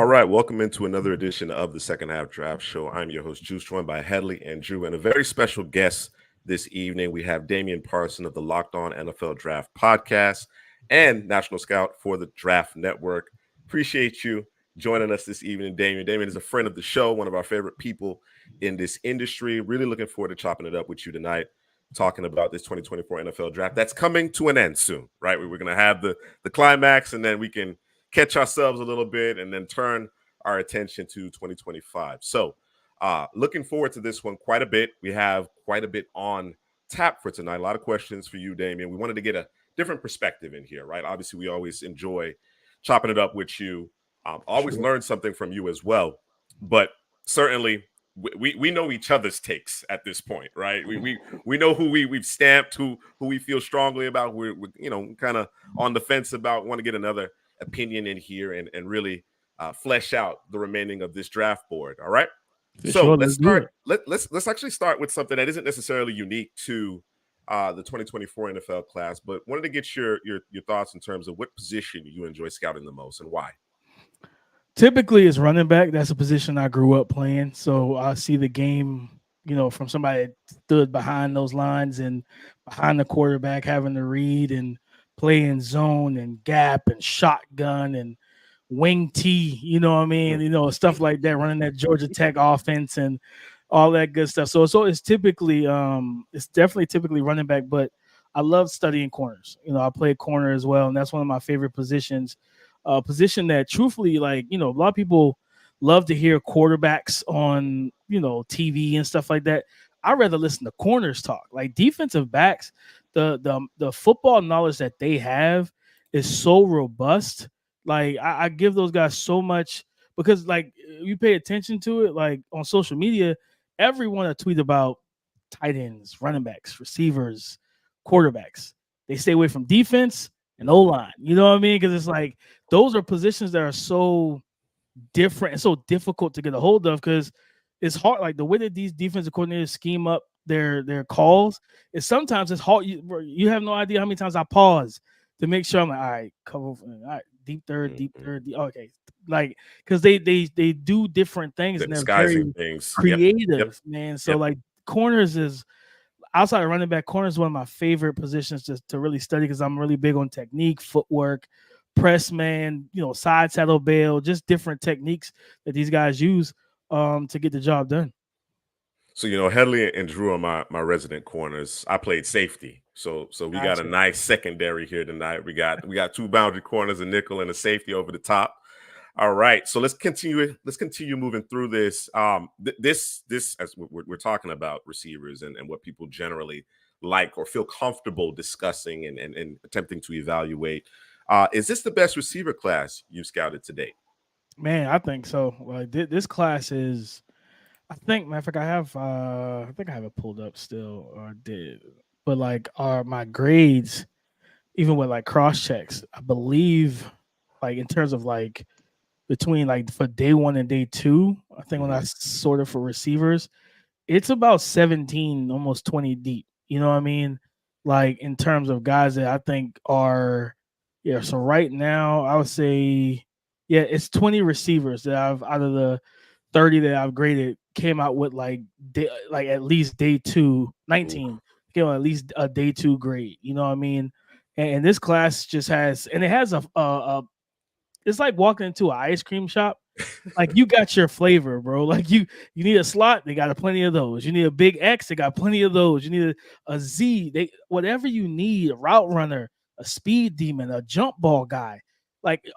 All right, welcome into another edition of the Second Half Draft Show. I'm your host, Juice, joined by Headley and Drew, and a very special guest this evening. We have Damian Parson of the Locked On NFL Draft Podcast and National Scout for the Draft Network. Appreciate you joining us this evening, Damian. Damian is a friend of the show, one of our favorite people in this industry. Really looking forward to chopping it up with you tonight, talking about this 2024 NFL Draft that's coming to an end soon, right? We're going to have the climax, and then we can catch ourselves a little bit and then turn our attention to 2025. So looking forward to this one quite a bit. We have quite a bit on tap for tonight. A lot of questions for you, Damian. We wanted to get a different perspective in here, right? Obviously, we always enjoy chopping it up with you. Always learn something from you as well. But certainly, we know each other's takes at this point, right? We know who we've stamped, who we feel strongly about. We're kind of on the fence about, want to get another opinion in here and really flesh out the remaining of this draft board. All right. Let's start. Let's actually start with something that isn't necessarily unique to the 2024 NFL class, but wanted to get your thoughts in terms of what position you enjoy scouting the most and why. Typically, it's running back. That's a position I grew up playing. So I see the game, from somebody that stood behind those lines and behind the quarterback, having to read and play in zone and gap and shotgun and wing T, stuff like that, running that Georgia Tech offense and all that good stuff. So it's typically, it's definitely typically running back, but I love studying corners. I play corner as well, and that's one of my favorite positions. Position that truthfully, a lot of people love to hear quarterbacks on, TV and stuff like that. I'd rather listen to corners talk. Like defensive backs, the football knowledge that they have is so robust. Like I give those guys so much because you pay attention to it, like on social media, everyone that tweet about tight ends, running backs, receivers, quarterbacks, they stay away from defense and O-line. You know what I mean? Because it's like those are positions that are so different and so difficult to get a hold of because it's hard. Like the way that these defensive coordinators scheme up their calls is sometimes it's hard. You have no idea how many times I pause to make sure I'm like, all right, cover, all right, deep third, okay, like because they do different things and they're very creative, man. So corners is outside of running back. Corners is one of my favorite positions to really study because I'm really big on technique, footwork, press man, side saddle bail, just different techniques that these guys use to get the job done. So, Headley and Drew are my resident corners. I played safety. So we got a nice secondary here tonight. We got two boundary corners, a nickel and a safety over the top. All right. So let's continue moving through this. This as we're talking about receivers and what people generally like or feel comfortable discussing and attempting to evaluate. Is this the best receiver class you've scouted to date? Man, I think so. Like this class is, I think, matter of fact, I think I have it pulled up still, or I did. But my grades, even with cross checks, I believe, in terms of between for day one and day two, I think when I sorted for receivers, it's about 17, almost 20 deep. You know what I mean? In terms of guys that I think are, so right now I would say, it's 20 receivers that I've out of the 30 that I've graded came out with at least day 2, 19 came out at least a day 2 grade. You know what I mean? And this class just has, and it has a it's like walking into an ice cream shop. You got your flavor, bro. You need a slot, they got plenty of those. You need a big X, they got plenty of those. You need a Z, whatever you need, a route runner, a speed demon, a jump ball guy,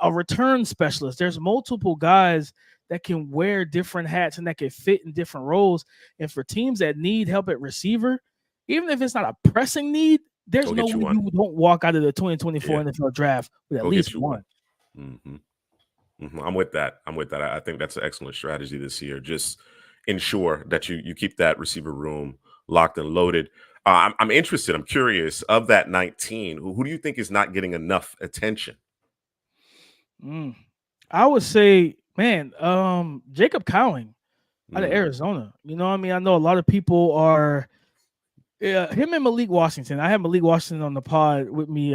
a return specialist. There's multiple guys that can wear different hats and that can fit in different roles. And for teams that need help at receiver, even if it's not a pressing need, there's no way you don't walk out of the 2024 NFL draft with at least one. I'm with that. I think that's an excellent strategy this year. Just ensure that you keep that receiver room locked and loaded. I'm interested. I'm curious, of that 19, who do you think is not getting enough attention? I would say, man, Jacob Cowing out of Arizona. You know what I mean? I know a lot of people are him and Malik Washington. I had Malik Washington on the pod with me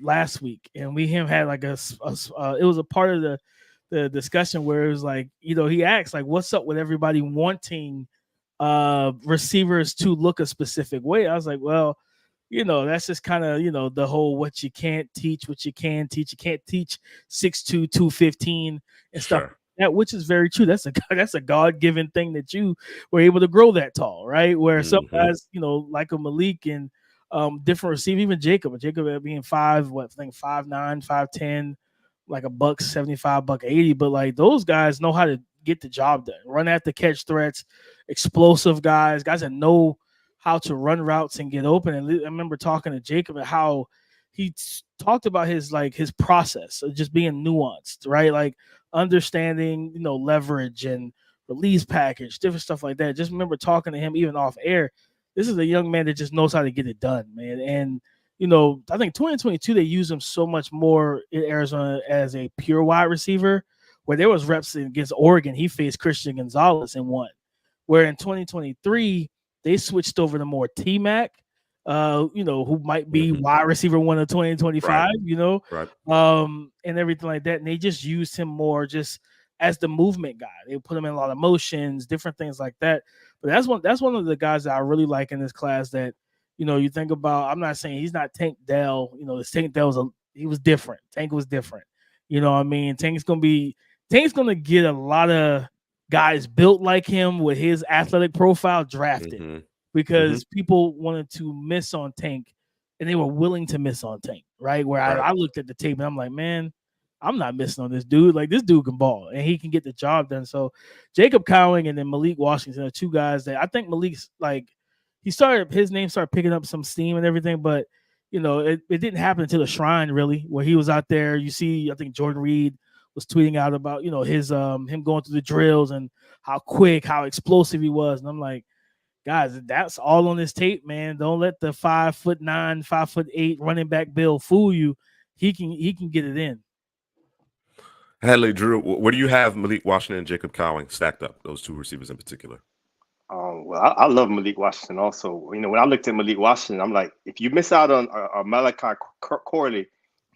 last week, and we had it was a part of the the discussion where it was like, he asked like, what's up with everybody wanting receivers to look a specific way? I was like, well, that's just kind of, the whole what you can't teach, what you can teach. You can't teach 6'2", 215 and stuff like Sure. that, which is very true. That's a God-given thing that you were able to grow that tall, right? Where some guys, like a Malik and different receiver, even Jacob being 5'9", 5'10", like a $175, $180, but like those guys know how to get the job done, run after catch threats, explosive guys that know how to run routes and get open. And I remember talking to Jacob and how he talked about his process of just being nuanced, right? Like understanding, leverage and release package, different stuff like that. Just remember talking to him even off air. This is a young man that just knows how to get it done, man. And I think 2022 they used him so much more in Arizona as a pure wide receiver, where there was reps against Oregon. He faced Christian Gonzalez and won. Where in 2023 they switched over to more T-Mac, who might be wide receiver one of 2025, Right. And everything like that. And they just used him more just as the movement guy. They put him in a lot of motions, different things like that. But that's one of the guys that I really like in this class that, you think about. I'm not saying he's not Tank Dell. Tank Dell he was different. Tank was different. You know what I mean? Tank's gonna get a lot of guys built like him with his athletic profile drafted because people wanted to miss on Tank and they were willing to miss on Tank, right? Where I looked at the tape and I'm like, man, I'm not missing on this dude. Like, this dude can ball and he can get the job done. So Jacob Cowing and then Malik Washington are two guys that I think Malik's like, his name started picking up some steam and everything, but it didn't happen until the Shrine, really, where he was out there. You see, I think Jordan Reed was tweeting out about, his him going through the drills and how quick, how explosive he was. And I'm like, guys, that's all on this tape, man. Don't let the 5'9", 5'8" running back Bill fool you. He can get it in. Hadley, Drew, where do you have Malik Washington and Jacob Cowing stacked up? Those two receivers in particular. Well, I love Malik Washington also. When I looked at Malik Washington, I'm like, if you miss out on Malachi Corley,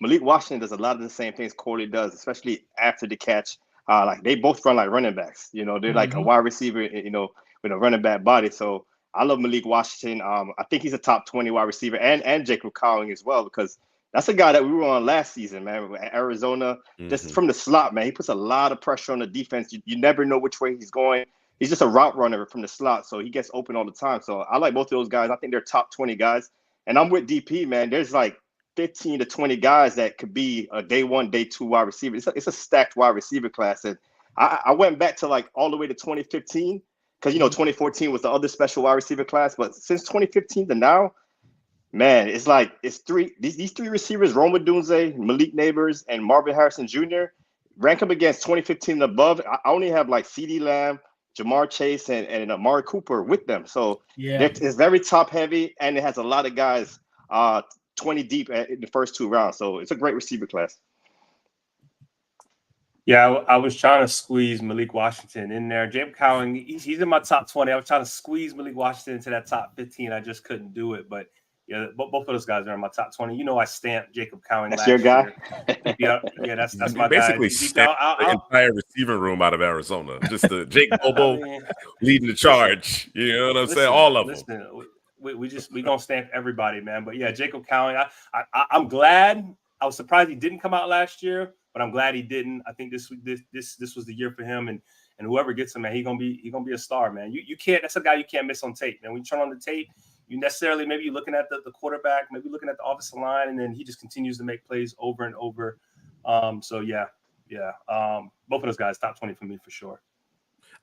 Malik Washington does a lot of the same things Corley does, especially after the catch. Like they both run like running backs. They're like a wide receiver, with a running back body. So I love Malik Washington. I think he's a top 20 wide receiver, and Jacob Cowing as well, because that's a guy that we were on last season, man. Arizona, just from the slot, man. He puts a lot of pressure on the defense. You never know which way he's going. He's just a route runner from the slot, so he gets open all the time. So I like both of those guys. I think they're top 20 guys. And I'm with DP, man. There's like 15 to 20 guys that could be a day one, day two wide receiver. It's a stacked wide receiver class. And I went back to like all the way to 2015 because, 2014 was the other special wide receiver class. But since 2015 to now, man, it's like these three receivers, Roma Dunze, Malik Neighbors, and Marvin Harrison Jr., rank them against 2015 and above. I only have like CeeDee Lamb, Jamar Chase, and Amari Cooper with them. So it's very top heavy, and it has a lot of guys 20 deep in the first two rounds. So it's a great receiver class. Yeah, I was trying to squeeze Malik Washington in there. Jacob Cowing, he's in my top 20. I was trying to squeeze Malik Washington into that top 15. I just couldn't do it. But yeah, both of those guys are in my top 20. I stamped Jacob Cowing. That's your guy? Yeah, that's my basically guy. stamped the entire receiving room out of Arizona. Just the Jake Bobo leading the charge. You know what I'm saying? All of them. We gonna stamp everybody, man. But yeah, Jacob Cowing. I'm glad. I was surprised he didn't come out last year, but I'm glad he didn't. I think this was the year for him, and whoever gets him, man, he's gonna be a star, man. You can't. That's a guy you can't miss on tape, man. When you turn on the tape, you necessarily maybe you're looking at the quarterback, maybe looking at the offensive line, and then he just continues to make plays over and over. So yeah. Both of those guys top 20 for me for sure.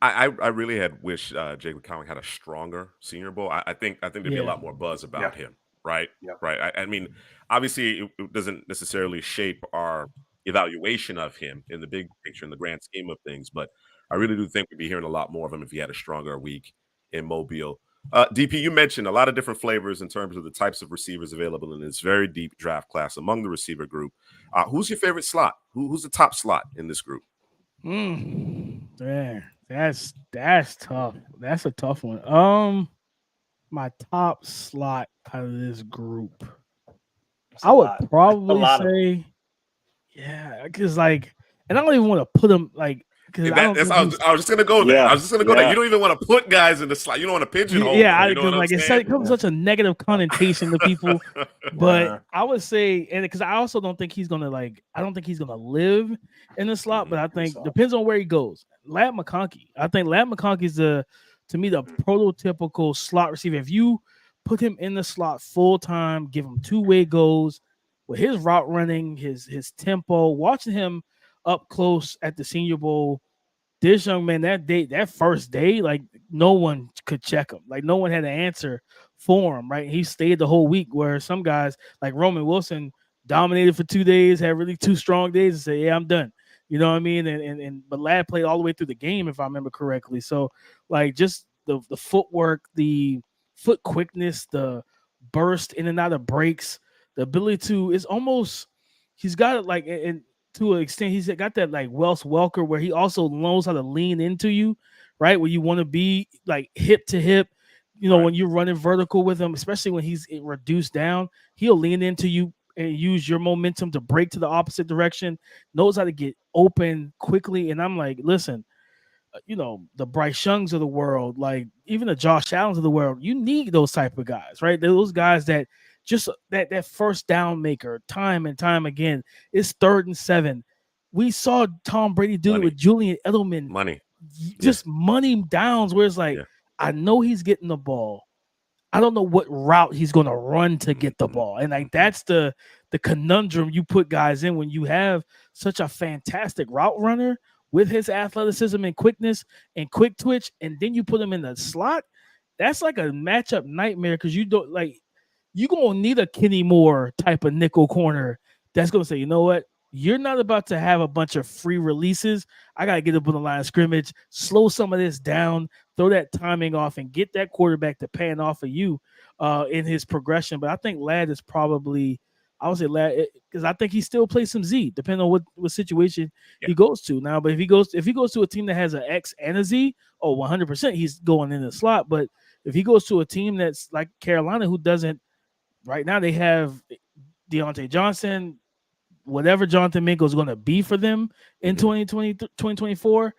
I really had wished Jacob Cowing had a stronger Senior Bowl. I think there'd be a lot more buzz about him. Right. Yeah. Right. I mean, obviously, it doesn't necessarily shape our evaluation of him in the big picture, in the grand scheme of things. But I really do think we'd be hearing a lot more of him if he had a stronger week in Mobile. DP, you mentioned a lot of different flavors in terms of the types of receivers available in this very deep draft class among the receiver group. Who's your favorite slot? Who's the top slot in this group? Man, that's tough. That's a tough one. My top slot out of this group, I would probably say, because like and I don't even want to put him like because I was just gonna go there. Yeah, I was just gonna go there. yeah. You don't even want to put guys in the slot. You don't want to pigeonhole. Yeah, them, you know what I'm like saying? it comes such a negative connotation to people. But Yeah. I would say, and because I also don't think he's gonna I don't think he's gonna live in the slot. But I think depends on where he goes. Ladd McConkey. I think Ladd McConkey's to me the prototypical slot receiver. If you put him in the slot full time, give him two-way goes with his route running, his tempo, watching him up close at the Senior Bowl. This young man, that first day, like no one could check him. Like no one had an answer for him, right? He stayed the whole week where some guys like Roman Wilson dominated for 2 days, had really 2 strong days and said, yeah, I'm done. You know what I mean? But Ladd played all the way through the game, if I remember correctly. So like just the footwork, the foot quickness, the burst in and out of breaks, the ability to is almost he's got it like and to an extent, he's got that like Wes Welker where he also knows how to lean into you, right? Where you want to be like hip to hip, when you're running vertical with him, especially when he's reduced down, he'll lean into you and use your momentum to break to the opposite direction, knows how to get open quickly. And I'm like, listen, the Bryce Youngs of the world, like even the Josh Allens of the world, you need those type of guys, right? Those guys that just that first down maker time and time again. It's 3rd and 7. We saw Tom Brady do it with Julian Edelman. Just money downs where it's like, I know he's getting the ball. I don't know what route he's going to run to get the ball. And like that's the conundrum you put guys in when you have such a fantastic route runner with his athleticism and quickness and quick twitch, and then you put him in the slot. That's like a matchup nightmare because you don't like you're going to need a Kenny Moore type of nickel corner that's going to say, you know what? You're not about to have a bunch of free releases. I got to get up on the line of scrimmage, slow some of this down, throw that timing off, and get that quarterback to pan off of you in his progression. But I think Ladd is probably, I would say Ladd, because I think he still plays some Z, depending on what situation he goes to now. But if he goes to a team that has an X and a Z, 100% he's going in the slot. But if he goes to a team that's like Carolina, who doesn't, right now they have Deontay Johnson, whatever Jonathan Mingo is going to be for them in 2024.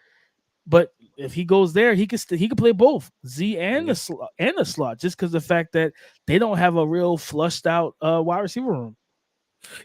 But if he goes there, he could play both Z and the slot, just because the fact that they don't have a real flushed out wide receiver room.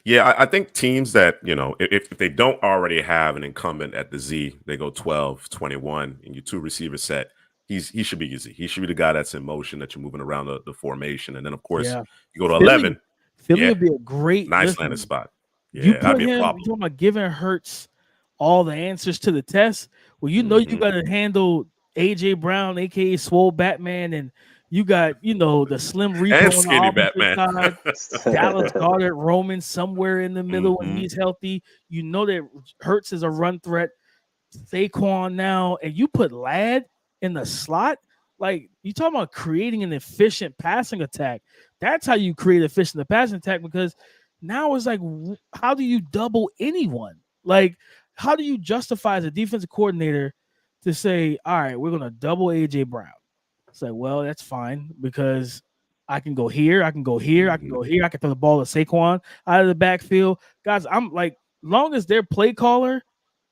Yeah, I think teams that, if they don't already have an incumbent at the Z, they go 12, 21, and your 2 receiver set. He should be easy. He should be the guy that's in motion, that you're moving around the formation. And then, of course, you go to 11. Philly would be a great landing spot. Yeah, you put that'd be him, a problem. you're talking about giving Hurts all the answers to the test. Well, you got to handle A.J. Brown, a.k.a. Swole Batman, and you got, the Slim Reaper and on skinny the Batman. side, Dallas Goedert, Roman somewhere in the middle when he's healthy. You know that Hurts is a run threat. Saquon now, and you put Ladd in the slot. Like, you talking about creating an efficient passing attack. That's how you create efficient passing attack, because now it's like, how do you double anyone? Like, how do you justify as a defensive coordinator to say, all right, we're going to double A.J. Brown? It's like, well, that's fine because I can go here, I can go here, I can go here, I can throw the ball to Saquon out of the backfield. Guys, I'm like, long as their play caller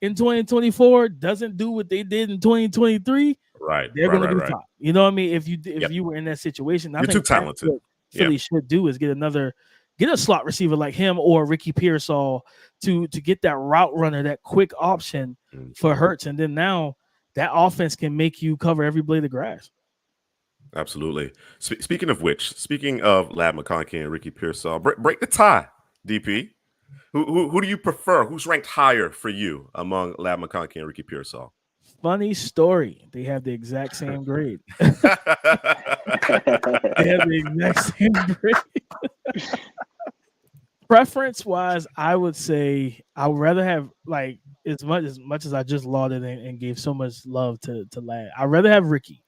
in 2024 doesn't do what they did in 2023, they're going to be fine. You know what I mean? If you were in that situation, I think too talented. What Philly should do is get a slot receiver like him or Ricky Pearsall to get that route runner, that quick option for Hurts. And then now that offense can make you cover every blade of grass. Absolutely. Speaking of Ladd McConkey and Ricky Pearsall, break the tie, DP. Who do you prefer? Who's ranked higher for you among Ladd McConkey and Ricky Pearsall? Funny story. They have the exact same grade. They have the exact same grade. Preference-wise, I would say I would rather have, like, as much as I just lauded and gave so much love to Ladd, I'd rather have Ricky,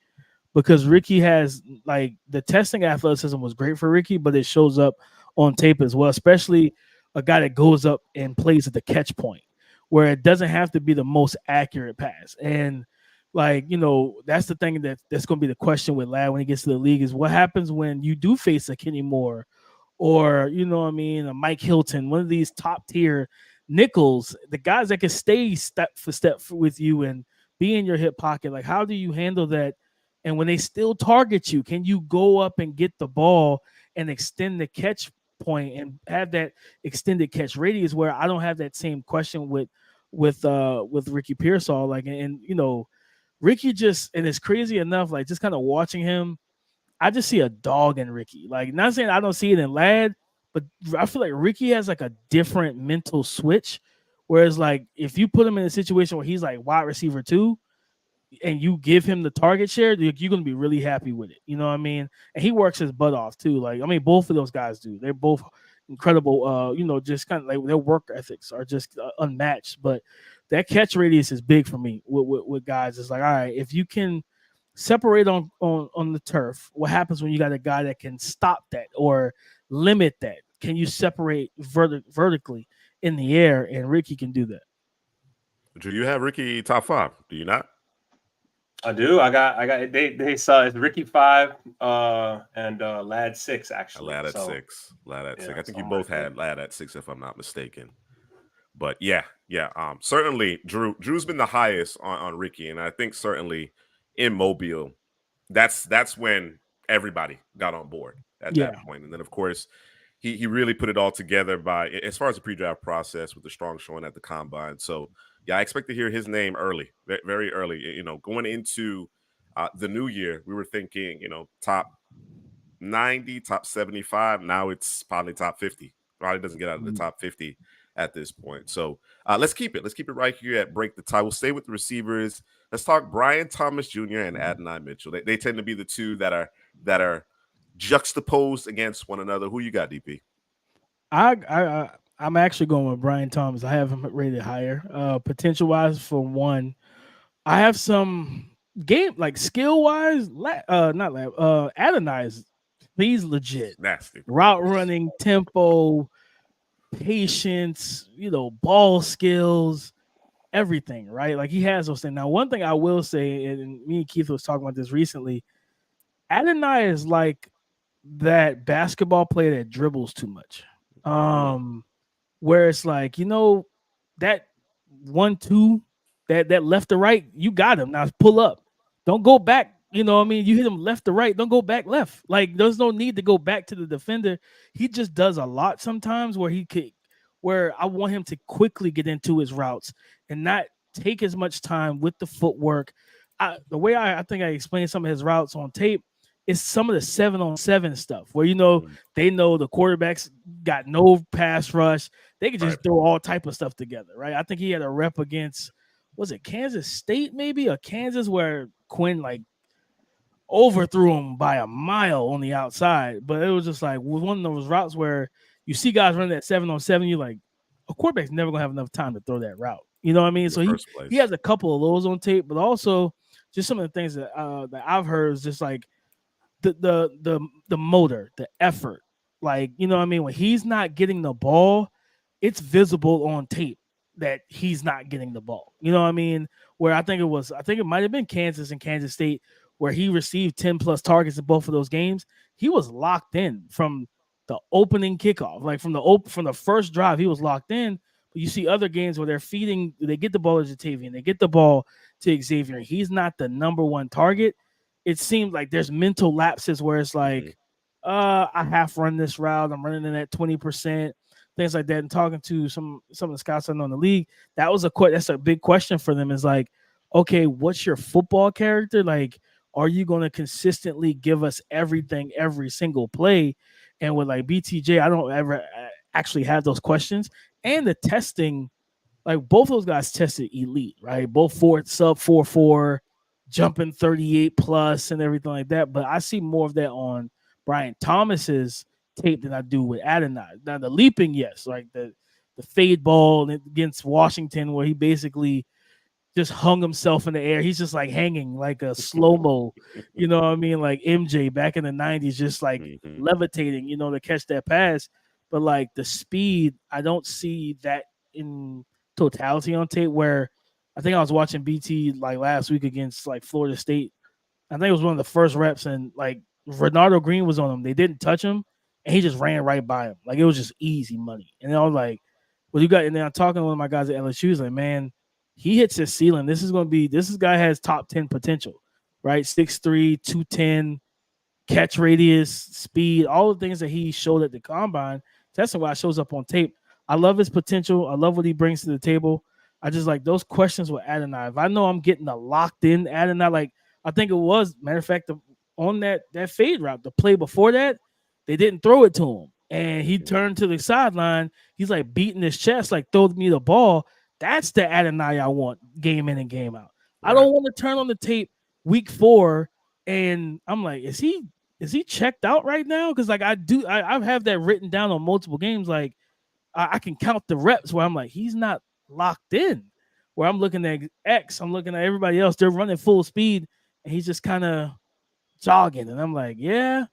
because Ricky has, like, the testing athleticism was great for Ricky, but it shows up on tape as well, especially a guy that goes up and plays at the catch point, where it doesn't have to be the most accurate pass. And, like, that's the thing that's going to be the question with Ladd when he gets to the league, is what happens when you do face a Kenny Moore or, a Mike Hilton, one of these top tier nickels, the guys that can stay step for step with you and be in your hip pocket. Like, how do you handle that? And when they still target you, can you go up and get the ball and extend the catch point and have that extended catch radius? Where I don't have that same question with Ricky Pearsall. Like, and you know, Ricky just, and it's crazy enough, like just kind of watching him, I just see a dog in Ricky. Like, not saying I don't see it in Ladd, but I feel like Ricky has like a different mental switch. Whereas, like, if you put him in a situation where he's like wide receiver 2 and you give him the target share, you're going to be really happy with it. You know what I mean? And he works his butt off too. Like, I mean, both of those guys do. They're both incredible. You know, just kind of like their work ethics are just unmatched. But that catch radius is big for me with guys. It's like, all right, if you can separate on the turf, what happens when you got a guy that can stop that or limit that? Can you separate vertically in the air? And Ricky can do that. Do you have Ricky top 5? Do you not? I do. I got. They saw it's Ricky 5, and Ladd 6 actually. Ladd at 6. Ladd at 6. I think so you both had Ladd at 6, if I'm not mistaken. But yeah. Certainly, Drew's been the highest on Ricky, and I think certainly in Mobile, that's when everybody got on board at that point. And then, of course, he really put it all together by, as far as the pre-draft process, with the strong showing at the combine. So yeah, I expect to hear his name early, very early. You know, going into the new year, we were thinking, you know, top 90, top 75. Now it's probably top 50. Probably doesn't get out of the top 50 at this point. So let's keep it. Let's keep it right here at Break the Tie. We'll stay with the receivers. Let's talk Brian Thomas Jr. and Adonai Mitchell. They tend to be the two that are juxtaposed against one another. Who you got, DP? I'm actually going with Brian Thomas. I have him rated higher. Potential wise, for one, I have some game like skill wise. Adonai he's legit. Nasty route running, tempo, patience, you know, ball skills, everything, right? Like, he has those things. Now, one thing I will say, and me and Keith was talking about this recently, Adonai is like that basketball player that dribbles too much. Where it's like, you know, that 1-2, that left to right, you got him. Now pull up. Don't go back. You know what I mean? You hit him left to right. Don't go back left. Like, there's no need to go back to the defender. He just does a lot sometimes where I want him to quickly get into his routes and not take as much time with the footwork. The way I think I explained some of his routes on tape is some of the 7-on-7 stuff where, you know, they know the quarterback's got no pass rush. They can just throw all type of stuff together, right? I think he had a rep against, was it Kansas State maybe? Or Kansas, where Quinn like overthrew him by a mile on the outside. But it was just like one of those routes where you see guys running that 7-on-7, you're like, a quarterback's never going to have enough time to throw that route. You know what I mean? So he has a couple of those on tape, but also just some of the things that I've heard is just like the motor, the effort. Like, you know what I mean? When he's not getting the ball, it's visible on tape that he's not getting the ball. You know what I mean? Where I think it might have been Kansas and Kansas State, where he received 10 plus targets in both of those games. He was locked in from the opening kickoff, like from the first drive, he was locked in. But you see other games where they get the ball to Jatavian, they get the ball to Xavier. He's not the number one target. It seems like there's mental lapses where it's like, I half run this route. I'm running in at 20%, things like that. And talking to some of the scouts I know in the league, that's a big question for them, is like, okay, what's your football character? Like, are you going to consistently give us everything every single play? And with like BTJ, I don't ever actually have those questions. And the testing, like both those guys tested elite, right? Both sub 4.4, jumping 38 plus and everything like that. But I see more of that on Brian Thomas's tape than I do with Adonai. Now the leaping, yes, like the fade ball against Washington, where he basically just hung himself in the air. He's just like hanging like a slow-mo, you know what I mean? Like MJ back in the 90s, just like levitating, you know, to catch that pass. But like the speed, I don't see that in totality on tape, where I think I was watching BT like last week against like Florida State. I think it was one of the first reps, and like Renardo Green was on him. They didn't touch him, and he just ran right by him. Like, it was just easy money. And I was like, Well, you got, and then I'm talking to one of my guys at LSU. He's like, man, he hits his ceiling. This guy has top 10 potential, right? 6'3", 210, catch radius, speed, all the things that he showed at the combine. That's why it shows up on tape. I love his potential. I love what he brings to the table. I just like those questions with Adonai. If I know I'm getting a locked in Adonai, like I think it was, matter of fact, on that fade route, the play before that, they didn't throw it to him. And he turned to the sideline. He's like beating his chest, like, throw me the ball. That's the Adonai I want game in and game out. Right. I don't want to turn on the tape week 4 and I'm like, is he checked out right now? Because like I have that written down on multiple games. Like I can count the reps where I'm like, he's not locked in. Where I'm looking at X, I'm looking at everybody else. They're running full speed, and he's just kind of jogging. And I'm like, yeah,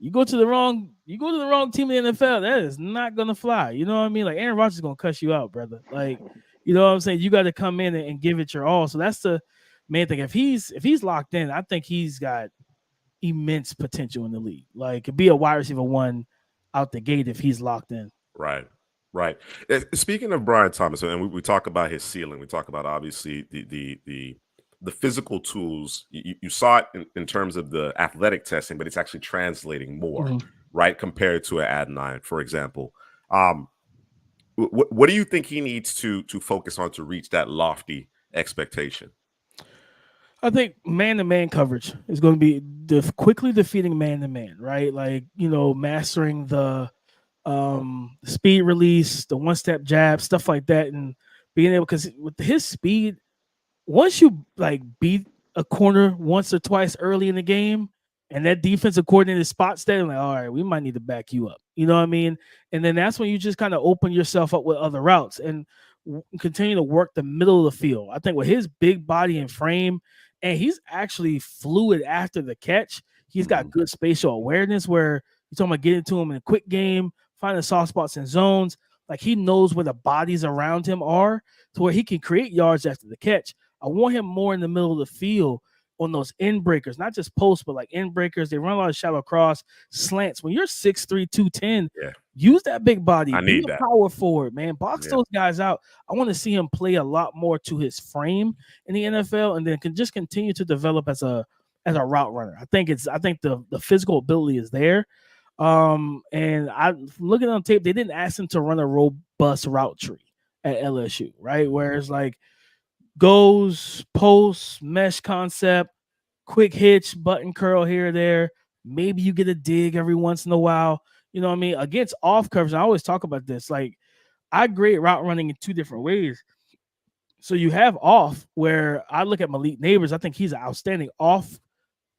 you go to the wrong team in the NFL. That is not gonna fly. You know what I mean? Like Aaron Rodgers is gonna cuss you out, brother. Like, you know what I'm saying? You got to come in and give it your all. So that's the main thing. If he's locked in, I think he's got immense potential in the league. Like, could be a wide receiver 1 out the gate if he's locked in. Right. Speaking of Brian Thomas, and we talk about his ceiling, we talk about obviously the physical tools. You saw it in terms of the athletic testing, but it's actually translating more, right, compared to an Adonai, for example. What do you think he needs to focus on to reach that lofty expectation? I think man-to-man coverage is going to be quickly defeating man-to-man, right? Like, mastering the speed release, the one-step jab, stuff like that, and being able, because with his speed, once you like beat a corner once or twice early in the game, and that defensive coordinator spots that, and like, all right, we might need to back you up. You know what I mean? And then that's when you just kind of open yourself up with other routes and continue to work the middle of the field. I think with his big body and frame, and he's actually fluid after the catch. He's got good spatial awareness where you're talking about getting to him in a quick game, finding soft spots and zones. Like he knows where the bodies around him are to where he can create yards after the catch. I want him more in the middle of the field on those end breakers, not just posts, but like end breakers. They run a lot of shallow cross slants. When you're 6'3", 210, use that big body. I need that power forward, man. Box those guys out. I want to see him play a lot more to his frame in the NFL, and then can just continue to develop as a route runner. I think the physical ability is there. And I'm looking on tape, they didn't ask him to run a robust route tree at LSU, right? Whereas like goes, post, mesh concept, quick hitch, button curl here or there. Maybe you get a dig every once in a while. You know what I mean? Against off coverage, I always talk about this. Like, I grade route running in 2 different ways. So you have off, where I look at Malik Neighbors. I think he's an outstanding off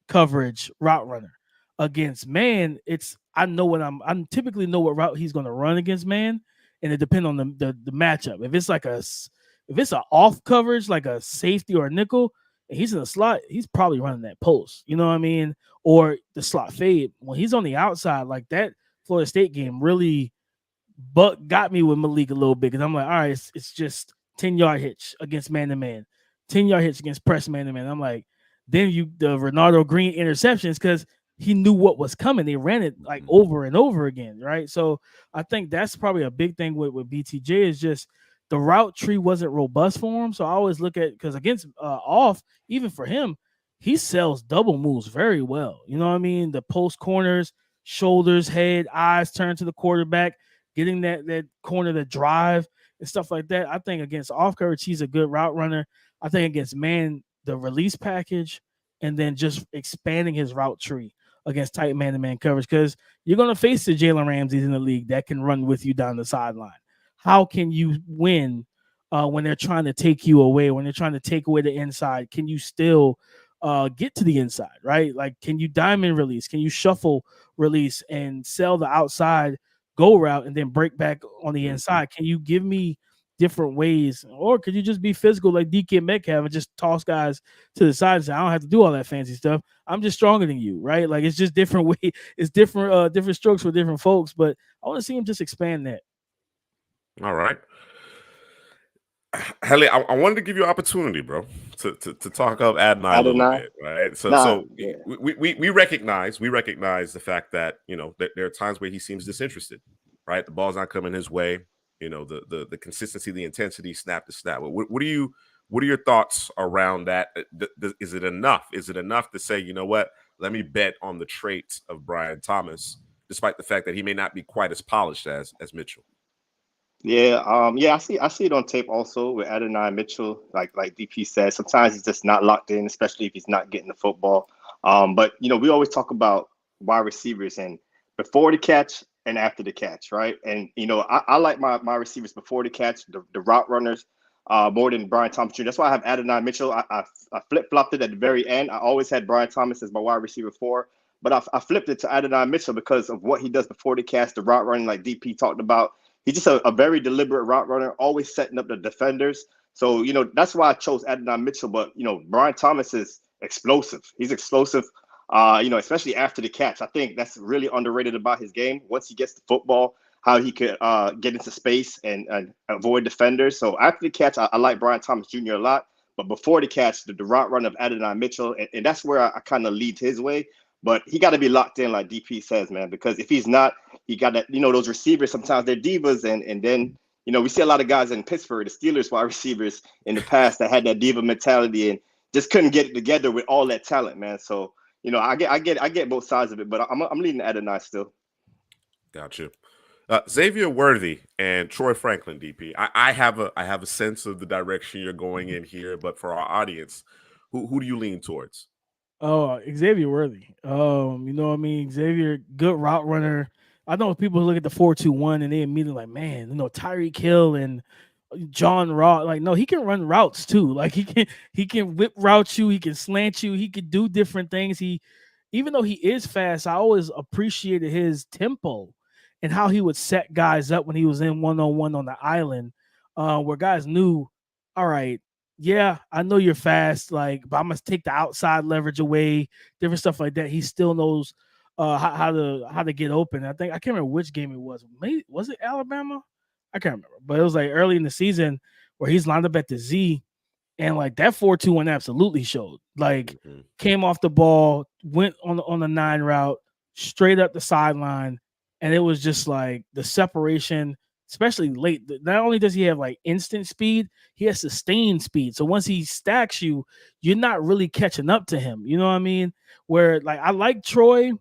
coverage route runner. Against man, I typically know what route he's going to run against man, and it depends on the matchup. If it's an off coverage, like a safety or a nickel, and he's in the slot, he's probably running that post. You know what I mean? Or the slot fade. When he's on the outside, like that Florida State game really got me with Malik a little bit, because I'm like, all right, it's just 10-yard hitch against man-to-man, 10-yard hitch against press man-to-man. I'm like, then the Renardo Green interceptions, because he knew what was coming. They ran it like over and over again, right? So I think that's probably a big thing with BTJ, is just the route tree wasn't robust for him. So I always look at, because against off, even for him, he sells double moves very well. You know what I mean? The post corners, shoulders, head, eyes turn to the quarterback, getting that corner to drive and stuff like that. I think against off coverage, he's a good route runner. I think against man, the release package, and then just expanding his route tree against tight man-to-man coverage, because you're going to face the Jalen Ramseys in the league that can run with you down the sideline. How can you win when they're trying to take you away, when they're trying to take away the inside? Can you still get to the inside, right? Like, can you diamond release? Can you shuffle release and sell the outside go route and then break back on the inside? Can you give me different ways, or could you just be physical like DK Metcalf and just toss guys to the side and say, I don't have to do all that fancy stuff. I'm just stronger than you, right? Like, it's just different way. It's different strokes for different folks, but I want to see him just expand that. All right. Helly, I wanted to give you an opportunity, bro, to talk up Adonai a little bit, right? So we recognize the fact that, that there are times where he seems disinterested, right? The ball's not coming his way. You know, the consistency, the intensity, snap to snap. What are your thoughts around that? Is it enough? Is it enough to say, you know what, let me bet on the traits of Brian Thomas, despite the fact that he may not be quite as polished as Mitchell? Yeah, I see it on tape also with Adonai Mitchell. Like DP said, sometimes he's just not locked in, especially if he's not getting the football. But we always talk about wide receivers and before the catch and after the catch, right? And I like my receivers before the catch, the route runners, more than Brian Thomas Jr. That's why I have Adonai Mitchell. I flip flopped it at the very end. I always had Brian Thomas as my wide receiver 4, but I flipped it to Adonai Mitchell because of what he does before the catch, the route running, like DP talked about. He's just a very deliberate route runner, always setting up the defenders. So, that's why I chose Adonai Mitchell. But, Brian Thomas is explosive. He's explosive, especially after the catch. I think that's really underrated about his game. Once he gets the football, how he could get into space and avoid defenders. So after the catch, I like Brian Thomas Jr. a lot. But before the catch, the route run of Adonai Mitchell, and that's where I kind of lead his way. But he got to be locked in, like DP says, man, because if he's not, he got that, those receivers, sometimes they're divas. And then, we see a lot of guys in Pittsburgh, the Steelers wide receivers in the past that had that diva mentality and just couldn't get it together with all that talent, man. So, I get both sides of it, but I'm leading Adonai still. Gotcha. Xavier Worthy and Troy Franklin, DP. I have a sense of the direction you're going in here, but for our audience, who do you lean towards? Oh, Xavier Worthy. Xavier, good route runner. I know people look at the 4-2-1 and they immediately like, man, Tyreek Hill and John Ross. Like, no, he can run routes too. Like he can whip route you, he can slant you, he could do different things. Even though he is fast, I always appreciated his tempo and how he would set guys up when he was in one-on-one on the island, where guys knew, all right, yeah, I know you're fast, but I'm gonna take the outside leverage away, different stuff like that. He still knows how to get open. I can't remember which game it was. Maybe was it Alabama? I can't remember, but it was like early in the season where he's lined up at the Z, and like that 4-2-1 absolutely showed. Came off the ball, went on the 9 route, straight up the sideline, and it was just like the separation. Especially late, not only does he have like instant speed, he has sustained speed. So once he stacks you, you're not really catching up to him. You know what I mean? Where I like Troy,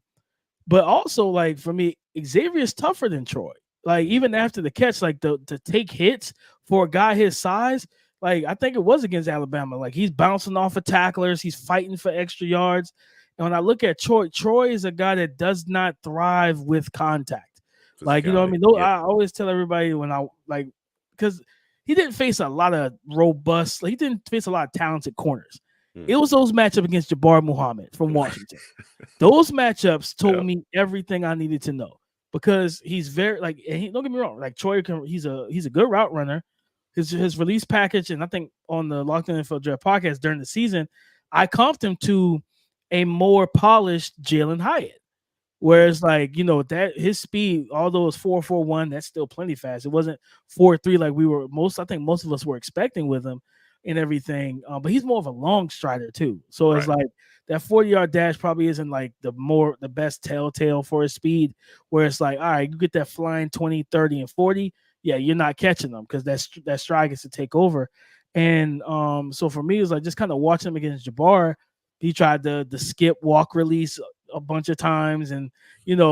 but also for me, Xavier is tougher than Troy. Even after the catch, to take hits for a guy his size, I think it was against Alabama. He's bouncing off of tacklers, he's fighting for extra yards. And when I look at Troy is a guy that does not thrive with contact. You know what I mean? I always tell everybody when because he didn't face a lot of robust, he didn't face a lot of talented corners. It was those matchups against Jabbar Muhammad from Washington. Those matchups told me everything I needed to know because he's very don't get me wrong, Troy he's a good route runner. His release package, and I think on the Locked On NFL Draft podcast during the season, I comped him to a more polished Jalen Hyatt. Whereas, that his speed, although it's 4.41, that's still plenty fast. It wasn't 4.3 like we were I think most of us were expecting with him and everything. But he's more of a long strider too. So it's that 40-yard dash probably isn't the best telltale for his speed. Where it's all right, you get that flying 20, 30, and 40. Yeah, you're not catching them because that stride gets to take over. And so for me, it's just kind of watching him against Jabbar. He tried the skip walk release a bunch of times and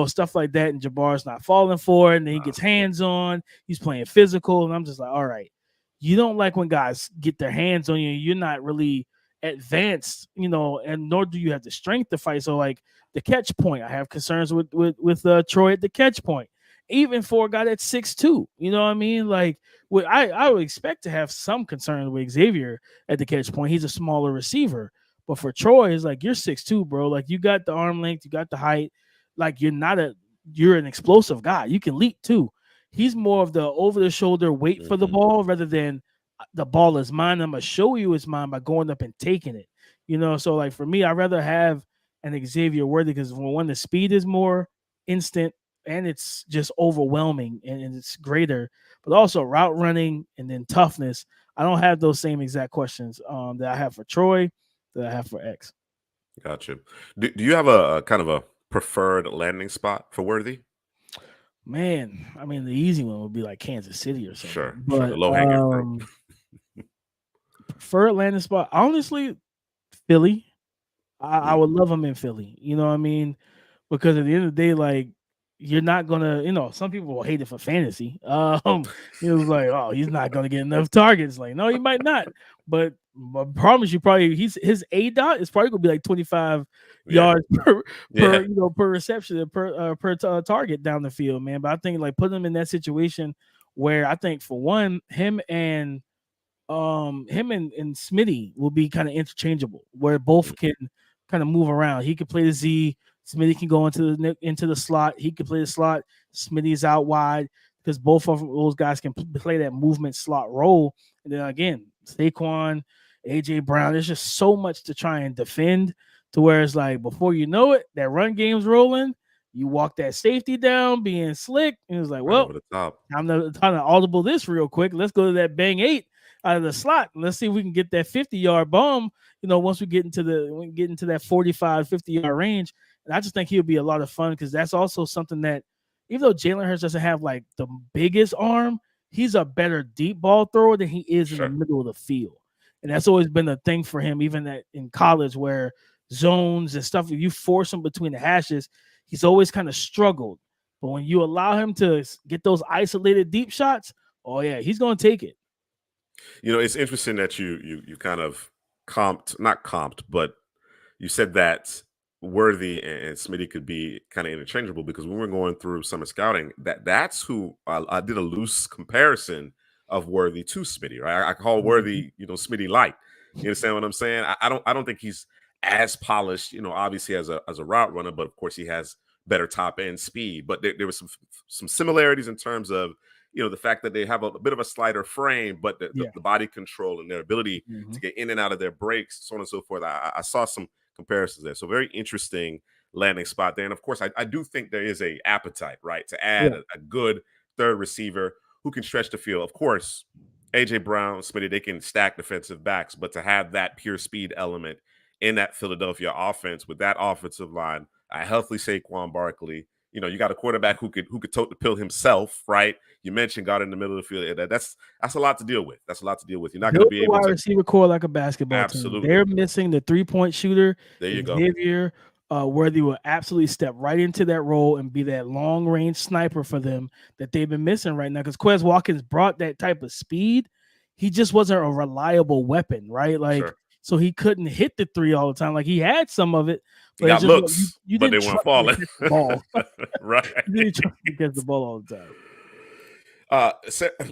stuff like that, and Jabbar's not falling for it, and then he gets hands on, he's playing physical, and I'm just all right, you don't like when guys get their hands on you, you're not really advanced, and nor do you have the strength to fight. So the catch point, I have concerns with Troy at the catch point, even for a guy that's 6'2", you know what I mean? I would expect to have some concern with Xavier at the catch point. He's a smaller receiver. But for Troy, it's you're 6'2", bro. You got the arm length, you got the height. You're an explosive guy. You can leap too. He's more of the over-the-shoulder wait for the ball rather than the ball is mine. I'm gonna show you it's mine by going up and taking it. So for me, I'd rather have an Xavier Worthy because one, the speed is more instant and it's just overwhelming and it's greater. But also route running and then toughness. I don't have those same exact questions that I have for Troy, that I have for X. Gotcha. Do you have a kind of a preferred landing spot for Worthy? Man, I mean, the easy one would be like Kansas City or something. Sure, But the low hanging fruit. preferred landing spot, honestly, Philly. I would love him in Philly. You know what I mean? Because at the end of the day, like you're not gonna, some people will hate it for fantasy. It was like, oh, he's not gonna get enough targets. Like, no, he might not. But I promise you, probably his A dot is probably gonna be like 25 yards per reception and per target down the field, man. But I think like putting him in that situation where I think for one, him and Smitty will be kind of interchangeable, where both can kind of move around. He can play the Z. Smitty can go into the slot. He can play the slot. Smitty's out wide because both of those guys can play that movement slot role. And then again, Saquon, AJ Brown. There's just so much to try and defend to where it's like before you know it, that run game's rolling. You walk that safety down, being slick, and it's like, well, I'm trying to audible this real quick. Let's go to that bang 8 out of the slot. Let's see if we can get that 50-yard bomb. Once we get into that 45, 50-yard range. And I just think he'll be a lot of fun because that's also something that, even though Jalen Hurts doesn't have like the biggest arm, he's a better deep ball thrower than he is in the middle of the field. And that's always been a thing for him, even in college where zones and stuff, if you force him between the hashes, he's always kind of struggled. But when you allow him to get those isolated deep shots, oh yeah, he's going to take it. It's interesting that you kind of not comped, but you said that Worthy and Smitty could be kind of interchangeable because when we're going through summer scouting, that's who I did a loose comparison of Worthy to Smitty, right? I call Worthy, Smitty light. You understand what I'm saying? I don't think he's as polished, obviously as a route runner, but of course he has better top end speed. But there was some similarities in terms of the fact that they have a bit of a slighter frame, but the body control and their ability to get in and out of their breaks, so on and so forth. I saw some comparisons there. So very interesting landing spot there. And of course, I do think there is a appetite, right, to add a good third receiver who can stretch the field. Of course, AJ Brown, Smitty, they can stack defensive backs, but to have that pure speed element in that Philadelphia offense with that offensive line, a healthy Saquon Barkley, you got a quarterback who could tote the pill himself, right? You mentioned got in the middle of the field. That's a lot to deal with. You're not going to be able to receiver core like a basketball absolutely team. They're missing the 3-point shooter. There you Xavier, where they will absolutely step right into that role and be that long range sniper for them that they've been missing right now. Because Quez Watkins brought that type of speed. He just wasn't a reliable weapon, right? So he couldn't hit the 3 all the time. Like he had some of it. But he got looks, but they weren't falling. Ball. Right. You didn't trust him to catch the ball all the time.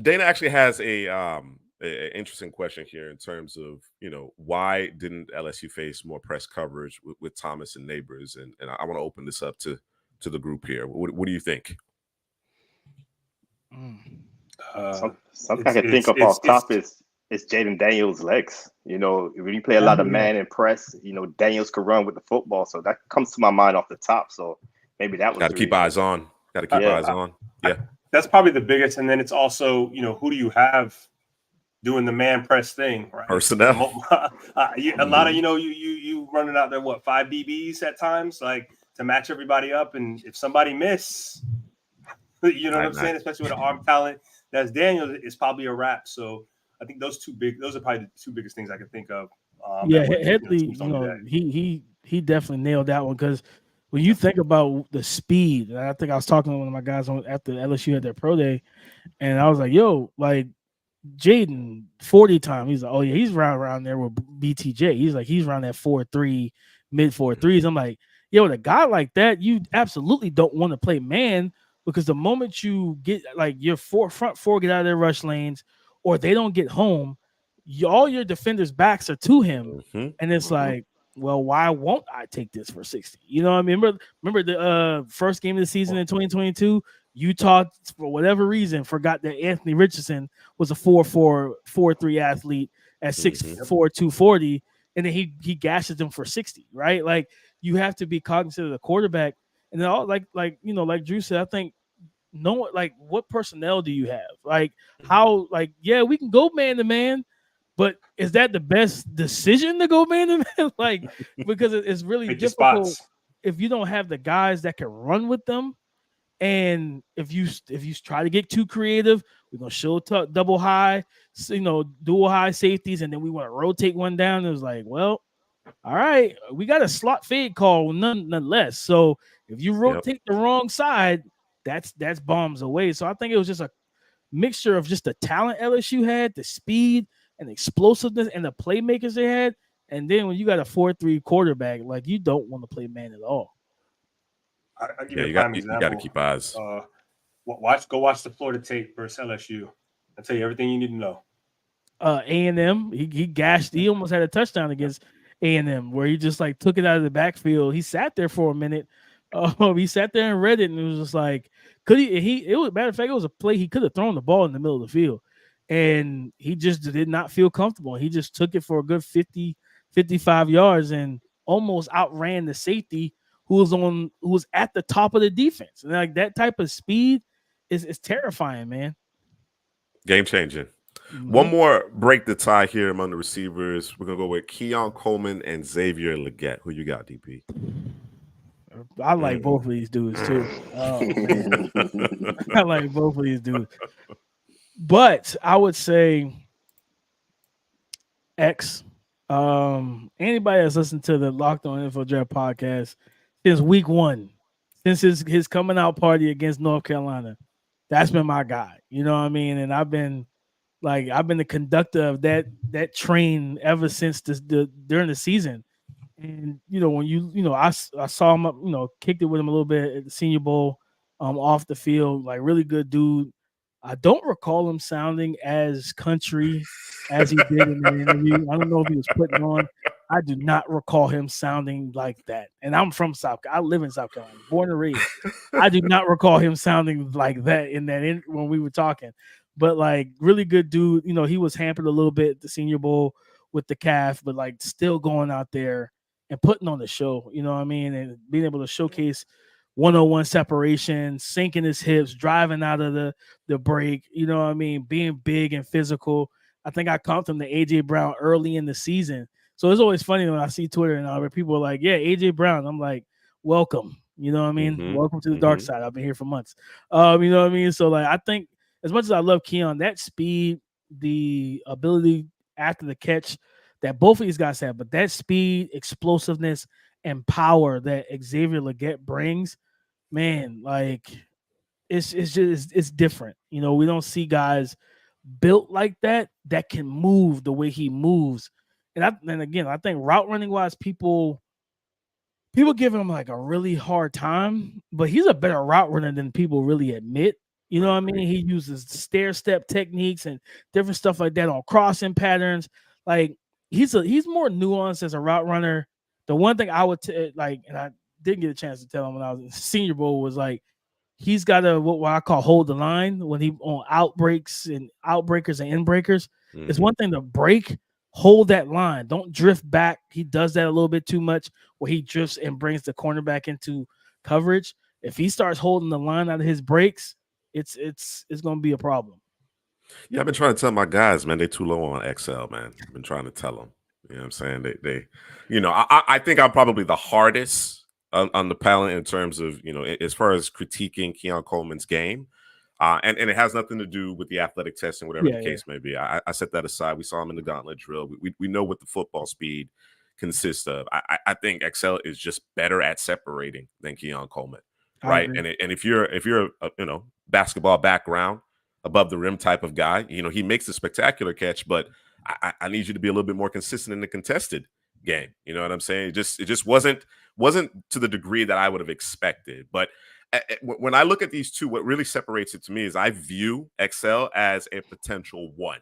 Dana actually has a interesting question here in terms of why didn't LSU face more press coverage with Thomas and Neighbors, and I want to open this up to the group here. What do you think? Something I can think of off top is Jaden Daniels' legs. When you play a lot of man and press, Daniels could run with the football, so that comes to my mind off the top. So maybe that was got to keep eyes on. Yeah. That's probably the biggest, and then it's also, who do you have doing the man press thing, right? Personnel. A lot of, you running out there, 5 DBs at times, like to match everybody up, and if somebody miss, what I'm saying, especially with the arm talent that's Daniel, it's probably a wrap. So I think those are probably the 2 biggest things I can think of. Headley, he definitely nailed that one because when you think about the speed, and I think I was talking to one of my guys after LSU had their pro day, and I was like, yo, like Jaden 40 time. He's like, oh yeah, he's around there with BTJ. He's around that 4.3, mid 4.3s. I'm like, yo, with a guy like that, you absolutely don't want to play man because the moment you get like your front four get out of their rush lanes or they don't get home, all your defenders' backs are to him, and it's like, well, why won't I take this for 60? You know what I mean? Remember the first game of the season in 2022, Utah, for whatever reason, forgot that Anthony Richardson was a 4.4, athlete at 6'4", 240, and then he gashes them for 60, right? Like you have to be cognizant of the quarterback, and then all like Drew said, I think what personnel do you have? Like how we can go man to man. But is that the best decision to go man to man? Like, because it's really difficult if you don't have the guys that can run with them. And if you try to get too creative, we're gonna show double high, dual high safeties, and then we want to rotate one down. It was like, well, all right, we got a slot fade call, nonetheless. So if you rotate the wrong side, that's bombs away. So I think it was just a mixture of just the talent LSU had, the speed and explosiveness, and the playmakers they had. And then when you got a 4-3 quarterback, like, you don't want to play man at all. I'll give you a prime example. You got to keep eyes. Go watch the Florida tape versus LSU. I'll tell you everything you need to know. A&M, he gashed. He almost had a touchdown against A&M where he just like took it out of the backfield. He sat there for a minute. He sat there and read it, and it was just like, could he? It was, matter of fact, it was a play he could have thrown the ball in the middle of the field, and he just did not feel comfortable. He just took it for a good 50, 55 yards and almost outran the safety who was at the top of the defense. And like, that type of speed is terrifying, man. Game changing. Mm-hmm. One more break the tie here among the receivers. We're gonna go with Keon Coleman and Xavier Legette. Who you got, DP? I like both of these dudes too. Oh man, I like both of these dudes. But I would say X. Anybody that's listened to the Locked On NFL Draft podcast since week 1, since his coming out party against North Carolina, that's been my guy. You know what I mean? And I've been the conductor of that train ever since during the season. And when I saw him, kicked it with him a little bit at the Senior Bowl, off the field, like, really good dude. I don't recall him sounding as country as he did in the interview. I don't know if he was putting on. I do not recall him sounding like that. And I'm from I live in South Carolina, born and raised. I do not recall him sounding like that when we were talking. But like, really good dude. He was hampered a little bit at the Senior Bowl with the calf, but like, still going out there and putting on the show, you know what I mean? And being able to showcase 101 separation, sinking his hips, driving out of the break, you know what I mean? Being big and physical. I think I comped him to A.J. Brown early in the season. So it's always funny when I see Twitter and all, where people are like, yeah, A.J. Brown. I'm like, welcome. You know what I mean? Mm-hmm. Welcome to the dark side. I've been here for months. You know what I mean? So like, I think as much as I love Keon, that speed, the ability after the catch that both of these guys have, but that speed, explosiveness, and power that Xavier Legette brings, man, like, it's different. We don't see guys built like that can move the way he moves. And again, I think route running wise, people give him like a really hard time, but he's a better route runner than people really admit. You know what I mean? He uses stair step techniques and different stuff like that on crossing patterns. Like, he's more nuanced as a route runner. The one thing I would and I didn't get a chance to tell him when I was in the Senior Bowl, was like, he's got to what I call hold the line when he on outbreakers and in breakers. Mm-hmm. It's one thing to break, hold that line, don't drift back. He does that a little bit too much, where he drifts and brings the cornerback into coverage. If he starts holding the line out of his breaks, it's going to be a problem. Yeah, I've been trying to tell my guys, man, they're too low on XL, man. I've been trying to tell them. You know what I'm saying? They I think I'm probably the hardest on the palette in terms of, as far as critiquing Keon Coleman's game. And it has nothing to do with the athletic testing, whatever the case may be. I set that aside. We saw him in the gauntlet drill. We know what the football speed consists of. I think XL is just better at separating than Keon Coleman, right? And if you're a basketball background, above the rim type of guy, he makes a spectacular catch, but I need you to be a little bit more consistent in the contested game. You know what I'm saying? It just wasn't to the degree that I would have expected. But when I look at these two, what really separates it to me is I view XL as a potential 1,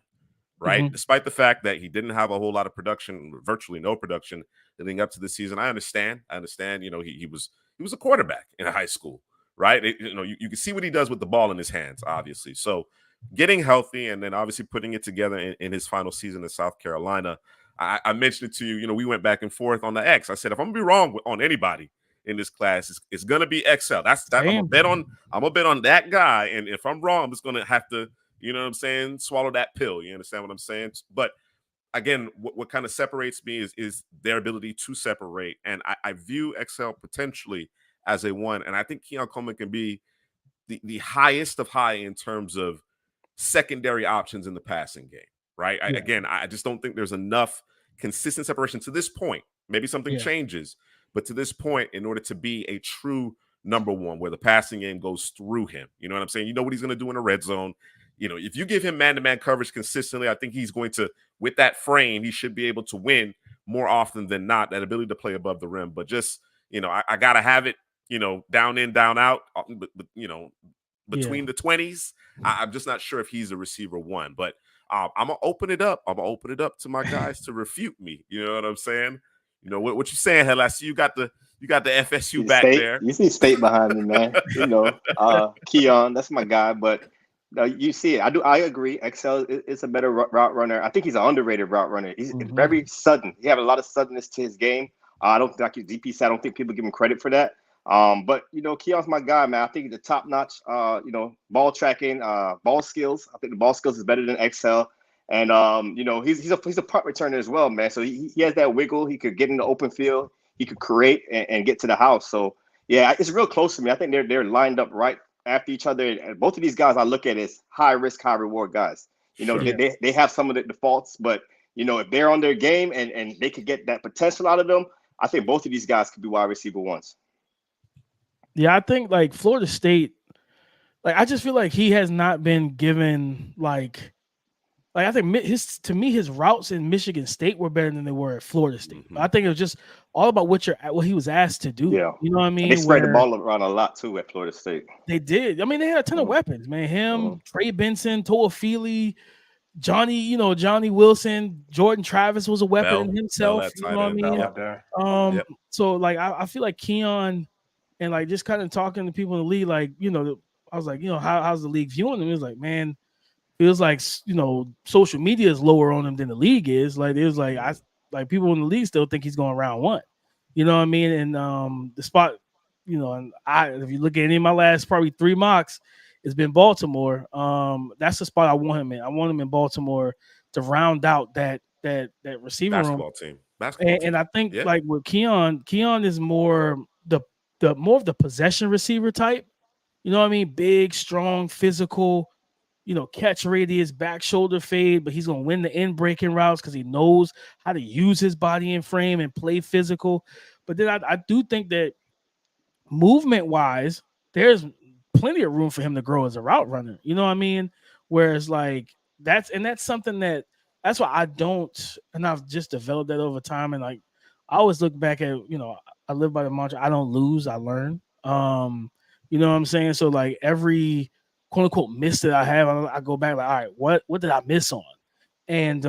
right? Mm-hmm. Despite the fact that he didn't have a whole lot of production, virtually no production leading up to the season. I understand. He was a quarterback in high school. Right. You can see what he does with the ball in his hands, obviously. So getting healthy and then obviously putting it together in his final season in South Carolina. I mentioned it to you, we went back and forth on the X. I said, if I'm going to be wrong on anybody in this class, it's going to be XL. I'm going to bet on that guy. And if I'm wrong, I'm just going to have to, swallow that pill. You understand what I'm saying? But again, what kind of separates me is their ability to separate. And I view XL potentially as a 1, and I think Keon Coleman can be the highest of high in terms of secondary options in the passing game, right? Yeah. I just don't think there's enough consistent separation to this point. Maybe something Yeah. changes, but to this point, in order to be a true number one, where the passing game goes through him, you know what I'm saying? You know what he's going to do in the red zone. You know, if you give him man-to-man coverage consistently, I think he's going to, with that frame, he should be able to win more often than not, that ability to play above the rim. But just, you know, I got to have it, you know, down in, down out, but you know, between the 20s. I'm just not sure if he's a receiver one, but I'm going to open it up. I'm going to open it up to my guys to refute me. You know what I'm saying? You know, what you saying, Hell? I see you got the FSU back there. You see State behind me, man. You know, Keon, that's my guy. But you see it. I agree. Excel is a better route runner. I think he's an underrated route runner. He's very sudden. He has a lot of suddenness to his game. I don't think, like DP said, I don't think people give him credit for that. But you know, Keon's my guy, man. I think the top notch, you know, ball tracking, ball skills. I think the ball skills is better than Excel. And you know, he's a punt returner as well, man. So he has that wiggle. He could get in the open field. He could create and get to the house. So yeah, it's real close to me. I think they're lined up right after each other. And both of these guys I look at as high risk, high reward guys. You know, they have some of the faults, but you know, if they're on their game and they could get that potential out of them, I think both of these guys could be wide receiver ones. Yeah, I think like Florida State, like I just feel like he has not been given like I think his routes in Michigan State were better than they were at Florida State. I think it was just all about what he was asked to do. Yeah, you know what I mean. And they spread the ball around a lot too at Florida State. They did. I mean, they had a ton of weapons, man. Him, Trey Benson, Toa Feely, Johnny Wilson, Jordan Travis was a weapon himself. You know what I mean? So like I feel like Keon and like just kind of talking to people in the league, like, you know, I was like, you know, how's the league viewing him? It was like, man, feels like, you know, social media is lower on him than the league is. Like it was like people in the league still think he's going round one. You know what I mean? And the spot, you know, and if you look at any of my last probably 3 mocks, it's been Baltimore. That's the spot I want him in. I want him in Baltimore to round out that receiver basketball room. team. And I think like with Keon is more the more of the possession receiver type. You know what I mean? Big, strong, physical, you know, catch radius, back shoulder fade, but he's going to win the end breaking routes because he knows how to use his body and frame and play physical. But then I do think that movement wise, there's plenty of room for him to grow as a route runner. You know what I mean? Whereas like that's something that's why I don't, and I've just developed that over time. And like, I always look back at, you know, I live by the mantra, I don't lose, I learn. You know what I'm saying? So like every quote unquote miss that I have, I go back like, all right, what did I miss on? And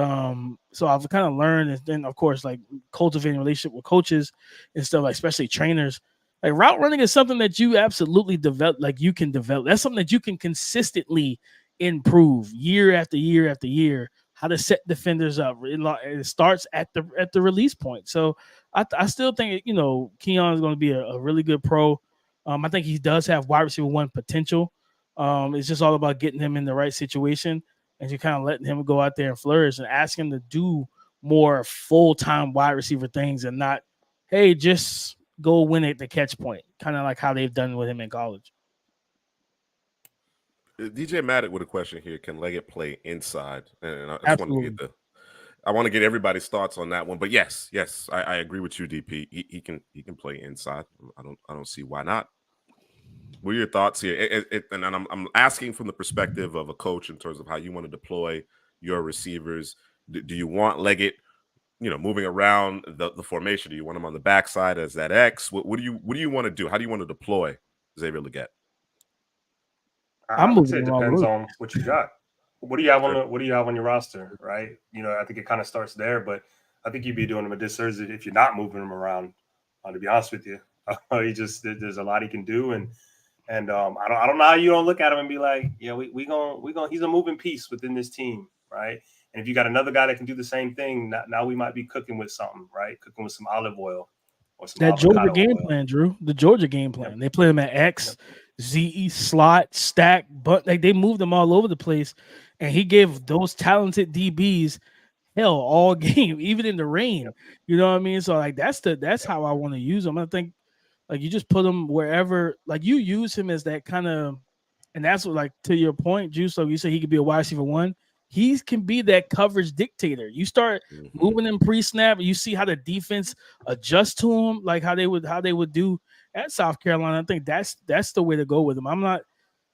so I've kind of learned, and then of course, like cultivating relationship with coaches and stuff, like especially trainers. Like route running is something that you absolutely develop, like you can develop. That's something that you can consistently improve year after year after year. How to set defenders up. It starts at the release point. So I still think, you know, Keon is going to be a really good pro. I think he does have wide receiver one potential. It's just all about getting him in the right situation and you kind of letting him go out there and flourish and ask him to do more full-time wide receiver things and not, hey, just go win at the catch point, kind of like how they've done with him in college. DJ Maddock with a question here: can Leggett play inside? And I just want to get everybody's thoughts on that one. But yes, I agree with you, DP. He can play inside. I don't see why not. What are your thoughts here? And I'm asking from the perspective of a coach in terms of how you want to deploy your receivers. Do you want Leggett, you know, moving around the formation? Do you want him on the backside as that X? What do you want to do? How do you want to deploy Xavier Leggett? I would say it depends on what you got. What do you have on your roster, right? You know, I think it kind of starts there, but I think you'd be doing him a disservice if you're not moving him around. To be honest with you, there's a lot he can do, and I don't know how you don't look at him and be like, yeah, we gonna he's a moving piece within this team, right? And if you got another guy that can do the same thing, now we might be cooking with something, right? Cooking with some olive oil or some that Georgia game plan, Drew. The Georgia game plan. Yep. They play him at X. Yep. Z, slot, stack, but like they moved them all over the place, and he gave those talented DBs hell all game, even in the rain. Yep. You know what I mean? So like that's how I want to use him. I think like you just put him wherever, like you use him as that kind of And that's what, like, to your point, Juice. So you say he could be a wide receiver one. He can be that coverage dictator. You start moving him pre-snap, you see how the defense adjusts to him, like how they would do at South Carolina. I think that's the way to go with him. I'm not.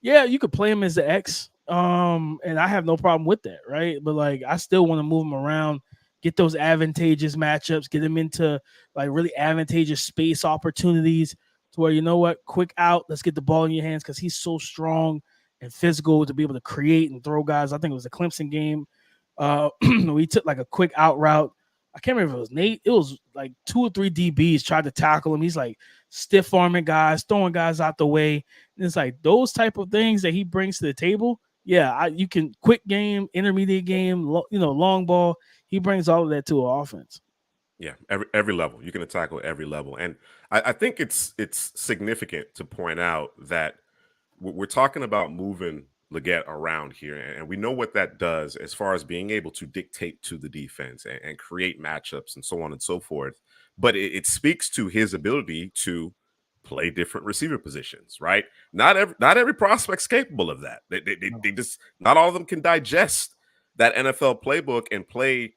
Yeah, you could play him as the X, and I have no problem with that, right? But like, I still want to move him around, get those advantageous matchups, get him into like really advantageous space opportunities to where, you know what, quick out, let's get the ball in your hands, because he's so strong and physical to be able to create and throw guys. I think it was the Clemson game. We took like a quick out route. I can't remember if it was Nate. It was like 2 or 3 DBs tried to tackle him. He's like stiff arming guys, throwing guys out the way. And it's like those type of things that he brings to the table. Yeah, you can quick game, intermediate game, long ball. He brings all of that to an offense. Yeah, every level. You can tackle every level. And I think it's significant to point out that we're talking about moving Leggett around here, and we know what that does as far as being able to dictate to the defense and create matchups and so on and so forth. But it speaks to his ability to play different receiver positions, right? Not every prospect's capable of that. They just, not all of them can digest that NFL playbook and play,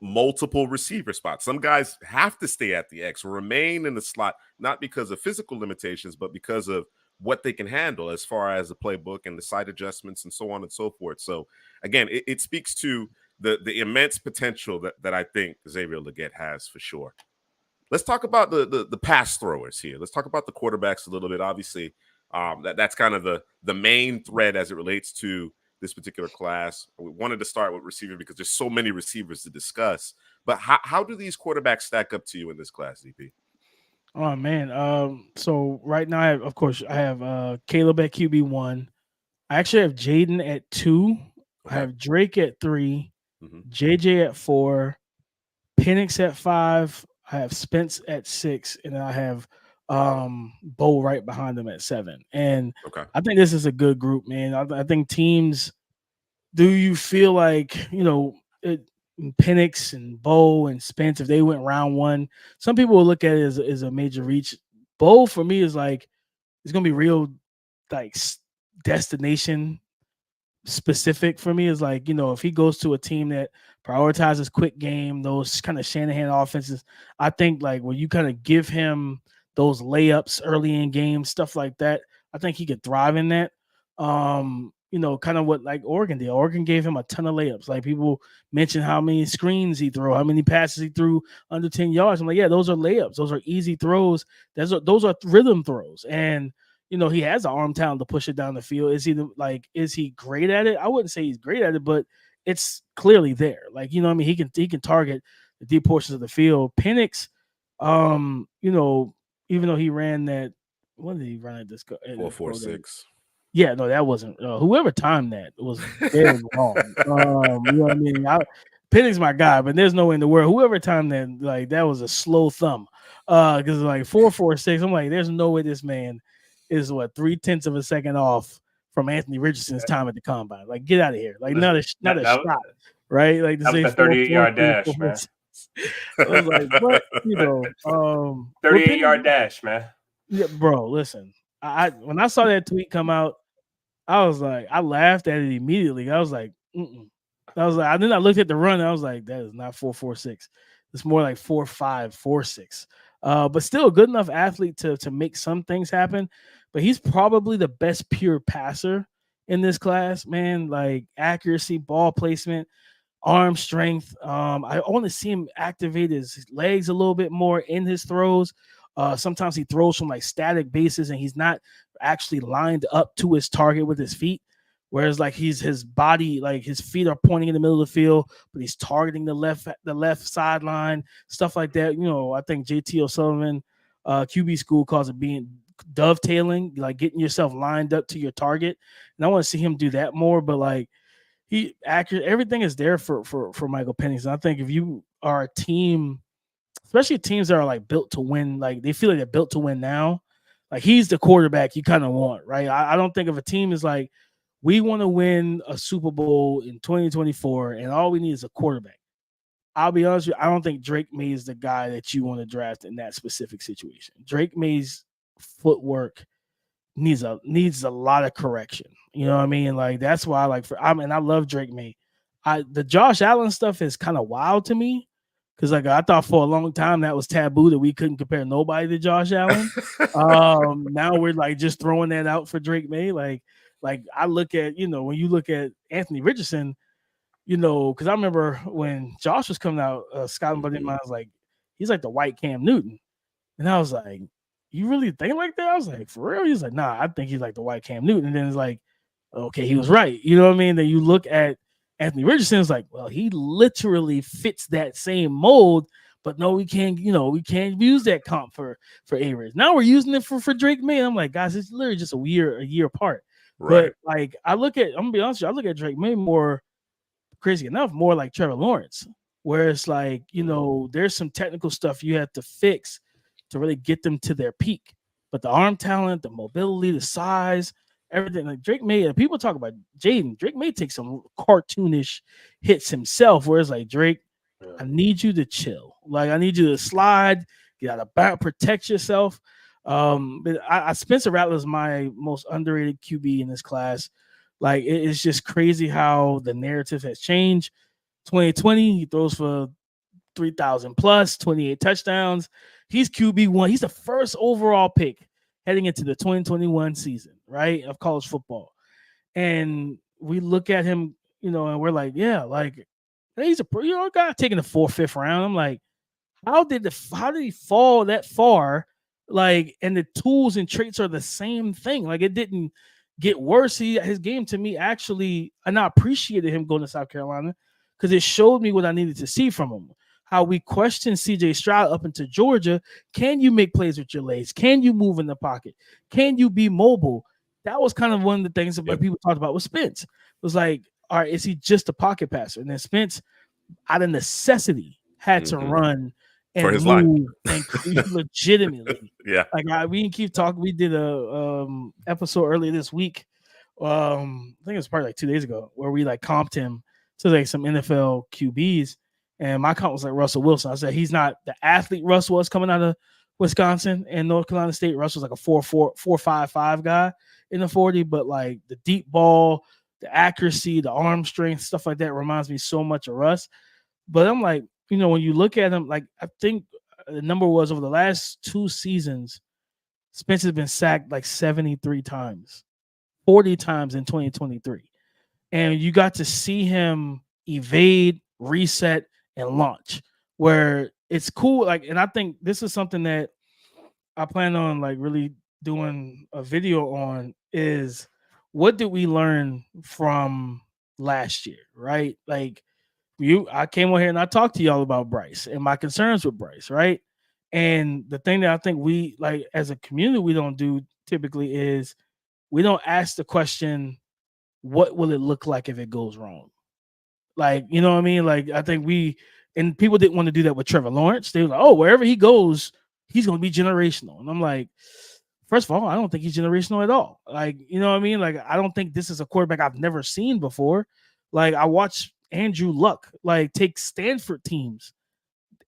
multiple receiver spots. Some guys have to stay at the X, remain in the slot, not because of physical limitations, but because of what they can handle as far as the playbook and the side adjustments and so on and so forth. So again, it speaks to the immense potential that I think Xavier Leggett has for sure. Let's talk about the pass throwers here. Let's talk about the quarterbacks a little bit. Obviously, that's kind of the main thread as it relates to this particular class. We wanted to start with receiver because there's so many receivers to discuss. But how do these quarterbacks stack up to you in this class, DP? Oh man. So right now, I have Caleb at QB1. I actually have Jaden at 2. Okay. I have Drake at 3, JJ at 4, Penix at 5. I have Spence at 6, and I have Bo right behind them at 7. And I think this is a good group, man. I think teams. Do you feel like Penix and Bo and Spence, if they went round 1, some people will look at it as a major reach. Bo for me is like, it's gonna be real, like, destination specific for me. Is like, if he goes to a team that prioritizes quick game, those kind of Shanahan offenses, I think like when you kind of give him those layups early in games, stuff like that, I think he could thrive in that. Kind of what like Oregon did. Oregon gave him a ton of layups. Like, people mention how many screens he threw, how many passes he threw under 10 yards. I'm like, yeah, those are layups. Those are easy throws. Those are rhythm throws. And, he has an arm talent to push it down the field. Is he great at it? I wouldn't say he's great at it, but it's clearly there. Like, he can target the deep portions of the field. Penix, even though he ran that, what did he run at this? 4.46. Yeah, no, that wasn't. Whoever timed that was very wrong. You know what I mean? Penix my guy, but there's no way in the world. Whoever timed that, like, that was a slow thumb. Because like 4.46, I'm like, there's no way this man is 0.3 of a second off from Anthony Richardson's time at the combine. Like, get out of here. Like, not a shot, right? Like, to say 38-yard dash, man. I was like, what? 38-yard dash, man. Yeah, bro. Listen, when I saw that tweet come out, I was like, I laughed at it immediately. I was like, and then I looked at the run. And I was like, that is not 4.46. It's more like 4.5, 4.6. But still a good enough athlete to make some things happen. But he's probably the best pure passer in this class, man. Like, accuracy, ball placement, arm strength. I want to see him activate his legs a little bit more in his throws. Sometimes he throws from like static bases and he's not actually lined up to his target with his feet. Whereas like his body, like his feet are pointing in the middle of the field, but he's targeting the left sideline, stuff like that. I think JT O'Sullivan, QB school, calls it being dovetailing, like getting yourself lined up to your target. And I want to see him do that more. But like, he accurate, everything is there for Michael Penix. And I think if you are a team, especially teams that are like built to win, like they feel like they're built to win now, like he's the quarterback you kind of want, right? I don't think if a team is like, we want to win a Super Bowl in 2024 and all we need is a quarterback. I'll be honest with you, I don't think Drake May is the guy that you want to draft in that specific situation. Drake May's footwork needs a lot of correction. You know what I mean? Like that's why I love Drake May. The Josh Allen stuff is kind of wild to me because like I thought for a long time that was taboo that we couldn't compare nobody to Josh Allen. Now we're like just throwing that out for Drake May. Like I look at, when you look at Anthony Richardson, because I remember when Josh was coming out, Scott and Buddy of mine was like, he's like the white Cam Newton. And I was like, you really think like that? I was like, for real? He's like, nah, I think he's like the white Cam Newton. And then it's like, okay, he was right. You know what I mean? Then you look at Anthony Richardson, it's like, well, he literally fits that same mold, but no, we can't use that comp for A-Riz. Now we're using it for Drake May. And I'm like, guys, it's literally just a year apart. Right. But like I'm gonna be honest with you, I look at Drake May more, crazy enough, more like Trevor Lawrence, where it's like, there's some technical stuff you have to fix to really get them to their peak. But the arm talent, the mobility, the size, everything. Like Drake May, people talk about Jaden. Drake May take some cartoonish hits himself, where it's like, Drake, I need you to chill. Like, I need you to slide, get out of bounds, protect yourself. But Spencer Rattler is my most underrated QB in this class. Like, it's just crazy how the narrative has changed. 2020, he throws for 3,000 plus, 28 touchdowns. He's QB1. He's the first overall pick heading into the 2021 season, right, of college football. And we look at him, and we're like, yeah, like he's a guy taking the 4th, 5th round. I'm like, how did he fall that far? Like, and the tools and traits are the same thing. Like, it didn't get worse. His game to me actually, and I appreciated him going to South Carolina because it showed me what I needed to see from him. How we questioned CJ Stroud up into Georgia. Can you make plays with your legs? Can you move in the pocket? Can you be mobile? That was kind of one of the things that people talked about with Spence. It was like, all right, is he just a pocket passer? And then Spence, out of necessity, had to run and for his move and legitimately. Yeah. Like we can keep talking. We did a episode earlier this week. I think it was probably like 2 days ago, where we like comped him to like some NFL QBs. And my comp was like Russell Wilson. I said he's not the athlete Russell was coming out of Wisconsin and North Carolina State. Russell's like a 4.55 guy in the 40, but like the deep ball, the accuracy, the arm strength, stuff like that reminds me so much of Russ. But I'm like, when you look at him, like I think the number was over the last 2 seasons, Spence has been sacked like 73 times, 40 times in 2023. And you got to see him evade, reset, and launch, where it's cool. Like, and I think this is something that I plan on like really doing a video on, is what did we learn from last year, right? Like I came on here and I talked to y'all about Bryce and my concerns with Bryce, right? And the thing that I think we, like as a community, we don't do typically is we don't ask the question, what will it look like if it goes wrong? Like, you know what I mean? Like, I think and people didn't want to do that with Trevor Lawrence. They were like, oh, wherever he goes, he's going to be generational. And I'm like, first of all, I don't think he's generational at all. Like, you know what I mean? Like, I don't think this is a quarterback I've never seen before. Like, I watched Andrew Luck, like, take Stanford teams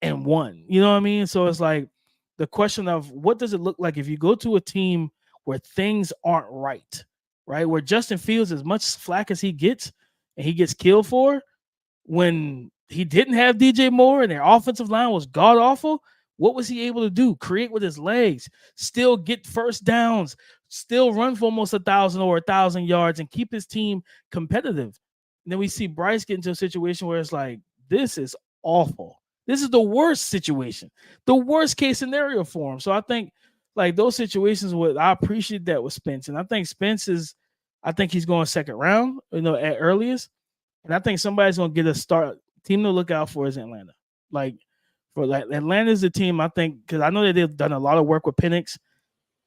and won. You know what I mean? So it's like the question of what does it look like if you go to a team where things aren't right? Where Justin Fields, as much flack as he gets and he gets killed for, when he didn't have DJ Moore and their offensive line was god awful, what was he able to do? Create with his legs, still get first downs, still run for almost 1,000 or 1,000 yards and keep his team competitive. And then we see Bryce get into a situation where it's like, this is awful. This is the worst situation, the worst case scenario for him. So I think like those situations, I appreciate that with Spence. And I think I think he's going 2nd round, at earliest. And I think somebody's going to get a start. Team to look out for is Atlanta. Atlanta is the team, I think, because I know that they've done a lot of work with Penix.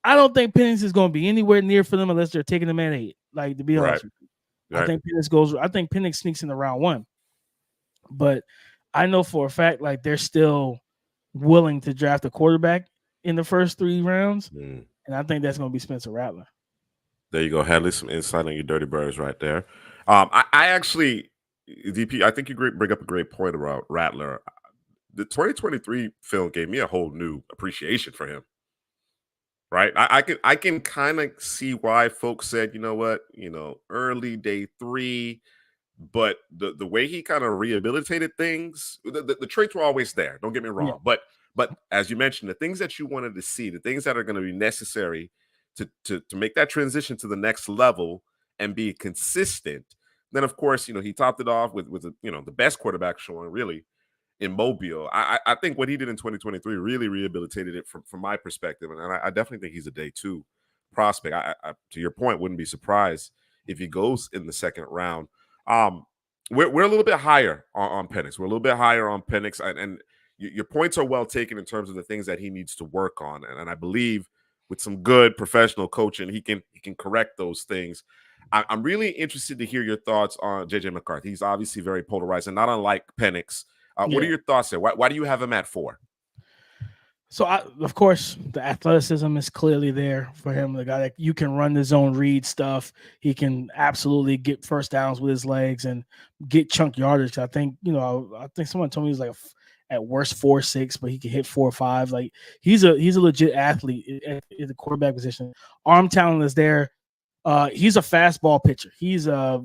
I don't think Penix is going to be anywhere near for them unless they're taking them at 8. Like, to be honest with you. Right. I think Penix sneaks in the round 1. But I know for a fact, like, they're still willing to draft a quarterback in the first 3 rounds. And I think that's going to be Spencer Rattler. There you go, Hadley. Some insight on your Dirty Birds right there. I actually, DP, I think you bring up a great point about Rattler. The 2023 film gave me a whole new appreciation for him. right? I can kind of see why folks said, you know what, early day 3, but the way he kind of rehabilitated things, the traits were always there. Don't get me Yeah. wrong, but as you mentioned, the things that you wanted to see, the things that are going to be necessary to make that transition to the next level and be consistent. Then, of course, he topped it off with the best quarterback showing really in Mobile. I think what he did in 2023 really rehabilitated it from my perspective, and I definitely think he's a day 2 prospect. I to your point, wouldn't be surprised if he goes in the second round. We're a little bit higher on Penix. We're a little bit higher on Penix, and your points are well taken in terms of the things that he needs to work on, and I believe with some good professional coaching, he can correct those things. I'm really interested to hear your thoughts on JJ McCarthy. He's obviously very polarized, and not unlike Penix. What are your thoughts there? Why do you have him at 4? So, of course, the athleticism is clearly there for him. The guy that you can run the zone read stuff. He can absolutely get first downs with his legs and get chunk yardage. I think someone told me he's like at worst 4.6, but he can hit 4.5. Like he's a legit athlete at the quarterback position. Arm talent is there. He's a fastball pitcher. He's I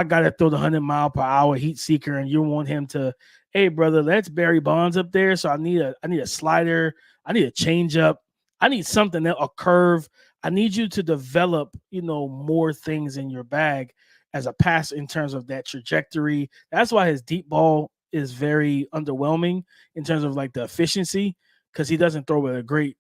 gotta throw the 100-mile-per-hour heat seeker, and you want him to, hey brother, that's Barry Bonds up there. So I need a slider, I need a changeup, I need something a curve. I need you to develop, more things in your bag as a pass in terms of that trajectory. That's why his deep ball is very underwhelming in terms of like the efficiency, because he doesn't throw with a great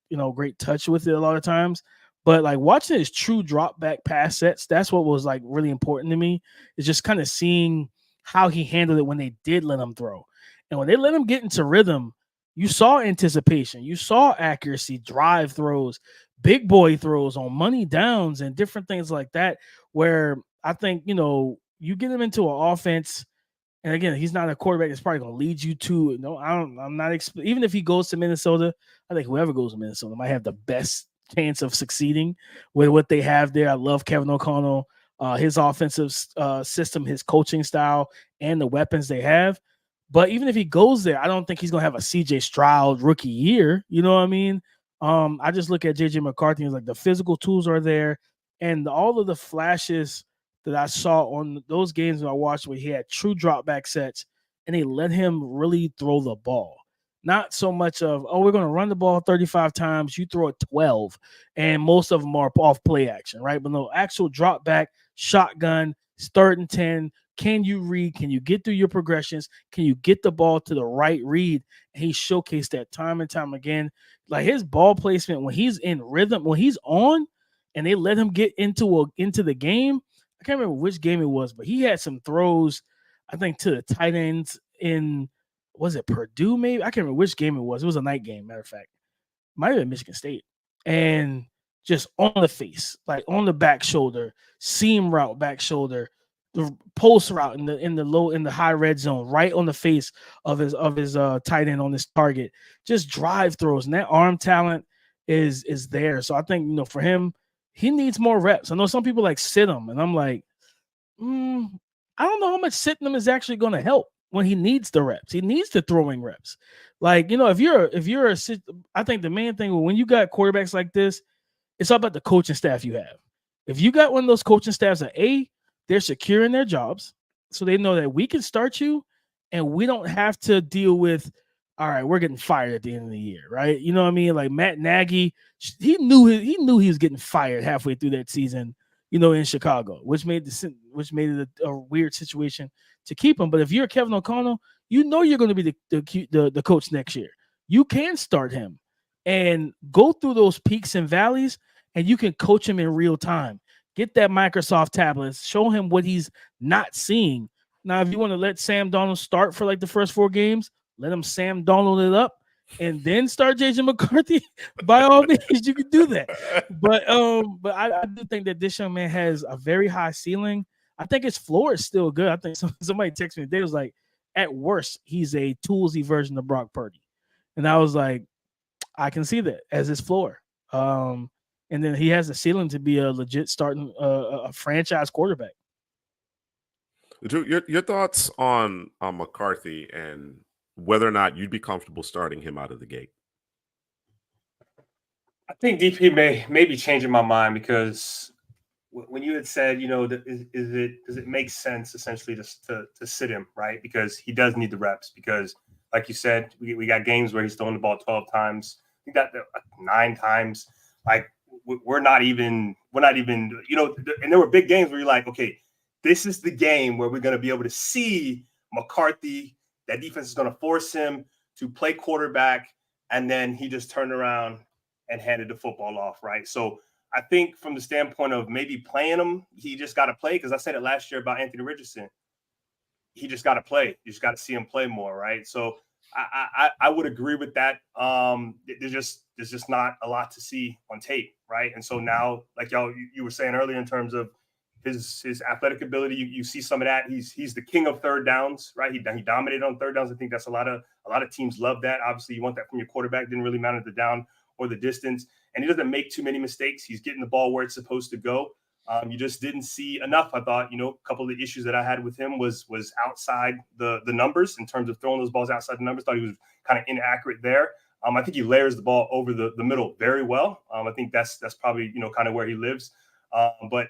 touch with it a lot of times. But like watching his true drop back pass sets, that's what was like really important to me, is just kind of seeing how he handled it when they did let him throw. And when they let him get into rhythm, you saw anticipation, you saw accuracy, drive throws, big boy throws on money downs and different things like that, where I think, you get him into an offense. And again, he's not a quarterback that's probably going to lead you to, even if he goes to Minnesota, I think whoever goes to Minnesota might have the best chance of succeeding with what they have there. I love Kevin O'Connell, his offensive system, his coaching style, and the weapons they have. But even if he goes there, I don't think he's going to have a CJ Stroud rookie year. You know what I mean? I just look at JJ McCarthy as like the physical tools are there, and all of the flashes that I saw on those games that I watched where he had true drop back sets and they let him really throw the ball. Not so much of, we're going to run the ball 35 times, you throw it 12, and most of them are off play action, right? But no, actual drop back, shotgun, 3rd and 10. Can you read? Can you get through your progressions? Can you get the ball to the right read? And he showcased that time and time again. Like his ball placement, when he's in rhythm, when he's on and they let him get into the game, I can't remember which game it was, but he had some throws, I think, to the tight ends in, was it Purdue maybe? I can't remember which game it was. It was a night game, matter of fact. Might have been Michigan State. And just on the face, like on the back shoulder, seam route, back shoulder, the post route in the high red zone, right on the face of his tight end on this target. Just drive throws, and that arm talent is there. So I think, for him, he needs more reps. I know some people like sit him, and I'm like, I don't know how much sitting him is actually going to help when he needs the reps. He needs the throwing reps. Like, if you're I think the main thing when you got quarterbacks like this, it's all about the coaching staff you have. If you got one of those coaching staffs that they're secure in their jobs, so they know that we can start you and we don't have to deal with, all right, we're getting fired at the end of the year, right? You know what I mean? Like Matt Nagy, he knew he was getting fired halfway through that season, in Chicago, which made it a weird situation to keep him. But if you're Kevin O'Connell, you're going to be the coach next year. You can start him and go through those peaks and valleys, and you can coach him in real time. Get that Microsoft tablet, show him what he's not seeing. Now, if you want to let Sam Darnold start for like the first 4 games, let him Sam Darnold it up, and then start JJ McCarthy. By all means, you can do that. But I do think that this young man has a very high ceiling. I think his floor is still good. I think somebody texted me today, was like, at worst, he's a toolsy version of Brock Purdy. And I was like, I can see that as his floor. And then he has the ceiling to be a legit starting a franchise quarterback. Your thoughts on McCarthy and whether or not you'd be comfortable starting him out of the gate? I think DP may be changing my mind because when you had said, does it make sense essentially to sit him, right? Because he does need the reps. Because, like you said, we got games where he's throwing the ball 12 times. I think that 9 times. Like we're not even, and there were big games where you're like, okay, this is the game where we're going to be able to see McCarthy. That defense is going to force him to play quarterback, and then he just turned around and handed the football off, right? So I think from the standpoint of maybe playing him, he just got to play. Because I said it last year about Anthony Richardson. He just got to play. You just got to see him play more, right? So I would agree with that. There's just not a lot to see on tape, right? And so now, like you were saying earlier, in terms of his athletic ability, you see some of that. He's the king of third downs, right? He dominated on third downs. I think that's a lot of teams love that. Obviously, you want that from your quarterback. Didn't really matter the down or the distance. And he doesn't make too many mistakes. He's getting the ball where it's supposed to go. You just didn't see enough. I thought, a couple of the issues that I had with him was outside the numbers, in terms of throwing those balls outside the numbers. Thought he was kind of inaccurate there. I think he layers the ball over the middle very well. I think that's probably, kind of where he lives. But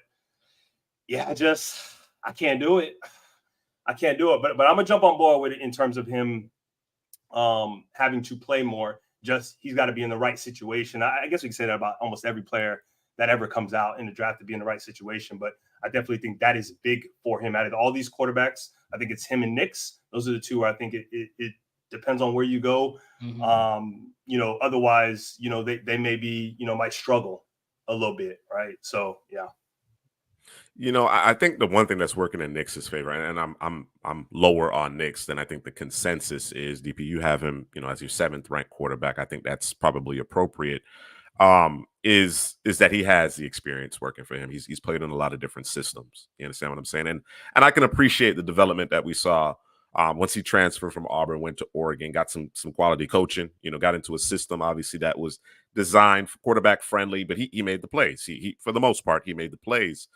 yeah, I can't do it. I can't do it. But I'm gonna jump on board with it in terms of him having to play more. Just he's got to be in the right situation. I guess we can say that about almost every player that ever comes out in the draft, to be in the right situation. But I definitely think that is big for him. Out of all these quarterbacks, I think it's him and Nix. Those are the two where I think it depends on where you go. Mm-hmm. Otherwise, they may be, might struggle a little bit, right? So yeah. I think the one thing that's working in Knicks' favor, and I'm lower on Knicks than I think the consensus is. DP, you have him, as your 7th ranked quarterback. I think that's probably appropriate. Is that he has the experience working for him. He's played in a lot of different systems. You understand what I'm saying? And I can appreciate the development that we saw once he transferred from Auburn, went to Oregon, got some quality coaching. Got into a system obviously that was designed for quarterback friendly, but he made the plays. He for the most part he made the plays.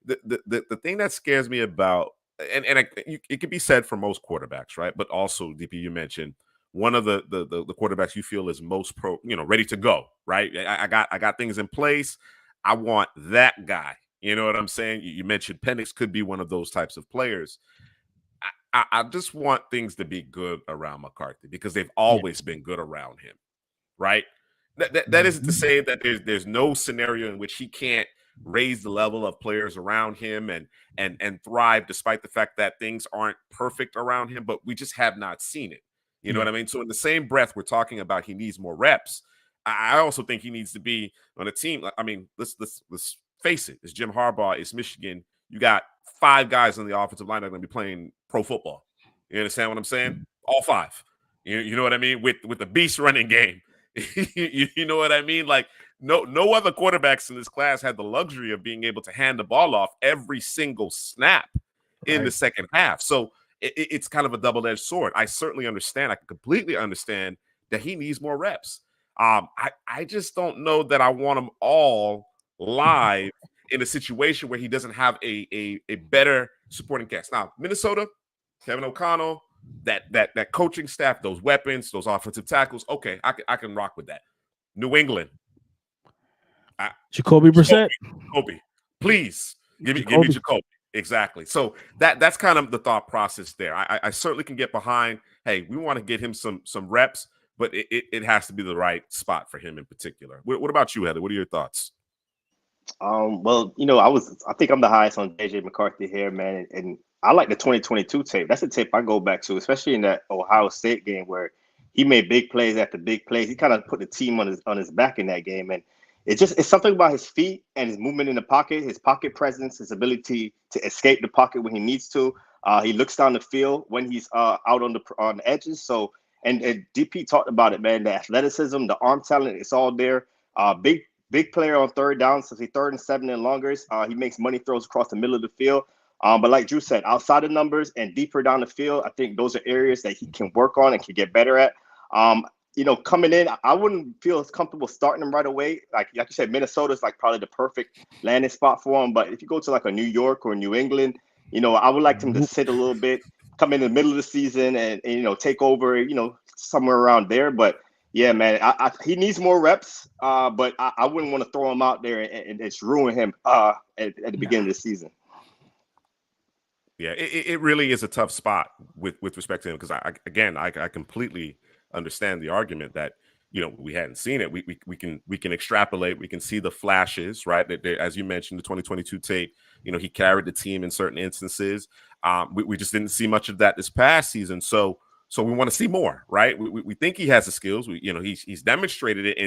The thing that scares me about, and it could be said for most quarterbacks, right? But also, DP, you mentioned one of the quarterbacks you feel is most ready to go, right? I got things in place. I want that guy. You know what I'm saying? You mentioned Penix could be one of those types of players. I just want things to be good around McCarthy, because they've always been good around him, right? That isn't to say that there's no scenario in which he can't raise the level of players around him and thrive, despite the fact that things aren't perfect around him, but we just have not seen it. You know what I mean? So in the same breath, we're talking about he needs more reps. I also think he needs to be on a team. I mean, let's face it. It's Jim Harbaugh. It's Michigan. You got 5 guys on the offensive line that are going to be playing pro football. You understand what I'm saying? All 5. You know what I mean? With the beast running game. You know what I mean? Like, no other quarterbacks in this class had the luxury of being able to hand the ball off every single snap in the second half. So it's kind of a double-edged sword. I certainly understand. I can completely understand that he needs more reps. I just don't know that I want him all live in a situation where he doesn't have a better supporting cast. Now, Minnesota, Kevin O'Connell, that coaching staff, those weapons, those offensive tackles, okay, I can rock with that. New England, Jacoby Brissett. Jacoby, please give me Jacoby. Exactly. So that's kind of the thought process there. I certainly can get behind, hey, we want to get him some reps, but it has to be the right spot for him in particular. What about you, Heather? What are your thoughts? Well, I think I'm the highest on JJ McCarthy here, man, and I like the 2022 tape. That's the tape I go back to, especially in that Ohio State game where he made big plays after big plays. He kind of put the team on his back in that game, and it's something about his feet and his movement in the pocket, his pocket presence, his ability to escape the pocket when he needs to. He looks down the field when he's out on the edges. So, and DP talked about it, man. The athleticism, the arm talent, it's all there. Big player on third down, so he's 3rd and 7 and longer. He makes money throws across the middle of the field. But like Drew said, outside of numbers and deeper down the field, I think those are areas that he can work on and can get better at. Coming in, I wouldn't feel as comfortable starting him right away. Like you said, Minnesota is like probably the perfect landing spot for him. But if you go to like a New York or New England, I would like him to sit a little bit, come in the middle of the season and take over, somewhere around there. But Yeah, man. He needs more reps, but I wouldn't want to throw him out there and just ruin him at the beginning of the season. Yeah, it really is a tough spot with respect to him because I completely understand the argument that we hadn't seen it. We can extrapolate. We can see the flashes, right? As you mentioned, the 2022 tape. He carried the team in certain instances. We just didn't see much of that this past season. So we want to see more, right? We think he has the skills. He's demonstrated it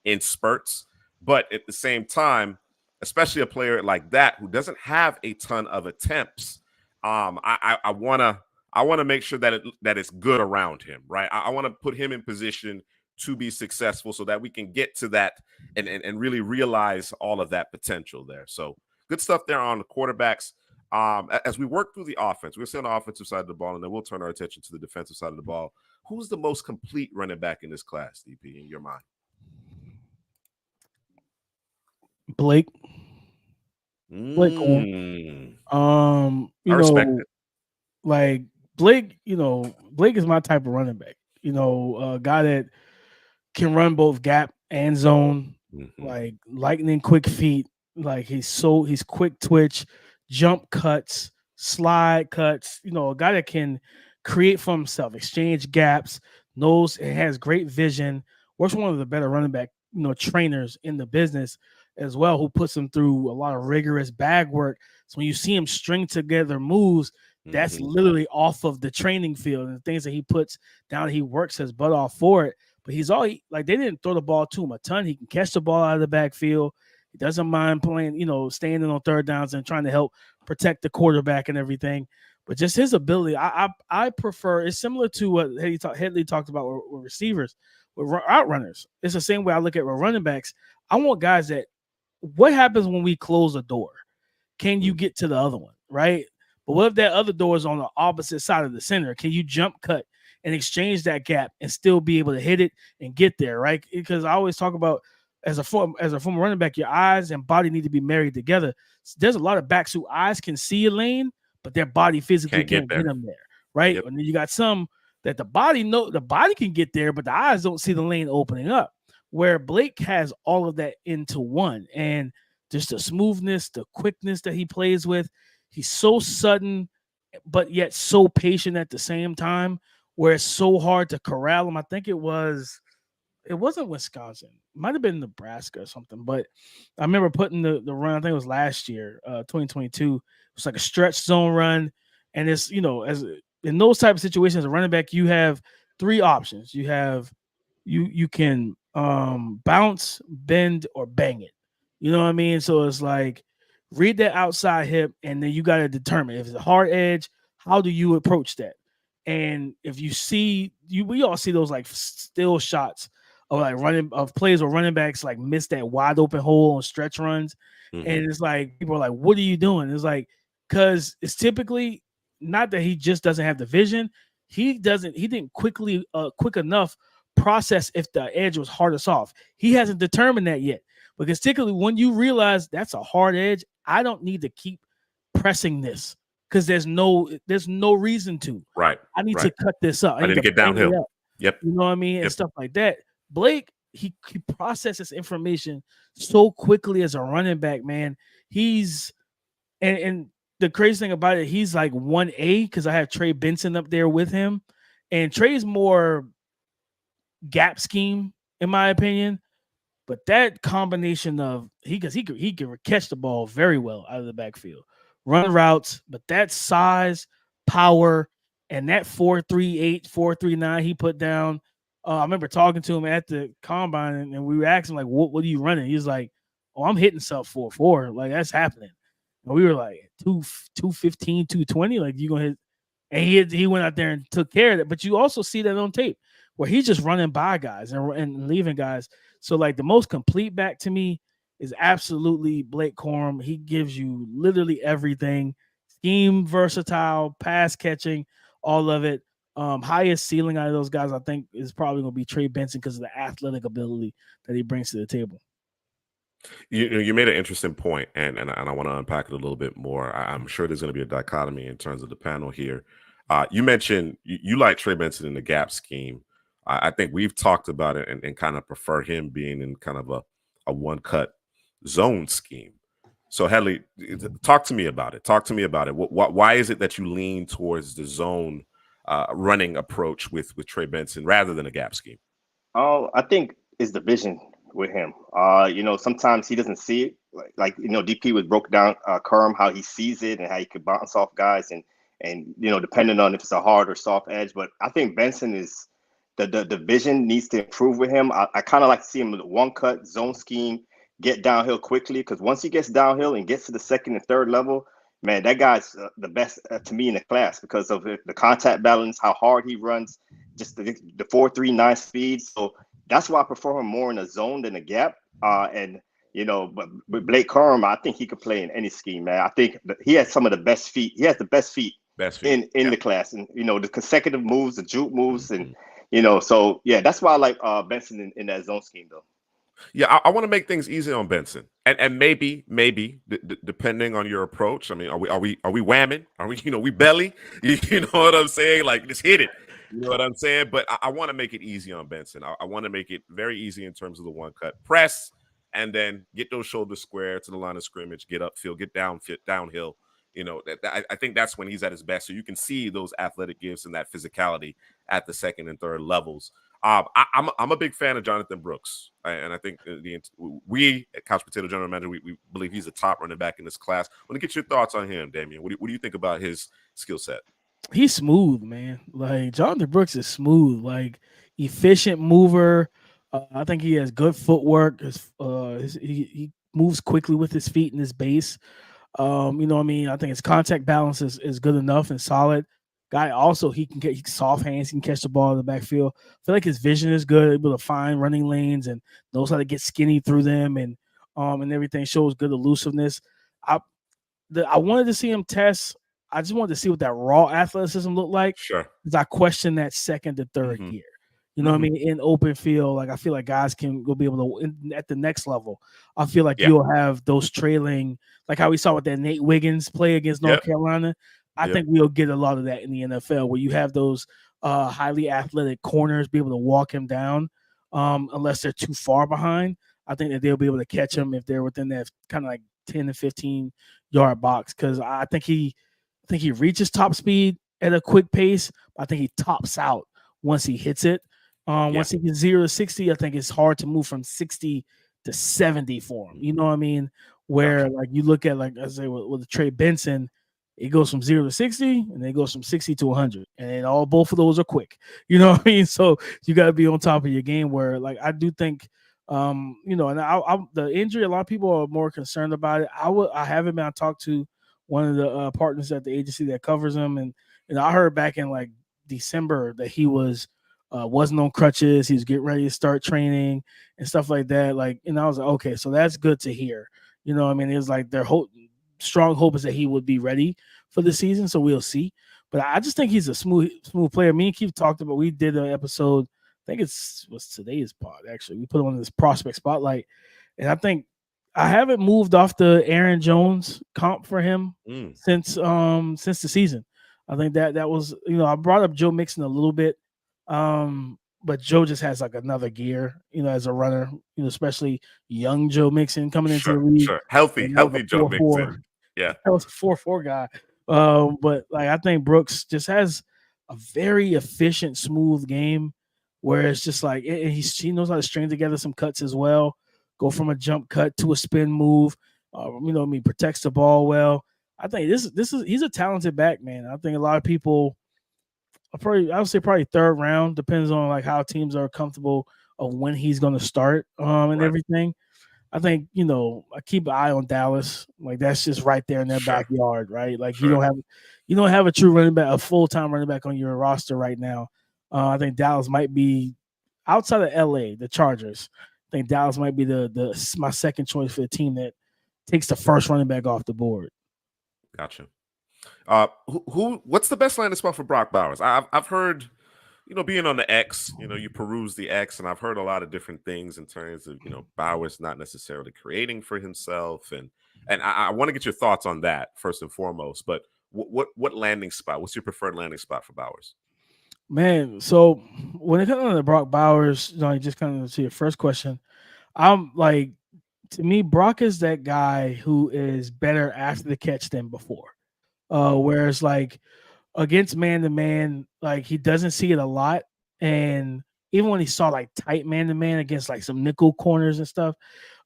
in spurts, but at the same time, especially a player like that who doesn't have a ton of attempts. I want to make sure that it's good around him, right? I want to put him in position to be successful so that we can get to that and really realize all of that potential there. So good stuff there on the quarterbacks. As we work through the offense, we'll stay on the offensive side of the ball, and then we'll turn our attention to the defensive side of the ball. Who's the most complete running back in this class, DP, in your mind? Blake. Blake. I respect it. Like Blake, Blake is my type of running back. A guy that can run both gap and zone, like lightning quick feet. Like he's quick twitch, jump cuts, slide cuts. A guy that can create for himself, exchange gaps, knows and has great vision. Works one of the better running back, trainers in the business as well, who puts him through a lot of rigorous bag work. So when you see him string together moves, that's literally off of the training field and the things that he puts down. He works his butt off for it, but they didn't throw the ball to him a ton. He can catch the ball out of the backfield. He doesn't mind playing, standing on third downs and trying to help protect the quarterback and everything. But just his ability, I prefer. It's similar to what Headley talked about with receivers, with outrunners. It's the same way I look at with running backs. I want guys that. What happens when we close a door? Can you get to the other one, right? But what if that other door is on the opposite side of the center? Can you jump cut and exchange that gap and still be able to hit it and get there, right? Because I always talk about as a former running back, your eyes and body need to be married together. So there's a lot of backs who eyes can see a lane, but their body physically can't get them there, right? Yep. And then you got some that the body can get there, but the eyes don't see the lane opening up. Where Blake has all of that into one, and just the smoothness, the quickness that he plays with. He's so sudden, but yet so patient at the same time, where it's so hard to corral him. I think it wasn't Wisconsin. It might have been Nebraska or something, but I remember putting the run, I think it was last year, 2022. It was like a stretch zone run, and it's, as in those type of situations, a running back, you have three options. You have you can bounce, bend, or bang it. You know what I mean? So it's like read that outside hip, and then you got to determine if it's a hard edge, how do you approach that? And if you see we all see those like still shots of plays where running backs like miss that wide open hole on stretch runs. And it's like people are like, what are you doing? It's like, because it's typically not that he just doesn't have the vision. He didn't quick enough process if the edge was hard or soft. He hasn't determined that yet, because typically when you realize that's a hard edge, I don't need to keep pressing this because there's no reason to. Right. I need to cut this up. I need to get downhill. Yep. You know what I mean? And stuff like that. Blake, he processes information so quickly as a running back, man. He's and the crazy thing about it, he's like 1A because I have Trey Benson up there with him, and Trey's more gap scheme in my opinion, but that combination of he can catch the ball very well out of the backfield, run routes, but that size, power, and that 4.38, 4.39 he put down. I remember talking to him at the combine, and we were asking like, "What are you running?" He's like, "Oh, I'm hitting sub 4.4. Like that's happening." And we were like 215, 220. Like you gonna hit? And he went out there and took care of it. But you also see that on tape where he's just running by guys and leaving guys. So like the most complete back to me is absolutely Blake Corum. He gives you literally everything: scheme, versatile, pass catching, all of it. Highest ceiling out of those guys, I think, is probably going to be Trey Benson because of the athletic ability that he brings to the table. You made an interesting point, and I want to unpack it a little bit more. I'm sure there's going to be a dichotomy in terms of the panel here. You mentioned you like Trey Benson in the gap scheme. I think we've talked about it and kind of prefer him being in kind of a one-cut zone scheme. So, Headley, talk to me about it. Talk to me about it. Why is it that you lean towards the zone running approach with Trey Benson rather than a gap scheme? Oh, I think it's the vision with him. Sometimes he doesn't see it. DP was broke down Kerm, how he sees it and how he could bounce off guys and depending on if it's a hard or soft edge. But I think Benson is the vision needs to improve with him. I kind of like to see him with a one cut zone scheme, get downhill quickly, because once he gets downhill and gets to the second and third level, man, that guy's the best to me in the class because of the contact balance, how hard he runs, just the 4.39 speed. So that's why I prefer him more in a zone than a gap. But with Blake Corum, I think he could play in any scheme, man. I think he has some of the best feet. He has the best feet in the class, and the consecutive moves, the juke moves, and so yeah, that's why I like Benson in that zone scheme though. Yeah, I want to make things easy on Benson, and maybe depending on your approach. I mean, are we whamming? Are we we belly? You know what I'm saying? Like, just hit it. You know what I'm saying? But I want to make it easy on Benson. I want to make it very easy in terms of the one cut press, and then get those shoulders square to the line of scrimmage, get upfield, get downhill. I think that's when he's at his best. So you can see those athletic gifts and that physicality at the second and third levels. I'm a big fan of Jonathan Brooks, and I think we at Couch Potato General Manager we believe he's a top running back in this class. I want to get your thoughts on him, Damian. What do you think about his skill set? He's smooth, man. Like Jonathan Brooks is smooth, like efficient mover. I think he has good footwork. He moves quickly with his feet and his base. I think his contact balance is good enough and solid. Guy also he soft hands, he can catch the ball in the backfield. I feel like his vision is good, able to find running lanes and knows how to get skinny through them and everything, shows good elusiveness. I wanted to see him test. I just wanted to see what that raw athleticism looked like. Sure. Because I question that second to third gear. You know what I mean? In open field, like I feel like guys can go be able to at the next level. I feel like you'll have those trailing, like how we saw with that Nate Wiggins play against North Carolina. I think we'll get a lot of that in the NFL where you have those highly athletic corners be able to walk him down unless they're too far behind. I think that they'll be able to catch him if they're within that kind of like 10 to 15 yard box. Because I think he reaches top speed at a quick pace. I think he tops out once he hits it. Once he gets 0 to 60, I think it's hard to move from 60 to 70 for him. You know what I mean? Where like you look at, like I say with Trey Benson, it goes from 0 to 60 and then it goes from 60 to 100. And then both of those are quick. You know what I mean? So you got to be on top of your game where, like, I do think, and the injury, a lot of people are more concerned about it. I haven't been. I talked to one of the partners at the agency that covers him. And I heard back in like December that he wasn't on crutches. He was getting ready to start training and stuff like that. Like, and I was like, okay, so that's good to hear. You know what I mean? It was like their strong hope is that he would be ready for the season. So we'll see. But I just think he's a smooth player. Me and Keith talked about, we did an episode, I think was today's pod, actually. We put on this prospect spotlight. And I think I haven't moved off the Aaron Jones comp for him since the season. I think that was, I brought up Joe Mixon a little bit. But Joe just has like another gear, as a runner, especially young Joe Mixon coming into the league. Sure. Healthy Joe Mixon. Yeah. That was a 4.4 guy. But like I think Brooks just has a very efficient, smooth game where it's just like he knows how to string together some cuts as well. Go from a jump cut to a spin move. Protects the ball well. I think he's a talented back, man. I think a lot of people, I would say probably third round, depends on like how teams are comfortable of when he's going to start and everything. I think, I keep an eye on Dallas. Like that's just right there in their backyard, right? Like you don't have a true running back, a full-time running back on your roster right now. I think Dallas might be outside of LA, the Chargers. I think Dallas might be my second choice for the team that takes the first running back off the board. Gotcha. What's the best landing spot for Brock Bowers? I've heard, being on the X, you peruse the X, and I've heard a lot of different things in terms of, Bowers not necessarily creating for himself, and I want to get your thoughts on that first and foremost. But what landing spot? What's your preferred landing spot for Bowers? Man, so when it comes to Brock Bowers, just kind of to your first question, I'm like, to me, Brock is that guy who is better after the catch than before. Whereas like against man to man, like he doesn't see it a lot. And even when he saw like tight man to man against like some nickel corners and stuff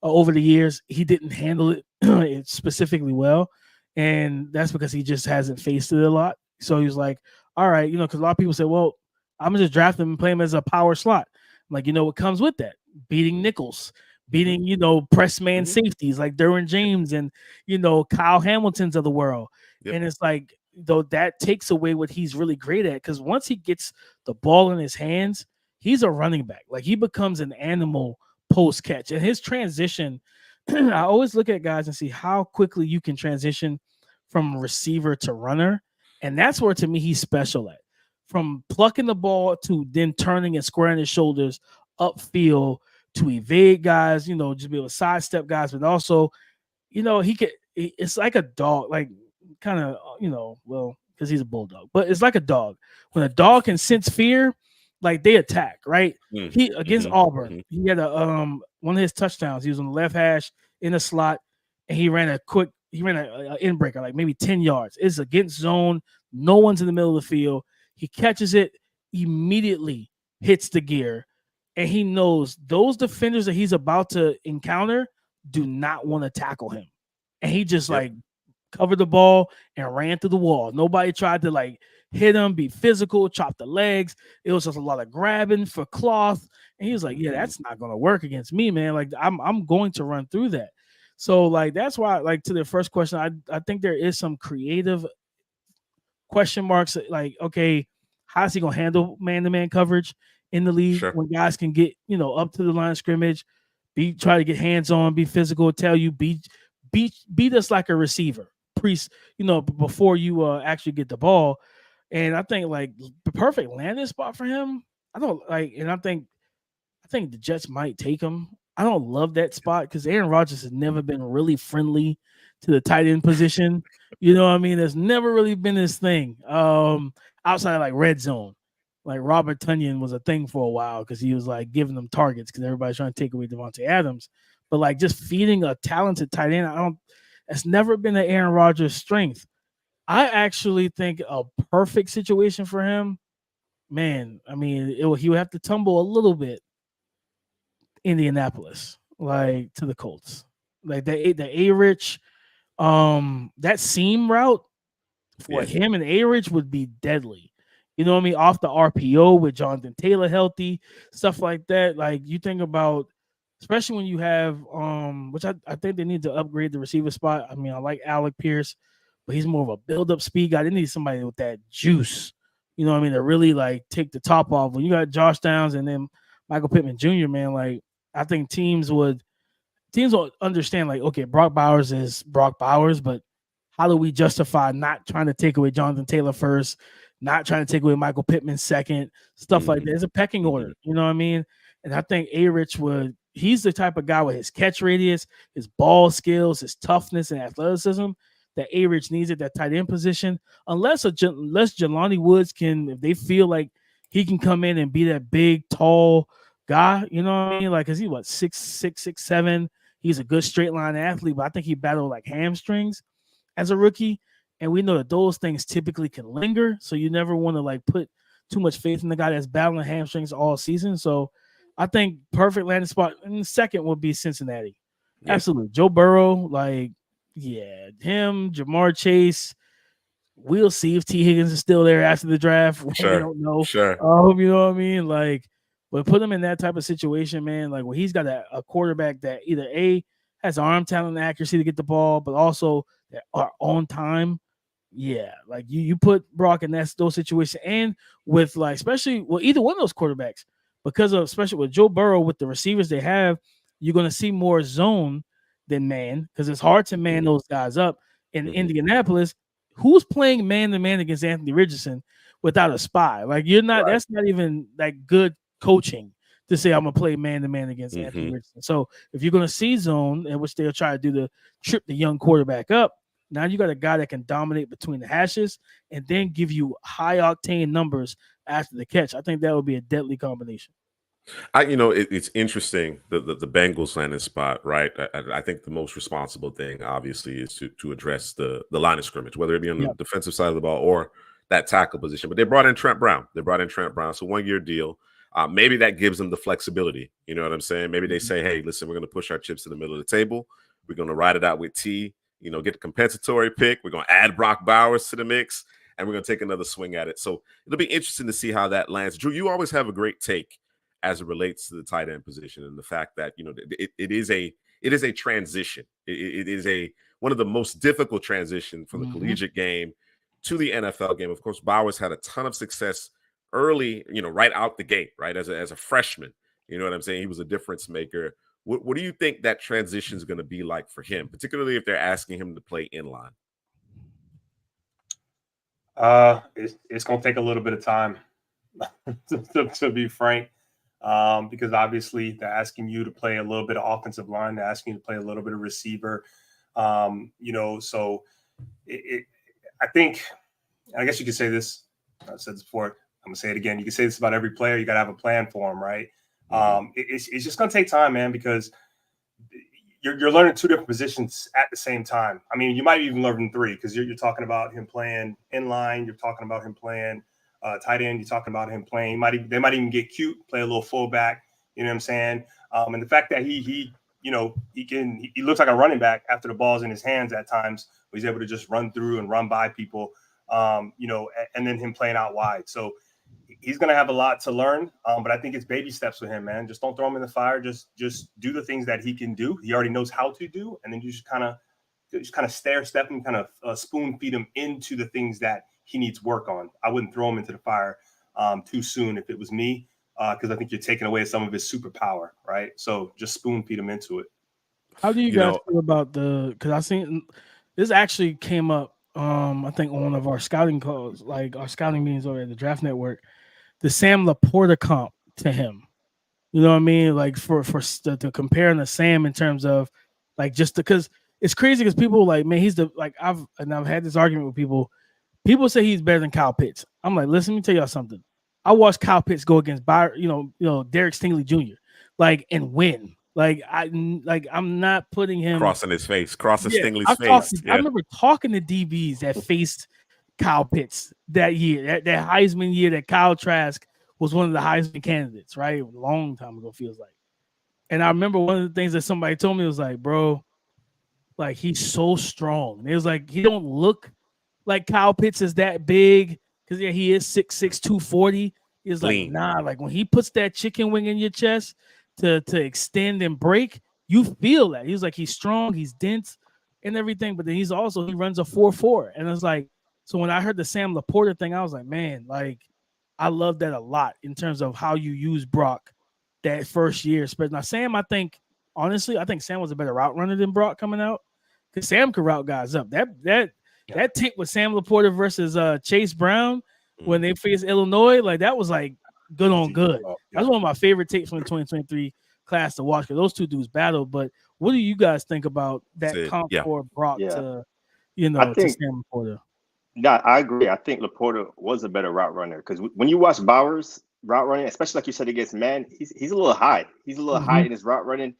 over the years, he didn't handle it specifically well. And that's because he just hasn't faced it a lot. So he was like, all right, because a lot of people say, well, I'm gonna just draft him and play him as a power slot. I'm like, what comes with that? Beating nickels, beating, press man safeties like Derwin James and, Kyle Hamilton's of the world. Yep. And it's like, though that takes away what he's really great at, because once he gets the ball in his hands, he's a running back. Like he becomes an animal post catch, and his transition. I always look at guys and see how quickly you can transition from receiver to runner, and that's where to me he's special at. From plucking the ball to then turning and squaring his shoulders upfield to evade guys, just be able to sidestep guys, but also, he could. It's like a dog, like kind of, well, because he's a bulldog, but it's like a dog. When a dog can sense fear, like they attack, right? He against Auburn, he had a one of his touchdowns. He was on the left hash in the slot, and he ran an in breaker, like maybe 10 yards. It's against zone, no one's in the middle of the field. He catches it, immediately hits the gear, and he knows those defenders that he's about to encounter do not want to tackle him, and he just like covered the ball and ran through the wall. Nobody tried to like hit him, be physical, chop the legs. It was just a lot of grabbing for cloth. And he was like, yeah, that's not going to work against me, man. Like I'm going to run through that. So like, that's why, like, to the first question, I think there is some creative question marks. Like, okay, how's he going to handle man-to-man coverage in the league when guys can get, up to the line of scrimmage, try to get hands on, be physical, tell you, beat us like a receiver. Before you actually get the ball. And I think like the perfect landing spot for him, I think the Jets might take him. I don't love that spot because Aaron Rodgers has never been really friendly to the tight end position. You know what I mean? There's never really been this thing outside of like red zone. Like Robert Tonyan was a thing for a while because he was like giving them targets because everybody's trying to take away Devontae Adams. But like just feeding a talented tight end, it's never been an Aaron Rodgers strength. I actually think a perfect situation for him, man. I mean, he would have to tumble a little bit. Indianapolis, like to the Colts, like the A-Rich, that seam route for him and A-Rich would be deadly. You know what I mean? Off the RPO with Jonathan Taylor healthy, stuff like that. Like you think about. Especially when you have, which I think they need to upgrade the receiver spot. I mean, I like Alec Pierce, but he's more of a build-up speed guy. They need somebody with that juice, you know what I mean, to really, like, take the top off. When you got Josh Downs and then Michael Pittman Jr., man, like, I think teams will understand, like, okay, Brock Bowers is Brock Bowers, but how do we justify not trying to take away Jonathan Taylor first, not trying to take away Michael Pittman second, stuff like that. It's a pecking order, you know what I mean? And I think A-Rich he's the type of guy with his catch radius, his ball skills, his toughness and athleticism that A-Rich needs at that tight end position. Unless Jelani Woods if they feel like he can come in and be that big, tall guy, you know what I mean? Like, is he 6'6", 6'7"? He's a good straight line athlete, but I think he battled like hamstrings as a rookie. And we know that those things typically can linger. So you never want to like put too much faith in the guy that's battling hamstrings all season. So I think perfect landing spot. And the second would be Cincinnati. Yeah. Absolutely. Joe Burrow, like, yeah, him, Jamar Chase. We'll see if T. Higgins is still there after the draft. Sure. We don't know. Sure. You know what I mean? Like, but put him in that type of situation, man. Like, where he's got a quarterback that either A, has arm talent and accuracy to get the ball, but also that are on time. Yeah, like you put Brock in those situations, and with like especially either one of those quarterbacks, because of especially with Joe Burrow with the receivers they have, you're going to see more zone than man because it's hard to man those guys up in Indianapolis. Who's playing man to man against Anthony Richardson without a spy? Like you're not. Right. That's not even like good coaching to say I'm gonna play man to man against Anthony Richardson. So if you're going to see zone, in which they'll try to do to trip the young quarterback up. Now you got a guy that can dominate between the hashes and then give you high octane numbers after the catch. I think that would be a deadly combination. It's interesting the Bengals landing spot, right? I think the most responsible thing, obviously, is to address the line of scrimmage, whether it be on the defensive side of the ball or that tackle position. But they brought in Trent Brown. So 1-year deal. Maybe that gives them the flexibility. You know what I'm saying? Maybe they say, hey, listen, we're going to push our chips to the middle of the table. We're going to ride it out with T. Get the compensatory pick. We're going to add Brock Bowers to the mix, and we're going to take another swing at it. So it'll be interesting to see how that lands. Drew, you always have a great take as it relates to the tight end position and the fact that it is a transition. It is one of the most difficult transitions from the collegiate game to the NFL game. Of course, Bowers had a ton of success early, right out the gate, right as a freshman. You know what I'm saying? He was a difference maker. What do you think that transition is going to be like for him, particularly if they're asking him to play inline? It's going to take a little bit of time, to be frank. Because obviously they're asking you to play a little bit of offensive line. They're asking you to play a little bit of receiver. So I think, I guess you could say this, I said this before, I'm gonna say it again. You can say this about every player. You got to have a plan for them, right? It's just going to take time, man, because you're learning 2 different positions at the same time. I mean, you might even learn 3 because you're talking about him playing inline. You're talking about him playing tight end. You're talking about him playing. They might even get cute, play a little fullback. You know what I'm saying? And the fact that he looks like a running back after the ball's in his hands at times. Where he's able to just run through and run by people. And then him playing out wide. So he's going to have a lot to learn. But I think it's baby steps with him, man. Just don't throw him in the fire. Just do the things that he can do. He already knows how to do, and then you just kind of stair step him, kind of spoon feed him into the things that he needs work on. I wouldn't throw him into the fire too soon if it was me, because I think you're taking away some of his superpower, right? So just spoon feed him into it. How do you guys feel about because I seen this actually came up, I think on one of our scouting calls, like our scouting meetings over at the Draft Network, the Sam Laporta comp to him. You know what I mean? Like for to comparing the Sam in terms of like just because it's crazy because people like, man, he's I've had this argument with people. People say he's better than Kyle Pitts. I'm like, listen, let me tell y'all something. I watched Kyle Pitts go against Derek Stingley Jr. and win. I'm not putting him crossing Stingley's face. I remember talking to DBs that faced Kyle Pitts that year, that Heisman year that Kyle Trask was one of the Heisman candidates, right? A long time ago, feels like. And I remember one of the things that somebody told me was like, bro, like he's so strong. And it was like he don't look like Kyle Pitts is that big because he is 6'6", 240. He's like, nah, like when he puts that chicken wing in your chest to extend and break, you feel that. He's like, he's strong, he's dense and everything, but then he runs a 4.4. And it's like, so when I heard the Sam Laporta thing, I was like, man, like I love that a lot in terms of how you use Brock that first year. Now, Sam, I think Sam was a better route runner than Brock coming out because Sam could route guys up. That tape with Sam Laporta versus Chase Brown when they faced Illinois, like that was like good on good. That's one of my favorite tapes from the 2023 class to watch because those two dudes battled. But what do you guys think about that comp for Brock to Sam Laporta? Yeah, I agree. I think Laporta was a better route runner because when you watch Bowers route running, especially like you said against man, he's a little high. He's a little high in his route running.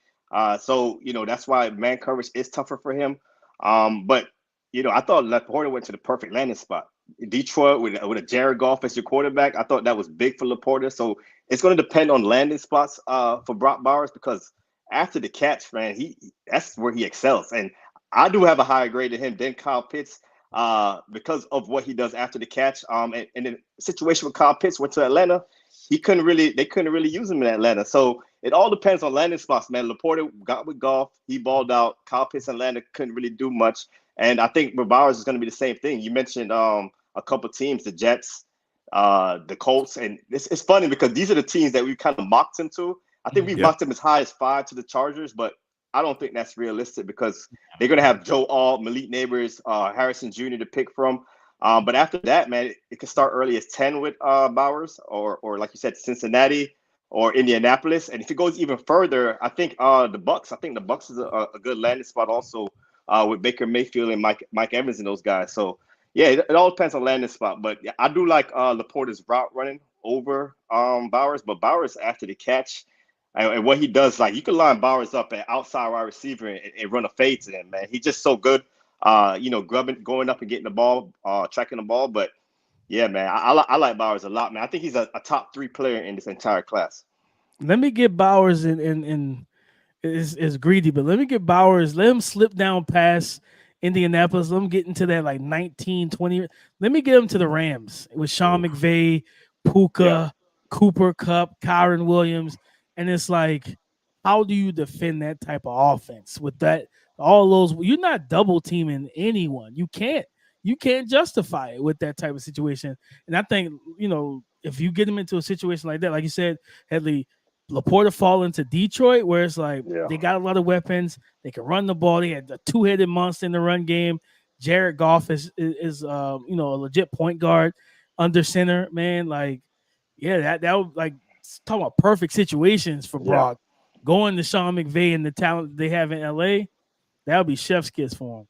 So that's why man coverage is tougher for him. But I thought Laporta went to the perfect landing spot. Detroit with a Jared Goff as your quarterback. I thought that was big for Laporta. So it's going to depend on landing spots for Brock Bowers because after the catch, man, that's where he excels. And I do have a higher grade than him than Kyle Pitts. Because of what he does after the catch. And the situation with Kyle Pitts went to Atlanta, they couldn't really use him in Atlanta. So it all depends on landing spots, man. Laporta got with Goff, he balled out. Kyle Pitts in Atlanta couldn't really do much. And I think with Bowers is going to be the same thing. You mentioned a couple teams, the Jets, the Colts, and it's funny because these are the teams that we kind of mocked him to. I think we mocked him as high as 5 to the Chargers, but I don't think that's realistic because they're going to have Joe Alt, Malik Neighbors, Harrison Jr. to pick from. But after that, man, it could start early as 10 with Bowers or like you said, Cincinnati or Indianapolis. And if it goes even further, I think the Bucks. I think the Bucks is a good landing spot also with Baker Mayfield and Mike Evans and those guys. So, yeah, it all depends on landing spot. But yeah, I do like Laporta's route running over Bowers, but Bowers after the catch and what he does, like you can line Bowers up at outside wide receiver and run a fade to him, man. He's just so good. Going up and getting the ball, tracking the ball. But yeah, man, I like Bowers a lot, man. I think he's a top 3 player in this entire class. Let me get Bowers in is greedy, but let me get Bowers. Let him slip down past Indianapolis. Let him get into that like 19, 20. Let me get him to the Rams with Sean McVay, Puka, Cooper Kupp, Kyron Williams. And it's like, how do you defend that type of offense with that? All those, you're not double teaming anyone. You can't justify it with that type of situation. And I think, if you get them into a situation like that, like you said, Headley, Laporta fall into Detroit, where it's like they got a lot of weapons. They can run the ball. They had a 2-headed monster in the run game. Jared Goff is a legit point guard under center, man. Like, yeah, that would like talking about perfect situations for Brock. Going to Sean McVay and the talent they have in LA, that would be chef's kiss for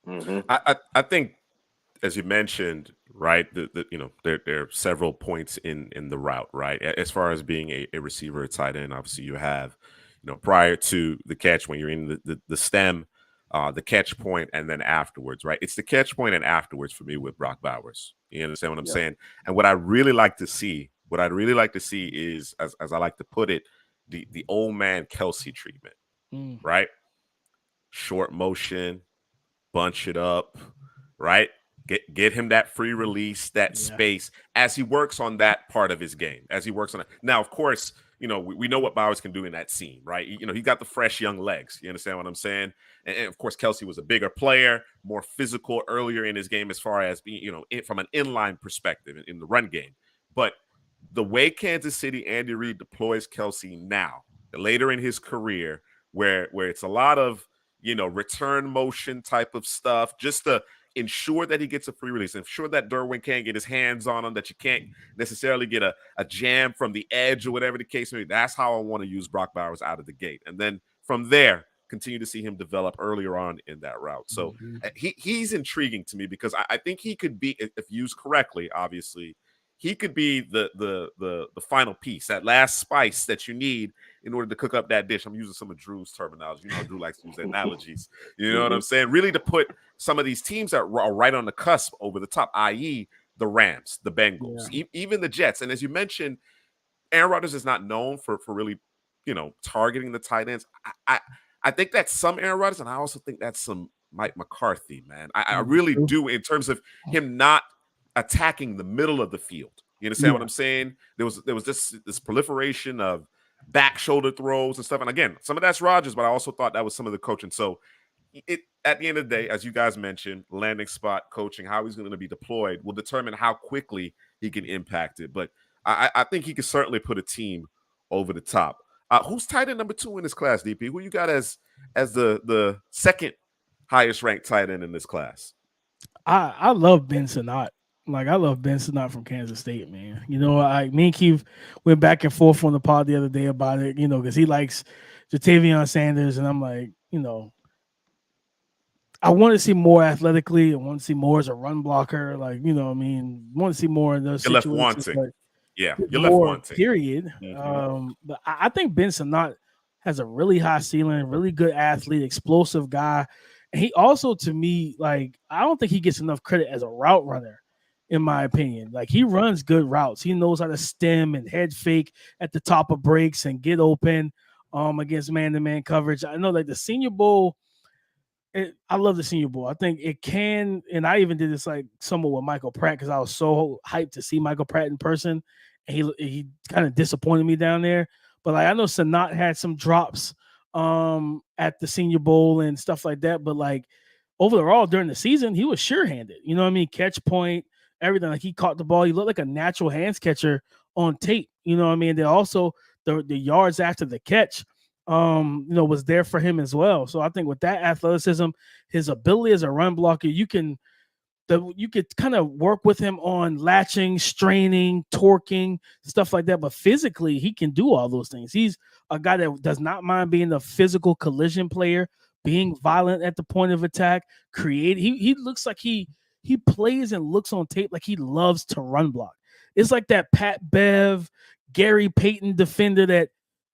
him. Mm-hmm. I think, as you mentioned, right, there are several points in the route, right? As far as being a receiver, a tight end, obviously you have, prior to the catch when you're in the stem, the catch point, and then afterwards, right? It's the catch point and afterwards for me with Brock Bowers. You understand what I'm saying? And what I'd really like to see is, as I like to put it, the old man Kelsey treatment, right? Short motion, bunch it up, right? Get him that free release, that space as he works on that part of his game, as he works on it. Now, of course, we know what Bowers can do in that scene, right? He got the fresh young legs. You understand what I'm saying? And of course, Kelsey was a bigger player, more physical earlier in his game as far as being, from an inline perspective in the run game. But the way Kansas City, Andy Reid deploys Kelsey now, later in his career, where it's a lot of, return motion type of stuff, just to ensure that he gets a free release, ensure that Derwin can't get his hands on him, that you can't necessarily get a jam from the edge or whatever the case may be. That's how I want to use Brock Bowers out of the gate. And then from there, continue to see him develop earlier on in that route. So he's intriguing to me because I think he could be, if used correctly, obviously, he could be the final piece, that last spice that you need in order to cook up that dish. I'm using some of Drew's terminology. Drew likes to use analogies. You know what I'm saying? Really to put some of these teams that are right on the cusp over the top, i.e. the Rams, the Bengals, even the Jets. And as you mentioned, Aaron Rodgers is not known for really, targeting the tight ends. I think that's some Aaron Rodgers, and I also think that's some Mike McCarthy, man. I really do, in terms of him not attacking the middle of the field. You understand what I'm saying? There was this proliferation of back shoulder throws and stuff. And again, some of that's Rodgers, but I also thought that was some of the coaching. So at the end of the day, as you guys mentioned, landing spot coaching, how he's going to be deployed will determine how quickly he can impact it. But I think he can certainly put a team over the top. Who's tight end number 2 in this class, DP? Who you got as the second highest ranked tight end in this class? I love Ben Sinnott. Like, I love Ben Sinnott from Kansas State, man. Me and Keith went back and forth on the pod the other day about it, because he likes Jatavion Sanders, and I'm like, I want to see more athletically. I want to see more as a run blocker. Like, I want to see more in those situations. You're left wanting. You're left wanting. Period. But I think Ben Sinnott has a really high ceiling, really good athlete, explosive guy. And he also, to me, like, I don't think he gets enough credit as a route runner, in my opinion. Like, he runs good routes. He knows how to stem and head fake at the top of breaks and get open against man-to-man coverage. I know, like, the Senior Bowl, I love the Senior Bowl. I think it can, and I even did this like somewhat with Michael Pratt because I was so hyped to see Michael Pratt in person, and he kind of disappointed me down there. But like, I know Sinnott had some drops at the Senior Bowl and stuff like that. But like, overall during the season, he was sure-handed. You know what I mean? Catch point, everything. Like, he caught the ball. He looked like a natural hands catcher on tape. You know what I mean? Then also the yards after the catch, was there for him as well. So I think with that athleticism, his ability as a run blocker, you could kind of work with him on latching, straining, torquing, stuff like that. But physically, he can do all those things. He's a guy that does not mind being a physical collision player, being violent at the point of attack, create. He looks like he plays and looks on tape like he loves to run block. It's like that Pat Bev, Gary Payton defender that,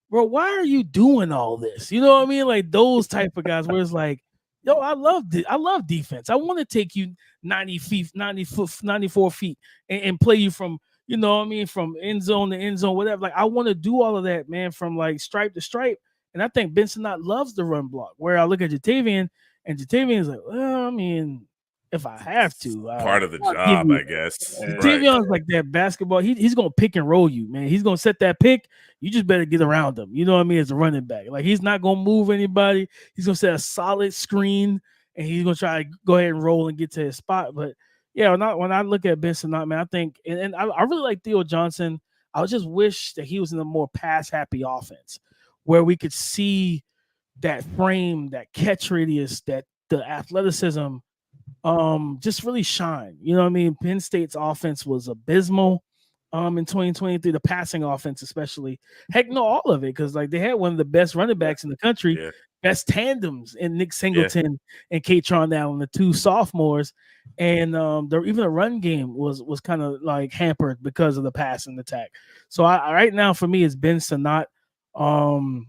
bro, why are you doing all this? You know what I mean? Like those type of guys where it's like, yo, I love defense. I want to take you 90 feet, 94 feet and play you from, you know what I mean, from end zone to end zone, whatever. Like I want to do all of that, man, from like stripe to stripe. And I think Benson Knott loves the run block. Where I look at Jatavian, and Jatavian's like, well, I mean, if I have to, part of the job, I guess. Jatavian's like that basketball. He's gonna pick and roll you, man. He's gonna set that pick. You just better get around him. You know what I mean? As a running back, like he's not gonna move anybody. He's gonna set a solid screen, and he's gonna try to go ahead and roll and get to his spot. But yeah, when I look at Benson Knott, man, I think, and I really like Theo Johnson. I just wish that he was in a more pass happy offense, where we could see that frame, that catch radius, that the athleticism, just really shine. You know what I mean? Penn State's offense was abysmal in 2023, the passing offense especially. Heck no, all of it, because like they had one of the best running backs in the country, best tandems in Nick Singleton and Katron Allen, the two sophomores. And even the run game was kind of like hampered because of the passing attack. So I right now for me it's Benson Knott, and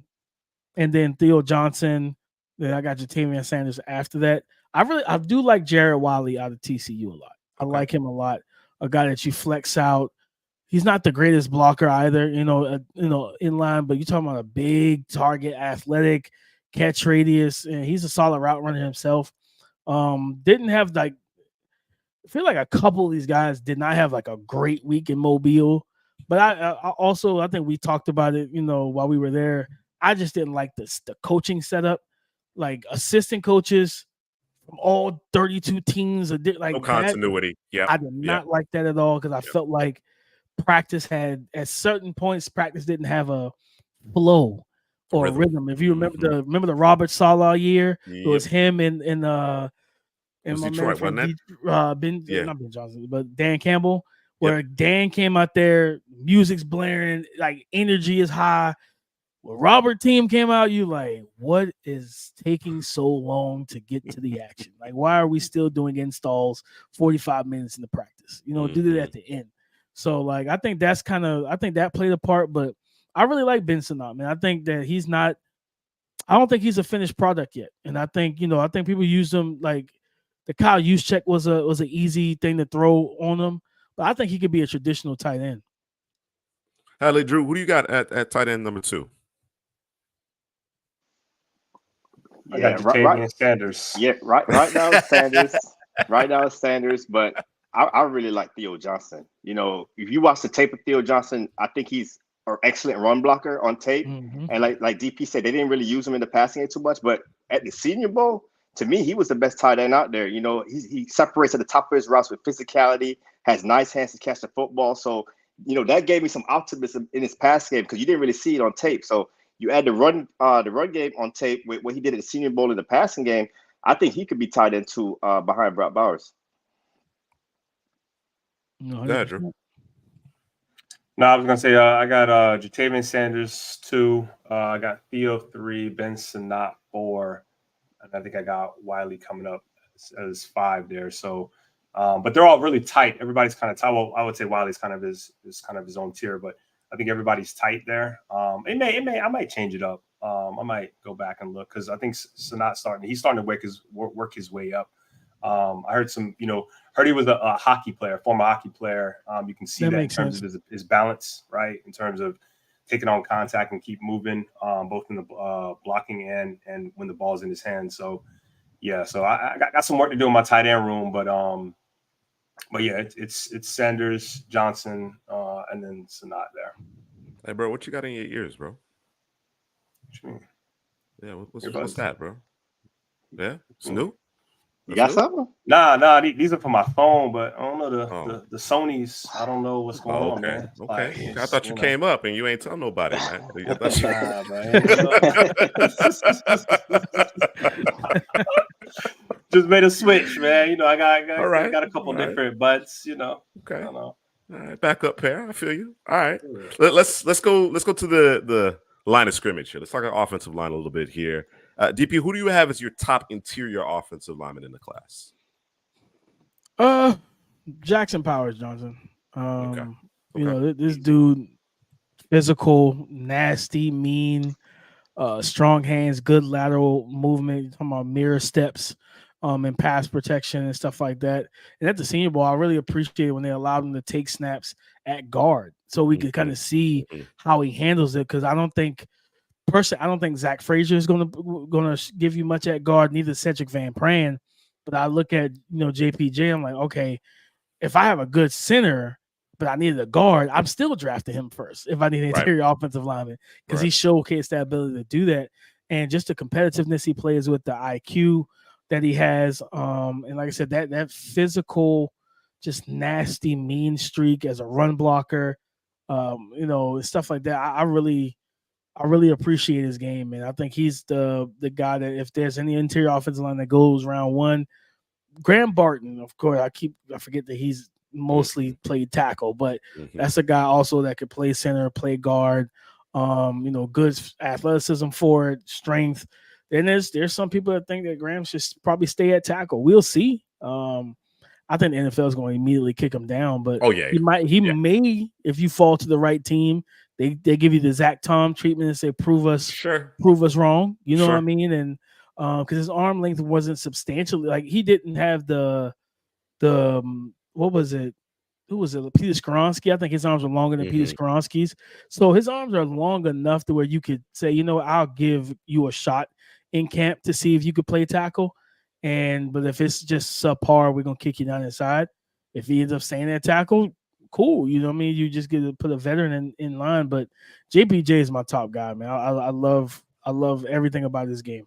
then Theo Johnson. Then I got Jatavian Sanders after that. I do like Jared Wiley out of TCU a lot. I like him a lot. A guy that you flex out. He's not the greatest blocker either, in line, but you're talking about a big target, athletic, catch radius, and he's a solid route runner himself. Didn't have I feel like a couple of these guys did not have like a great week in Mobile, but I think we talked about it, while we were there. I just didn't like the coaching setup, like assistant coaches from all 32 teams. Like no continuity. Yeah, I did not like that at all because I felt like practice had at certain points practice didn't have a flow or a rhythm. If you remember the Robert Saleh year, it was him and my Detroit, man from not Ben Johnson, but Dan Campbell, where Dan came out there, music's blaring, like energy is high. When Robert team came out, you like, what is taking so long to get to the action? Like, why are we still doing installs 45 minutes in the practice? Do that at the end. So, like, I think that played a part, but I really like Benson Knott, man. I think that I don't think he's a finished product yet. And I think people use him like the Kyle Juszczyk was an easy thing to throw on him, but I think he could be a traditional tight end. Hadley, Drew, who do you got at tight end number 2? I got Jatavian Sanders. Yeah, right now it's Sanders. Right now it's Sanders, but I really like Theo Johnson. If you watch the tape of Theo Johnson, I think he's an excellent run blocker on tape. Mm-hmm. And like DP said, they didn't really use him in the passing game too much. But at the Senior Bowl, to me, he was the best tight end out there. He separates at the top of his routes with physicality, has nice hands to catch the football. So, that gave me some optimism in his pass game because you didn't really see it on tape. So you add the run game on tape with what he did at the Senior Bowl in the passing game. I think he could be tied into behind Brock Bowers. No, Drew. No, I was gonna say I got Jatavian Sanders 2. I got Theo 3, Benson Knott 4, and I think I got Wiley coming up as 5 there. So, but they're all really tight. Everybody's kind of tight. Well, I would say Wiley's kind of his own tier, but I think everybody's tight there. I might change it up. I might go back and look because I think Sanat's he's starting to work his way up. I heard he was a hockey player, former hockey player. You can see that in terms of his balance, right? In terms of taking on contact and keep moving, both in the blocking and when the ball's in his hand. So, yeah, so I got some work to do in my tight end room, but yeah, it's Sanders, Johnson, and then Sanat there. Hey, bro, what you got in your ears, bro? What you mean? Yeah, what's that, bro? Yeah, Snoop. You got something? Nah. These are for my phone, but I don't know the Sony's. I don't know what's going on, man. Okay. I thought you came up and you ain't telling nobody, man. Just made a switch, man. I got a couple different butts. Okay. I don't know. All right, back up pair. I feel you. All right, let's go to the line of scrimmage here. Let's talk about offensive line a little bit here. DP, who do you have as your top interior offensive lineman in the class? Jackson Powers Johnson. Okay. You know, this dude, physical, nasty, mean, strong hands, good lateral movement. You're talking about mirror steps, and pass protection and stuff like that. And at the Senior Bowl, I really appreciate when they allowed him to take snaps at guard, so we could kind of see how he handles it. Because I don't think Zach Frazier is gonna give you much at guard. Neither Cedric Van Pran. But I look at JPJ. I'm like, okay, if I have a good center, but I needed a guard, I'm still drafting him first if I need an interior offensive lineman, because he showcased that ability to do that. And just the competitiveness he plays with, the IQ that he has. And like I said, that physical, just nasty, mean streak as a run blocker, stuff like that. I really appreciate his game, man. I think he's the guy that if there's any interior offensive line that goes round one, Graham Barton, of course, I forget that he's mostly played tackle, but that's a guy also that could play center, play guard, good athleticism for it, strength. Then there's some people that think that Graham should probably stay at tackle. We'll see. I think the NFL is going to immediately kick him down, but he may, if you fall to the right team, they give you the Zach Tom treatment and say, prove us wrong. You know what I mean? And because his arm length wasn't substantially, like he didn't have the what was it? Who was it? Peter Skoronsky. I think his arms are longer than Peter Skoronsky's. So his arms are long enough to where you could say, I'll give you a shot in camp to see if you could play tackle. But if it's just subpar, we're gonna kick you down inside. If he ends up staying at tackle, cool. You know what I mean? You just get to put a veteran in line. But JPJ is my top guy, man. I love everything about this game.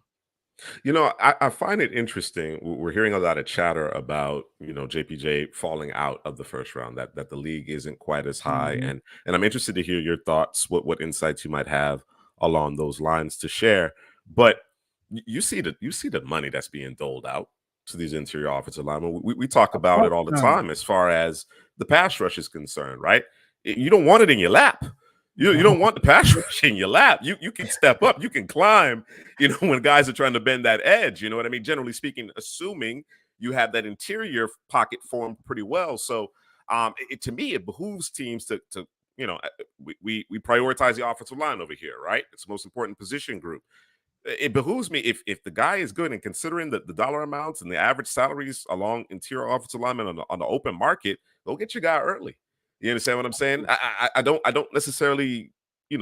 I find it interesting. We're hearing a lot of chatter about, JPJ falling out of the first round, that the league isn't quite as high. And I'm interested to hear your thoughts, what insights you might have along those lines to share. But you see the money that's being doled out to these interior offensive linemen. We talk about it all the time as far as the pass rush is concerned, right? You don't want it in your lap. You don't want the pass rush in your lap. You can step up, you can climb, when guys are trying to bend that edge, you know what I mean? Generally speaking, assuming you have that interior pocket formed pretty well. So to me, it behooves teams to we prioritize the offensive line over here, right? It's the most important position group. It behooves me if the guy is good, and considering the dollar amounts and the average salaries along interior offensive linemen on the open market, go get your guy early. You understand what I'm saying? I don't necessarily,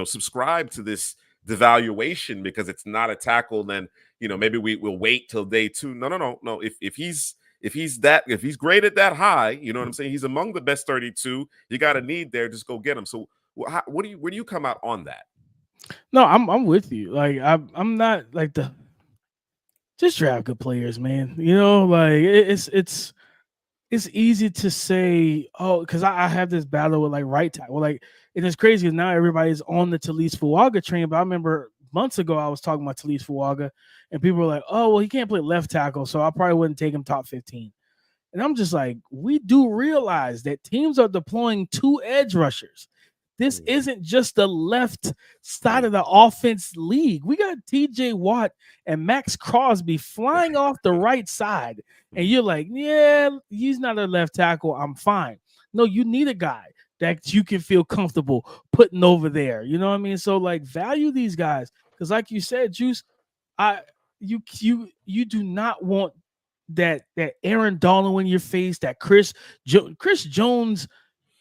subscribe to this devaluation because it's not a tackle. Then, maybe we'll wait till day two. No. If he's graded that high, you know what I'm saying? He's among the best 32. You got a need there. Just go get him. So where do you come out on that? No, I'm with you. Like I'm not like just draft good players, man. Like it's easy to say, because I have this battle with like right tackle. Like, and it's crazy because now everybody's on the Talise Fuaga train. But I remember months ago I was talking about Talise Fuaga, and people were like, "Oh, well, he can't play left tackle, so I probably wouldn't take him top 15." And I'm just like, we do realize that teams are deploying 2 edge rushers. This isn't just the left side of the offense league. We got TJ Watt and Max Crosby flying off the right side. And you're like, yeah, he's not a left tackle. I'm fine. No, you need a guy that you can feel comfortable putting over there. You know what I mean? So, like, value these guys. Because like you said, Juice, you do not want that Aaron Donald in your face, that Chris Jones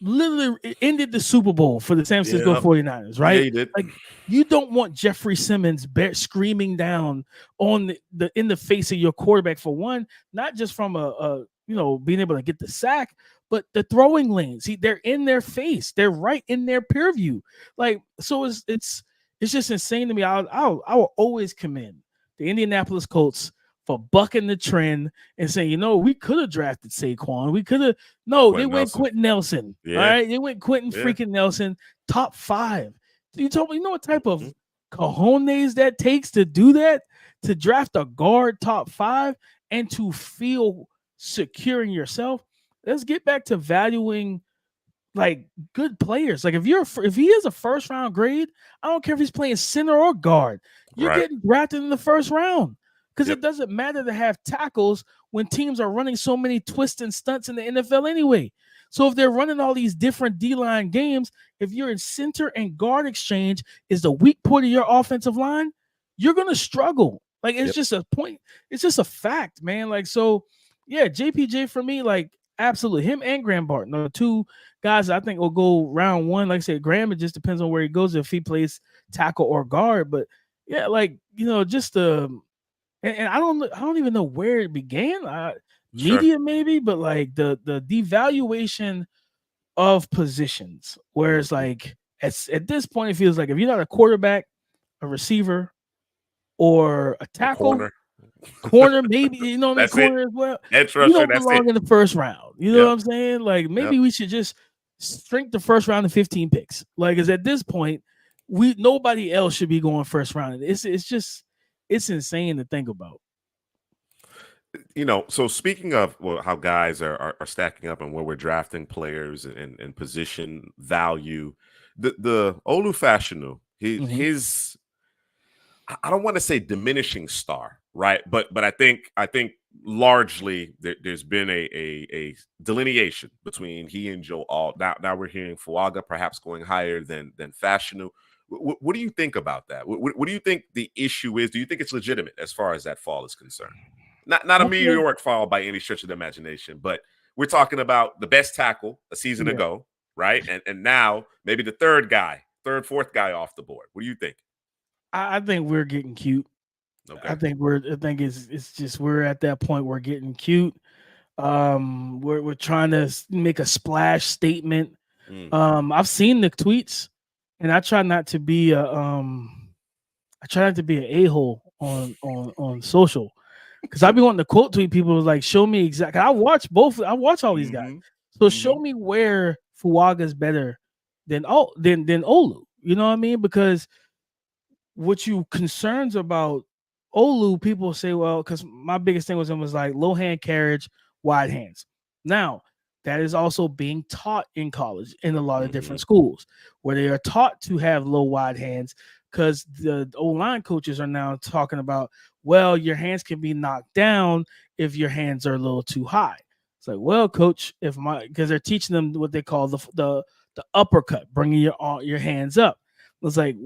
literally ended the Super Bowl for the San Francisco 49ers, right? Yeah, he did. Like, you don't want Jeffrey Simmons screaming down on in the face of your quarterback, for one, not just from a being able to get the sack, but the throwing lanes. They're in their face. They're right in their peer view. Like, so it's just insane to me. I will always commend the Indianapolis Colts for bucking the trend and saying, we could have drafted Saquon. We could have. No, they went Quentin Nelson. Yeah. All right. They went Quentin freaking Nelson, top 5. You told me, what type of cojones that takes to do that, to draft a guard top 5 and to feel secure in yourself. Let's get back to valuing like good players. Like if he is a first round grade, I don't care if he's playing center or guard. You're getting drafted in the first round. Because it doesn't matter to have tackles when teams are running so many twists and stunts in the NFL anyway. So if they're running all these different D-line games, if you're in center and guard exchange is the weak point of your offensive line, you're going to struggle. Like, it's just a point. It's just a fact, man. Like, so, yeah, JPJ for me, like, absolutely. Him and Graham Barton are the two guys I think will go round one. Like I said, Graham, it just depends on where he goes, if he plays tackle or guard. But, yeah, like, just and I don't even know where it began. Media maybe, but like the devaluation of positions, where it's like at this point it feels like if you're not a quarterback, a receiver, or a tackle, corner maybe, corner as well, you don't belong in the first round. You know what I'm saying? Like, maybe we should just shrink the first round to 15 picks. Like, because at this point, nobody else should be going first round. It's insane to think about. So speaking of how guys are stacking up and where we're drafting players and position value, the Olu Fashanu, his I don't want to say diminishing star, right? But I think largely there's been a delineation between he and Joe Alt. Now we're hearing Fuaga perhaps going higher than Fashanu. What do you think about that? What do you think the issue is? Do you think it's legitimate as far as that fall is concerned? Not a meteoric fall by any stretch of the imagination, but we're talking about the best tackle a season ago, right? And now maybe the fourth guy off the board. What do you think? I think we're getting cute. Okay. I think it's just we're at that point. We're getting cute. We're trying to make a splash statement. I've seen the tweets, and I try not to be an a-hole on social. Because I be wanting to quote tweet people like, show me exactly. I watch all these guys. So show me where Fuaga is better than Olu. You know what I mean? Because what you concerns about Olu, people say, well, because my biggest thing with him was like low hand carriage, wide hands. Now, that is also being taught in college in a lot of different schools where they are taught to have low wide hands, because the O-line coaches are now talking about, well, your hands can be knocked down if your hands are a little too high. It's like, well, coach, because they're teaching them what they call the uppercut, bringing your hands up. It's like,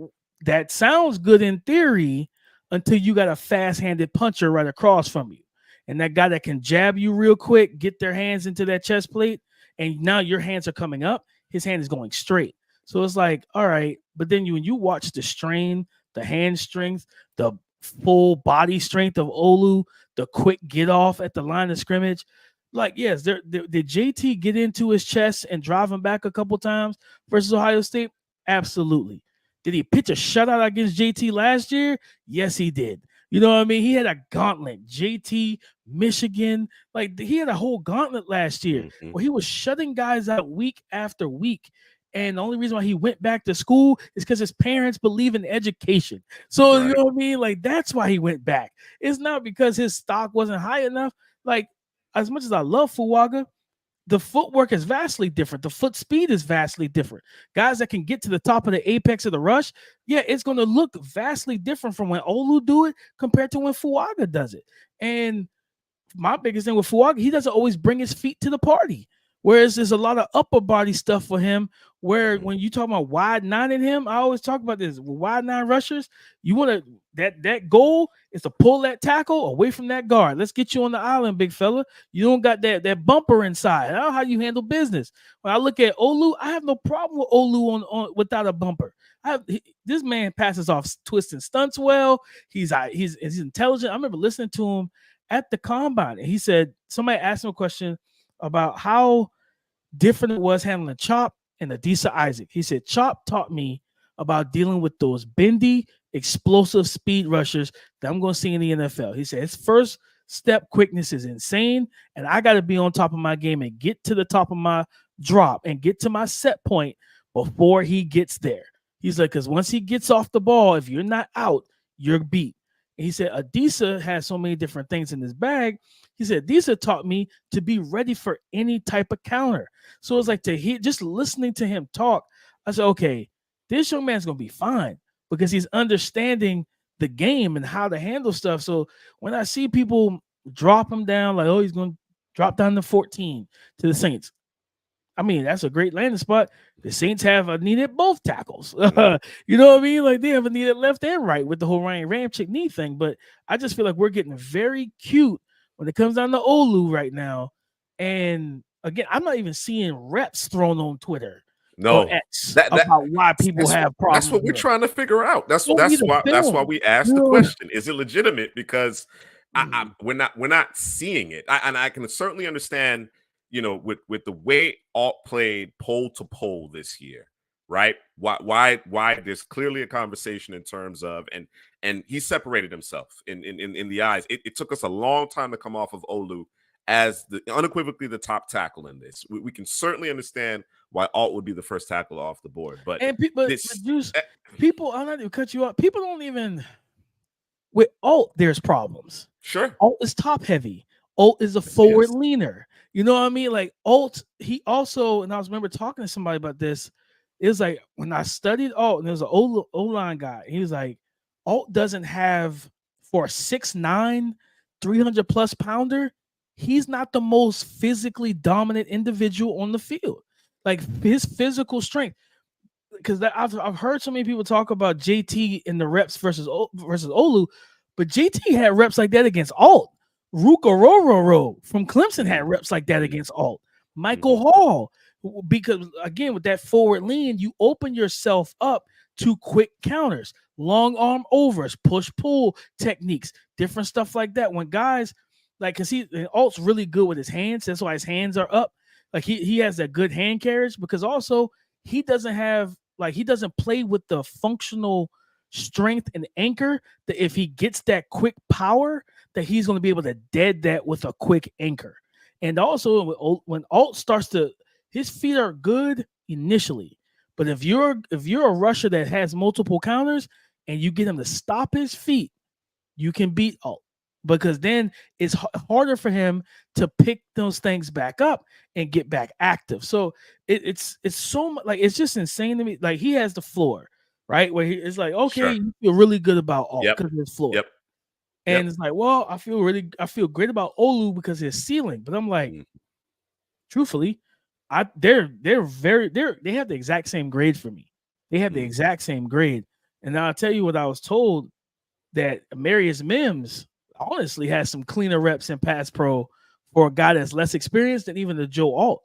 that sounds good in theory until you got a fast-handed puncher right across from you. And that guy that can jab you real quick, get their hands into that chest plate, and now your hands are coming up, his hand is going straight. So it's like, all right, but then when you watch the strain, the hand strength, the full body strength of Olu, the quick get off at the line of scrimmage, like, yes, did JT get into his chest and drive him back a couple times versus Ohio State? Absolutely. Did he pitch a shutout against JT last year? Yes, he did. You know what I mean? He had a gauntlet. JT, Michigan, like he had a whole gauntlet last year where he was shutting guys out week after week. And the only reason why he went back to school is because his parents believe in education. So, you know what I mean? Like, that's why he went back. It's not because his stock wasn't high enough. Like, as much as I love Fuaga, the footwork is vastly different. The foot speed is vastly different. Guys that can get to the top of the apex of the rush, it's going to look vastly different from when Olu do it compared to when Fuaga does it. And my biggest thing with Fuaga, he doesn't always bring his feet to the party. Whereas there's a lot of upper body stuff for him, where when you talk about wide nine in him, I always talk about this. Wide nine rushers, you want to, that goal is to pull that tackle away from that guard. Let's get you on the island, big fella. You don't got that bumper inside. I don't know how you handle business. When I look at Olu, I have no problem with Olu on without a bumper. This man passes off twists and stunts well. He's intelligent. I remember listening to him at the combine, and he said, somebody asked him a question about how different it was handling Chop and Adisa Isaac. He said, Chop taught me about dealing with those bendy, explosive speed rushers that I'm going to see in the NFL. He said his first step quickness is insane, and I got to be on top of my game and get to the top of my drop and get to my set point before he gets there. He's like, because once he gets off the ball, if you're not out, you're beat. And he said Adisa has so many different things in his bag. He said Adisa taught me to be ready for any type of counter. So it's like just listening to him talk, I said, okay, this young man's going to be fine because he's understanding the game and how to handle stuff. So when I see people drop him down, like, oh, he's going to drop down to 14 to the Saints, I mean, that's a great landing spot. The Saints have needed both tackles. Mhm. You know what I mean? Like they have a needed left and right with the whole Ryan Ramchick knee thing. But I just feel like we're getting very cute when it comes down to Olu right now. And again, I'm not even seeing reps thrown on Twitter or No, X that about why people that's have that's problems what we're with. trying to figure out. That's Show me the why film. we asked the You know? question: is it legitimate? Because Mm. we're not seeing it, and I can certainly understand, with the way Alt played pole to pole this year, right? Why there's clearly a conversation in terms of and he separated himself in the eyes. It took us a long time to come off of Olu as the unequivocally the top tackle in this. We can certainly understand why Alt would be the first tackle off the board, but And people, this people, I'm not even cut you off. People don't even with Alt. There's problems. sure. Alt is top heavy. Alt is a forward leaner. You know what I mean? Like Alt, he also, and I was remember talking to somebody about this. It was like when I studied Alt, and there was an O-line guy. He was like, Alt doesn't have for a 6'9", 300 plus pounder. He's not the most physically dominant individual on the field. Like his physical strength, because I've heard so many people talk about JT in the reps versus Olu, but JT had reps like that against Alt. Ruka Rororo from Clemson had reps like that against Alt. Michael Hall, because again with that forward lean, you open yourself up to quick counters, long arm overs, push pull techniques, different stuff like that. When guys like, cause Alt's really good with his hands, that's why his hands are up. Like he has that good hand carriage, because also he doesn't play with the functional strength and anchor that if he gets that quick power, that he's going to be able to dead that with a quick anchor. And also when Alt starts to, his feet are good initially, but if you're a rusher that has multiple counters and you get him to stop his feet, you can beat Alt, because then it's harder for him to pick those things back up and get back active. So it's so much, like, it's just insane to me. Like he has the floor, right? Where it's like, okay, Sure. you feel really good about Alt Yep. because of his floor. Yep. And it's like, well, I feel great about Olu because of his ceiling. But I'm like, truthfully, they have the exact same grade for me. They have the exact same grade. And I'll tell you what I was told, that Marius Mims honestly has some cleaner reps in pass pro for a guy that's less experienced than even the Joe Alt.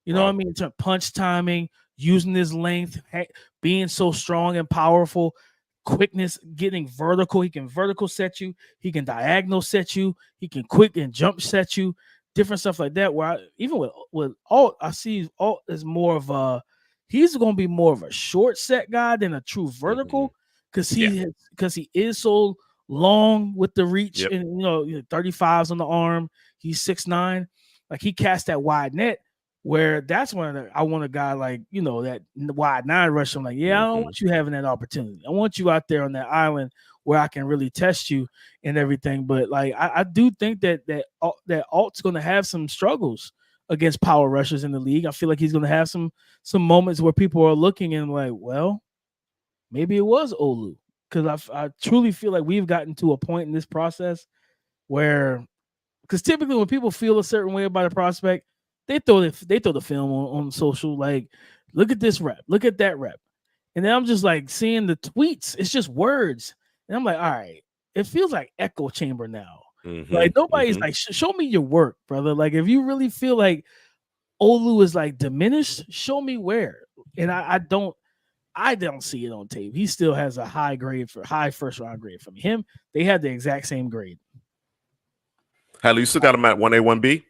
You know what I mean? In terms of punch timing, using his length, being so strong and powerful, quickness, getting vertical. He can vertical set you. He can diagonal set you. He can quick and jump set you. Different stuff like that. Where even with Alt, I see Alt is more of a, he's going to be more of a short set guy than a true vertical, because he is so long with the reach, and 35s on the arm. He's 6'9". Like he cast that wide net, where that's when I want a guy like, that wide 9 rush. I'm like, I don't want you having that opportunity. I want you out there on that island where I can really test you and everything. But like, I do think that Alt's going to have some struggles against power rushers in the league. I feel like he's going to have some moments where people are looking and like, well, maybe it was Olu. Because I truly feel like we've gotten to a point in this process where, because typically when people feel a certain way about a prospect, they throw the film on social, like, look at this rep, look at that rep. And then I'm just like seeing the tweets, it's just words. And I'm like, all right, it feels like echo chamber now. Like nobody's like, show me your work, brother. Like if you really feel like Olu is like diminished, show me where. And I don't see it on tape. He still has a high first round grade from him. They had the exact same grade. Hadley, you still got him at 1A, 1B?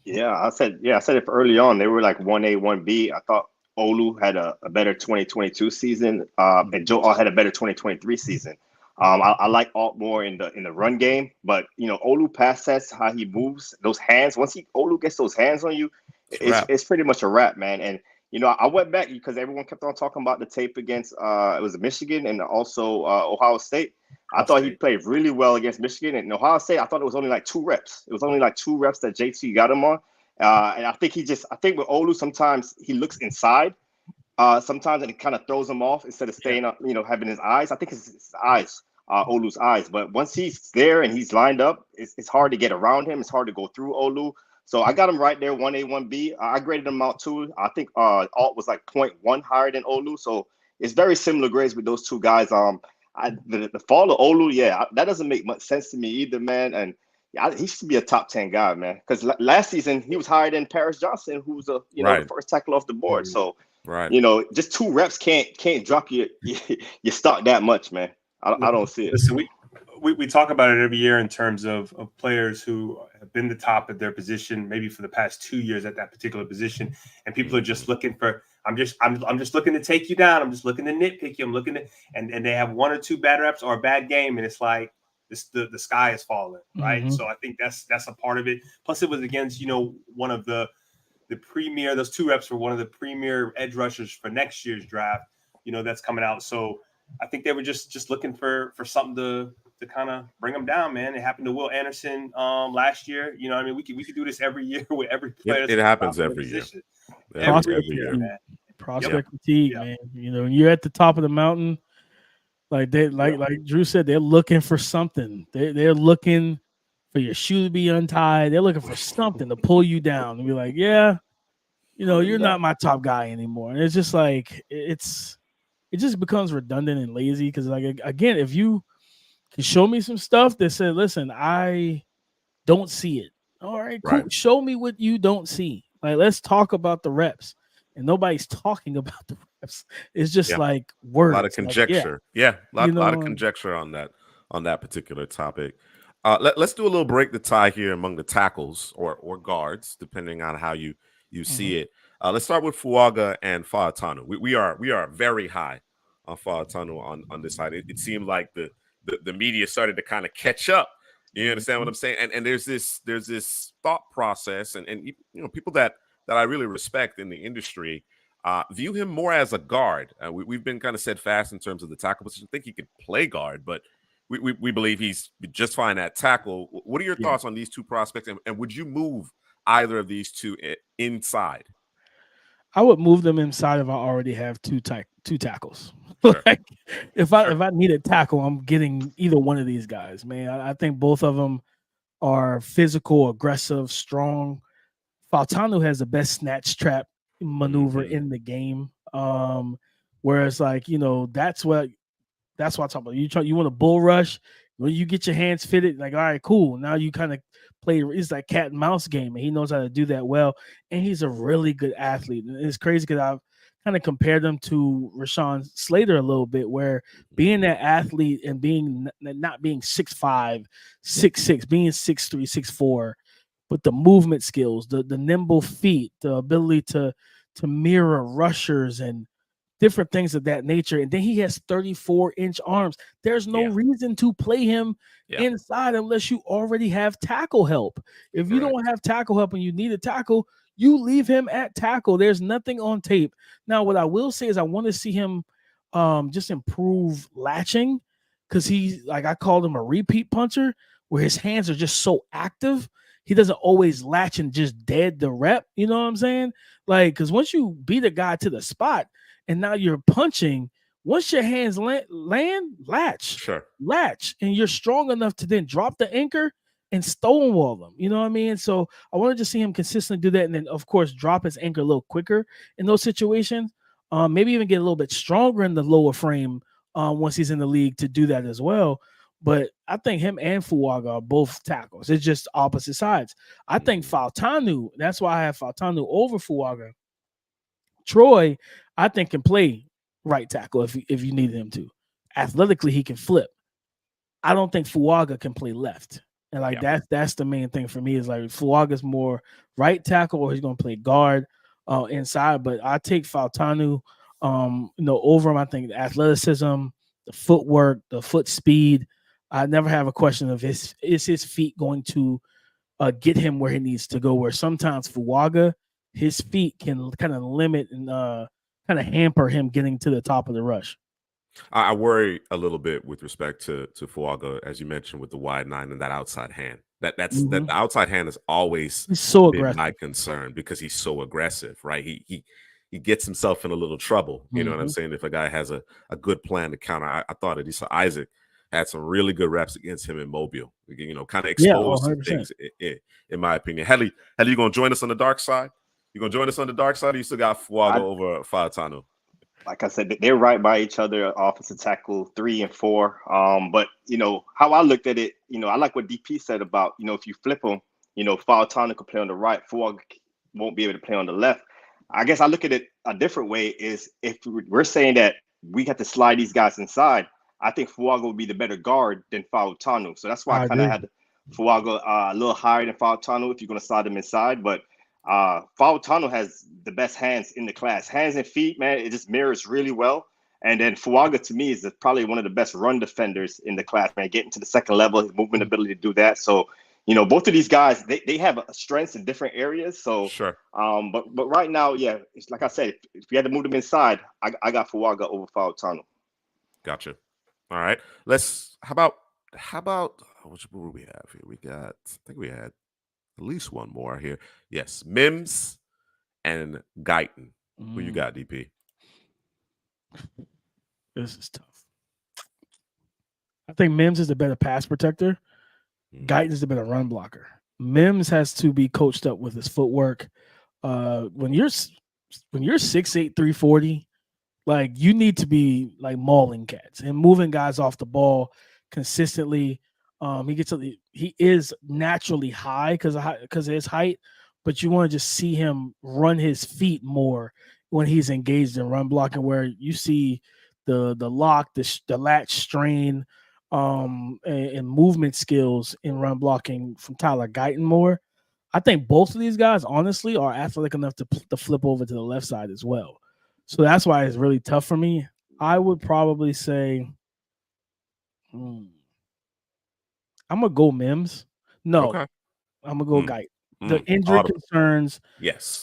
Yeah, I said it early on. They were like 1A, 1B. I thought Olu had a better 2022 season, and Joe Alt had a better 2023 season. I like Alt more in the run game, but Olu pass sets, how he moves, those hands. Once Olu gets those hands on you, it's pretty much a wrap, man. And I went back because everyone kept on talking about the tape against it was Michigan and also Ohio State. I thought he played really well against Michigan, and Ohio State, I thought it was only like 2 reps. It was only like 2 reps that JT got him on. And I think with Olu, sometimes he looks inside. Sometimes and it kind of throws him off instead of staying up, having his eyes. I think it's his eyes, Olu's eyes. But once he's there and he's lined up, it's hard to get around him. It's hard to go through Olu. So I got him right there, 1A, 1B. I graded him out too. I think Alt was like 0.1 higher than Olu. So it's very similar grades with those two guys. The fall of Olu, that doesn't make much sense to me either, man. And he should be a top 10 guy, man. Because last season he was higher than Paris Johnson, who's the first tackle off the board. So just 2 reps can't drop your stock that much, man. I don't see it. Listen, we talk about it every year in terms of players who have been the top of their position, maybe for the past 2 years at that particular position, and people are just looking for. I'm just looking to take you down. I'm just looking to nitpick you. I'm looking to, and they have 1 or 2 bad reps or a bad game, and it's like the sky is falling, right? Mm-hmm. So I think that's a part of it. Plus, it was against one of the premier. Those 2 reps were one of the premier edge rushers for next year's draft. That's coming out. So I think they were just looking for something to kind of bring them down, man. It happened to Will Anderson last year. I mean, we could do this every year with every player. It happens every year. Every year, man. Prospect fatigue, man. When you're at the top of the mountain, like Drew said, they're looking for something. They're looking for your shoe to be untied. They're looking for something to pull you down and be like, you're not my top guy anymore. And it's just like it just becomes redundant and lazy because, like, again, if you can show me some stuff that said, listen, I don't see it. All right, cool. Right. Show me what you don't see. Like, let's talk about the reps. And nobody's talking about the reps. It's just like words. A lot of conjecture. A lot of conjecture on that particular topic. Let's do a little break the tie here among the tackles or guards, depending on how you see it. Let's start with Fuaga and Faatanu. We are very high on Faatanu on this side. It seemed like the media started to kind of catch up. You understand what I'm saying? And there's this thought process, and people that I really respect in the industry view him more as a guard. We've been kind of steadfast in terms of the tackle position. I think he could play guard, but we believe he's just fine at tackle. What are your thoughts on these 2 prospects, and would you move either of these 2 inside? I would move them inside if I already have two tackles. Sure. Like if I need a tackle, I'm getting either one of these guys, man. I think both of them are physical, aggressive, strong. Faatanu has the best snatch trap maneuver in the game. Whereas that's what I'm talking about. You want a bull rush, when you get your hands fitted, like, all right, cool. Now you kind of play, it's like cat and mouse game, and he knows how to do that well. And he's a really good athlete. And it's crazy because I've kind of compared him to Rashawn Slater a little bit, where being that athlete and not being 6'5", 6'6", being 6'3", 6'4", but the movement skills, the nimble feet, the ability to mirror rushers and different things of that nature. And then he has 34-inch arms. There's no reason to play him inside unless you already have tackle help. If you don't have tackle help and you need a tackle, you leave him at tackle. There's nothing on tape. Now, what I will say is I want to see him just improve latching, because he's, like, I called him a repeat puncher, where his hands are just so active. He doesn't always latch and just dead the rep. You know what I'm saying? Like, because once you beat a guy to the spot and now you're punching, once your hands land, latch, and you're strong enough to then drop the anchor and stonewall them. You know what I mean? So I wanted to see him consistently do that, and then, of course, drop his anchor a little quicker in those situations. Maybe even get a little bit stronger in the lower frame once he's in the league to do that as well. But I think him and Fuaga are both tackles. It's just opposite sides. I think Faatanu, that's why I have Faatanu over Fuaga. Troy, I think, can play right tackle if you need him to. Athletically, he can flip. I don't think Fuaga can play left. And that's the main thing for me, is like Fuaga's more right tackle, or he's going to play guard inside. But I take Faatanu over him. I think the athleticism, the footwork, the foot speed. I never have a question of is his feet going to get him where he needs to go, where sometimes Fuaga, his feet can kind of limit and kind of hamper him getting to the top of the rush. I worry a little bit with respect to Fuaga, as you mentioned, with the wide 9 and that outside hand. That the outside hand is always so been aggressive. my concern, because he's so aggressive, right? He gets himself in a little trouble. You know what I'm saying? If a guy has a good plan to counter, I thought Adisa Isaac had some really good reps against him in Mobile. You know, kind of Yeah, exposed some 100%. things, in my opinion. Hedley, you going to join us on the dark side? You going to join us on the dark side, or you still got Fuaga over Fautanu? Like I said, they're right by each other, offensive tackle 3 and 4. But you know how I looked at it. You know, I like what DP said about, you know, if you flip them, you know, Fautanu could play on the right, Fuaga won't be able to play on the left. I guess I look at it a different way. Is if we're saying that we have to slide these guys inside, I think Fuaga would be the better guard than Fautanu. So that's why I kind of had Fuaga a little higher than Fautanu if you're going to slide them inside. But Fautanu has the best hands in the class. Hands and feet, man, it just mirrors really well. And then Fuaga, to me, is probably one of the best run defenders in the class, man. Getting to the second level, his movement ability to do that. So, you know, both of these guys, they have strengths in different areas. So, sure. But right now, yeah, it's like I said, if we had to move them inside, I got Fuaga over Fautanu. Gotcha. All right. How about what do we have here? I think we had at least one more here. Yes, Mims and Guyton. Who you got, DP? This is tough. I think Mims is the better pass protector. Guyton is the better run blocker. Mims has to be coached up with his footwork. When you're 6'8", 340, like you need to be like mauling cats and moving guys off the ball consistently. He is naturally high because of his height, but you want to just see him run his feet more when he's engaged in run blocking, where you see the lock, the latch strain, and movement skills in run blocking from Tyler Guyton more. I think both of these guys, honestly, are athletic enough to flip over to the left side as well. So that's why it's really tough for me. I would probably say, I'm gonna go Mims. No, okay. I'm gonna go Guyton. The injury concerns,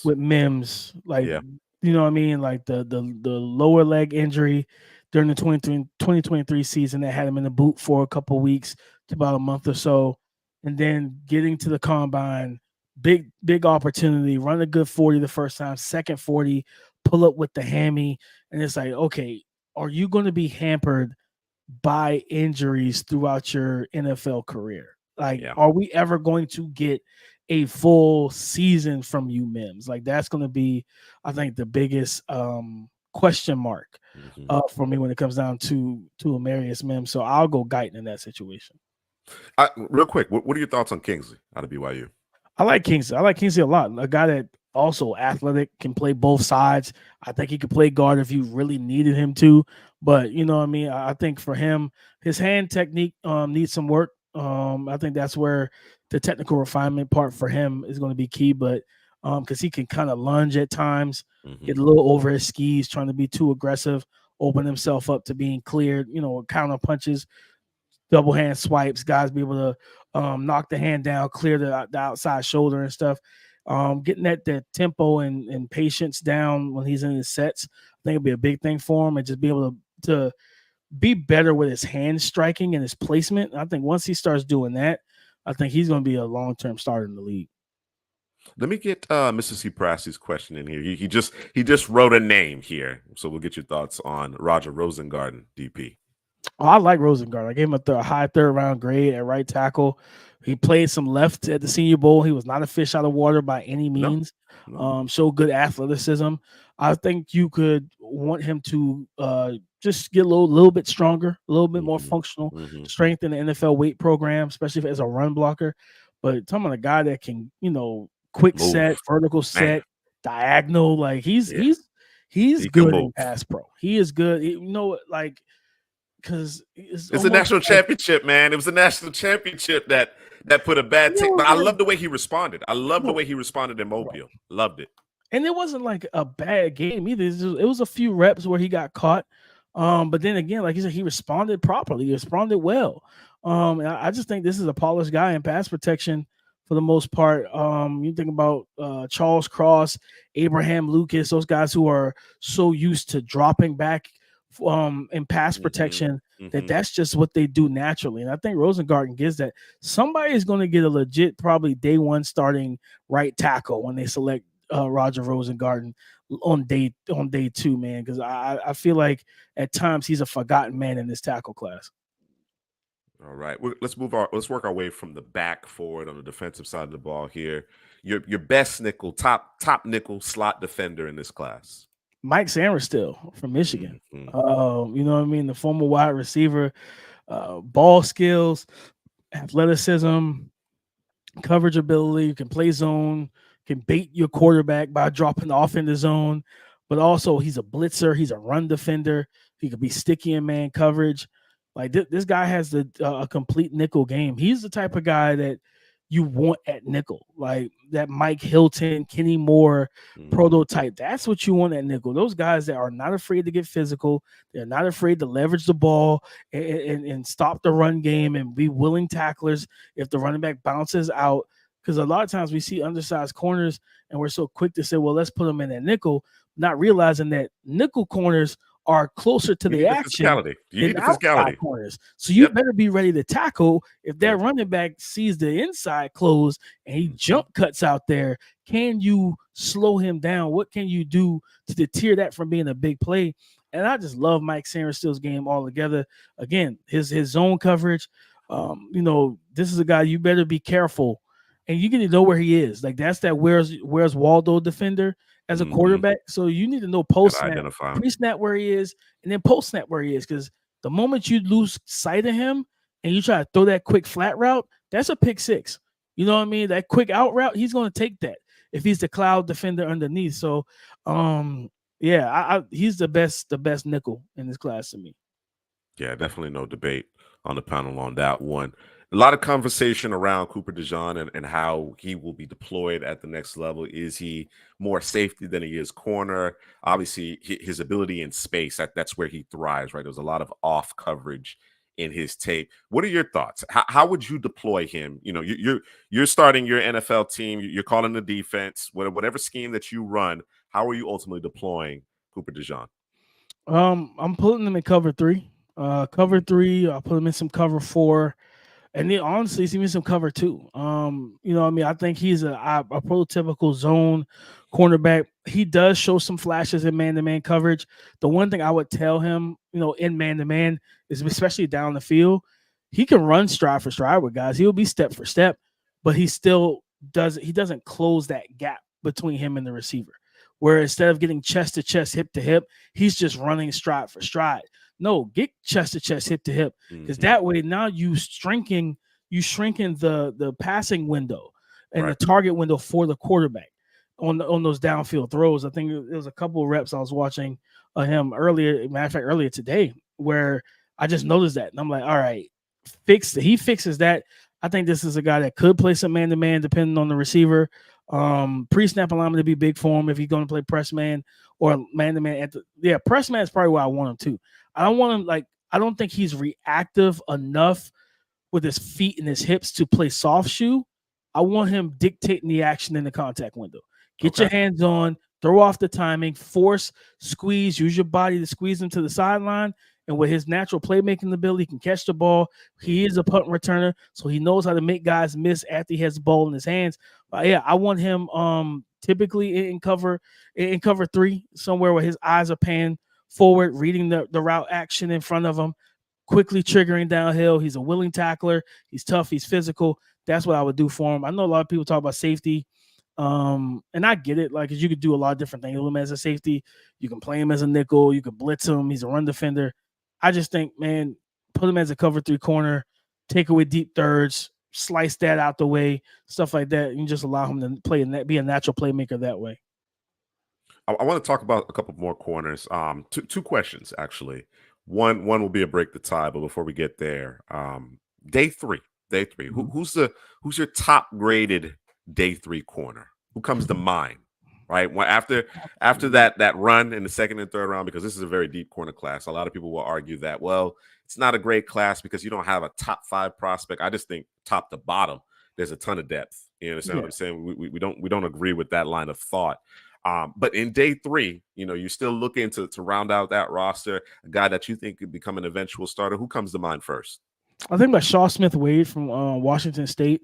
with Mims, like you know what I mean, like the lower leg injury during the 2023 season that had him in the boot for a couple of weeks to about a month or so, and then getting to the combine, big opportunity, run a good 40 the first time, second 40, pull up with the hammy, and it's like, okay, are you going to be hampered by injuries throughout your NFL career? Like, are we ever going to get a full season from you, Mims? Like, that's going to be, I think, the biggest question mark for me when it comes down to Amarius Mims. So I'll go Guyton in that situation. Real quick, what are your thoughts on Kingsley out of BYU? I like Kingsley. I like Kingsley a lot. A guy that also athletic, can play both sides. I think he could play guard if you really needed him to. But you know what I mean? I think for him, his hand technique needs some work. I think that's where the technical refinement part for him is going to be key. But because he can kind of lunge at times, get a little over his skis, trying to be too aggressive, open himself up to being cleared, counter punches, double hand swipes, guys be able to knock the hand down, clear the outside shoulder and stuff. Getting that tempo and patience down when he's in his sets, I think it'll be a big thing for him, and just be able to be better with his hand striking and his placement. I think once he starts doing that, I think he's going to be a long-term starter in the league. Let me get Mr. C. Prasty's question in here. He just wrote a name here, so we'll get your thoughts on Roger Rosengarten, DP. Oh, I like Rosengarten. I gave him a high third-round grade at right tackle. He played some left at the Senior Bowl. He was not a fish out of water by any means. No. Showed good athleticism. I think you could want him to just get a little bit stronger, a little bit more functional strength in the NFL weight program, especially as a run blocker. But talking about a guy that can, quick move, set, vertical set, diagonal, like he's good in pass pro. He is good. Because it's a national championship, man. It was a national championship that put a bad take. But I love the way he responded. I love the way he responded in Mobile. Right. Loved it. And it wasn't like a bad game either. It was a few reps where he got caught. But then again, like you said, he responded properly. He responded well. And I just think this is a polished guy in pass protection for the most part. You think about Charles Cross, Abraham Lucas, those guys who are so used to dropping back in pass protection that's just what they do naturally. And I think Rosengarten gives that. Somebody is going to get a legit, probably day one starting right tackle when they select Roger Rosengarten on day two, man, because I feel like at times he's a forgotten man in this tackle class. All right, let's work our way from the back forward on the defensive side of the ball here. Your best nickel, top nickel slot defender in this class. Mike Sainristil from Michigan. Mm-hmm. You know what I mean? The former wide receiver, ball skills, athleticism, coverage ability, can play zone, can bait your quarterback by dropping off in the zone, but also he's a blitzer, he's a run defender, he could be sticky in man coverage. Like this guy has a complete nickel game. He's the type of guy that you want at nickel, like that Mike Hilton, Kenny Moore prototype. That's what you want at nickel. Those guys that are not afraid to get physical, they're not afraid to leverage the ball and stop the run game and be willing tacklers if the running back bounces out. Because a lot of times we see undersized corners and we're so quick to say, well, let's put them in that nickel, not realizing that nickel corners are closer to the action than outside corners. So you better be ready to tackle if that running back sees the inside close and he jump cuts out there. Can you slow him down? What can you do to deter that from being a big play? And I just love Mike Sainristil's game altogether. Again, his zone coverage. This is a guy you better be careful, and you need to know where he is. Like that's that where's Waldo defender as a quarterback. So you need to know post snap, pre-snap where he is, and then post snap where he is. Because the moment you lose sight of him and you try to throw that quick flat route, that's a pick six. You know what I mean? That quick out route, he's going to take that if he's the cloud defender underneath. So, he's the best nickel in this class to me. Yeah, definitely no debate on the panel on that one. A lot of conversation around Cooper DeJean and how he will be deployed at the next level. Is he more safety than he is corner? Obviously, his ability in space, that's where he thrives, right? There's a lot of off coverage in his tape. What are your thoughts? How would you deploy him? You know, you're starting your NFL team. You're calling the defense. Whatever scheme that you run, how are you ultimately deploying Cooper DeJean? I'm putting him in cover 3. Cover 3, I'll put him in some cover 4. And then honestly, see me some cover 2. I think he's a prototypical zone cornerback. He does show some flashes in man-to-man coverage. The one thing I would tell him, in man-to-man is especially down the field, he can run stride for stride with guys. He'll be step for step, but he doesn't close that gap between him and the receiver. Where instead of getting chest to chest, hip to hip, he's just running stride for stride. No, get chest to chest, hip to hip, because that way now you shrinking the passing window and the target window for the quarterback on those downfield throws. I think there was a couple of reps I was watching him earlier. Matter of fact, earlier today, where I just noticed that, and I'm like, all right, he fixes that. I think this is a guy that could play some man to man depending on the receiver. Pre-snap alignment to be big for him if he's going to play press man or man to man. Press man is probably where I want him to. I don't think he's reactive enough with his feet and his hips to play soft shoe. I want him dictating the action in the contact window. Get your hands on, throw off the timing, force, squeeze, use your body to squeeze him to the sideline. And with his natural playmaking ability, he can catch the ball. He is a punt returner, so he knows how to make guys miss after he has the ball in his hands. But I want him typically in cover 3, somewhere where his eyes are panned forward, reading the route action in front of him, quickly triggering downhill. He's a willing tackler. He's tough. He's physical. That's what I would do for him. I know a lot of people talk about safety, and I get it. Like, 'cause you could do a lot of different things with him as a safety. You can play him as a nickel. You can blitz him. He's a run defender. I just think, man, put him as a cover 3 corner, take away deep thirds, slice that out the way, stuff like that. You just allow him to play and be a natural playmaker that way. I want to talk about a couple more corners. Two questions, actually. One will be a break the tie, but before we get there, day three. Who's your top graded day 3 corner? Who comes to mind? Right, after that run in the second and third round, because this is a very deep corner class. A lot of people will argue that, well, it's not a great class because you don't have a top 5 prospect. I just think top to bottom, there's a ton of depth. You understand what I'm saying? We don't agree with that line of thought. But in day 3, you're still looking to round out that roster, a guy that you think could become an eventual starter. Who comes to mind first? I think about Shaw Smith-Wade from Washington State,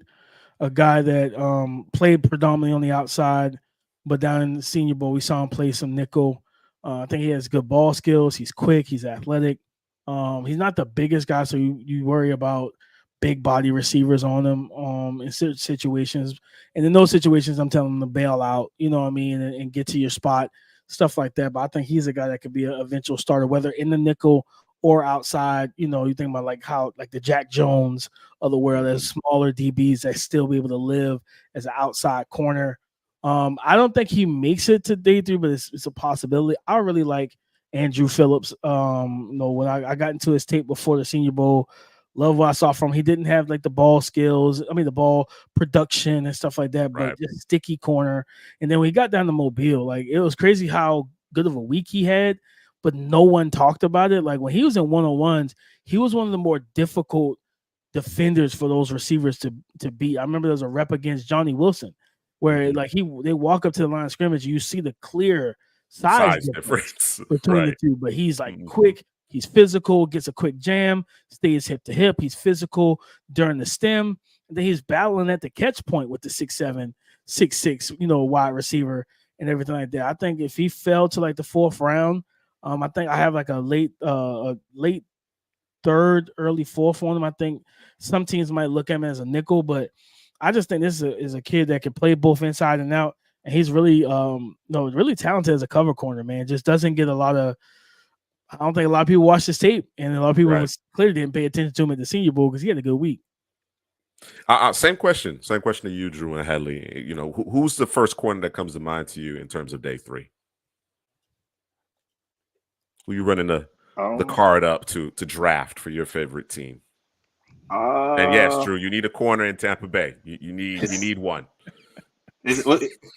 a guy that played predominantly on the outside. But down in the Senior Bowl, we saw him play some nickel. I think he has good ball skills. He's quick. He's athletic. He's not the biggest guy, so you worry about big body receivers on him in certain situations. And in those situations, I'm telling him to bail out, you know what I mean, and get to your spot, stuff like that. But I think he's a guy that could be an eventual starter, whether in the nickel or outside. You know, you think about like how like the Jack Jones of the world, as smaller DBs that still be able to live as an outside corner. I don't think he makes it to day 3, but it's a possibility. I really like Andrew Phillips. You know, when I got into his tape before the Senior Bowl, love what I saw from him. He didn't have like the ball skills, the ball production and stuff like that, but just sticky corner. And then when he got down to Mobile, like it was crazy how good of a week he had, but no one talked about it. Like when he was in 1-on-1s, he was one of the more difficult defenders for those receivers to beat. I remember there was a rep against Johnny Wilson where like they walk up to the line of scrimmage, you see the clear size difference between the two, but he's like quick, he's physical, gets a quick jam, stays hip to hip, he's physical during the stem, and then he's battling at the catch point with the 6'7", 6'6", wide receiver and everything like that. I think if he fell to like the 4th round, I think I have like a late 3rd, early 4th on him. I think some teams might look at him as a nickel, but I just think this is a kid that can play both inside and out, and he's really really talented as a cover corner, man. Just doesn't get a lot of. I don't think a lot of people watch this tape, and a lot of people clearly didn't pay attention to him at the Senior Bowl because he had a good week. Same question to you, Drew and Headley. You know, who's the first corner that comes to mind to you in terms of day 3? Who you running the card up to draft for your favorite team? And yes, Drew, you need a corner in Tampa Bay. You need one.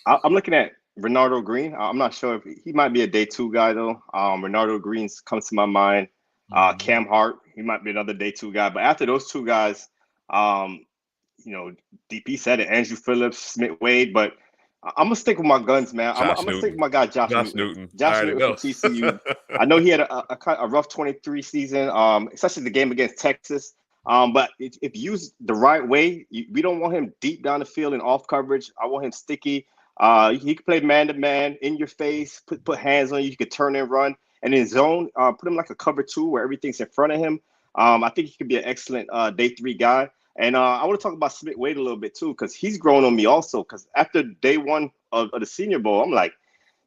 I'm looking at Renardo Green. I'm not sure if he might be a day 2 guy though. Renardo Green comes to my mind. Cam Hart, he might be another day 2 guy. But after those 2 guys, DP said it, Andrew Phillips, Smith Wade. But I'm gonna stick with my guns, man. I'm gonna stick with my guy Josh Newton. Josh Newton from TCU. I know he had a rough 23 season, especially the game against Texas. But if used the right way, we don't want him deep down the field and off coverage. I want him sticky. He can play man to man, in your face, put hands on you. You could turn and run, and in zone, put him like a cover 2 where everything's in front of him. I think he could be an excellent day 3 guy. And I want to talk about Smith Wade a little bit too, because he's grown on me also. Because after day 1 of the Senior Bowl, I'm like,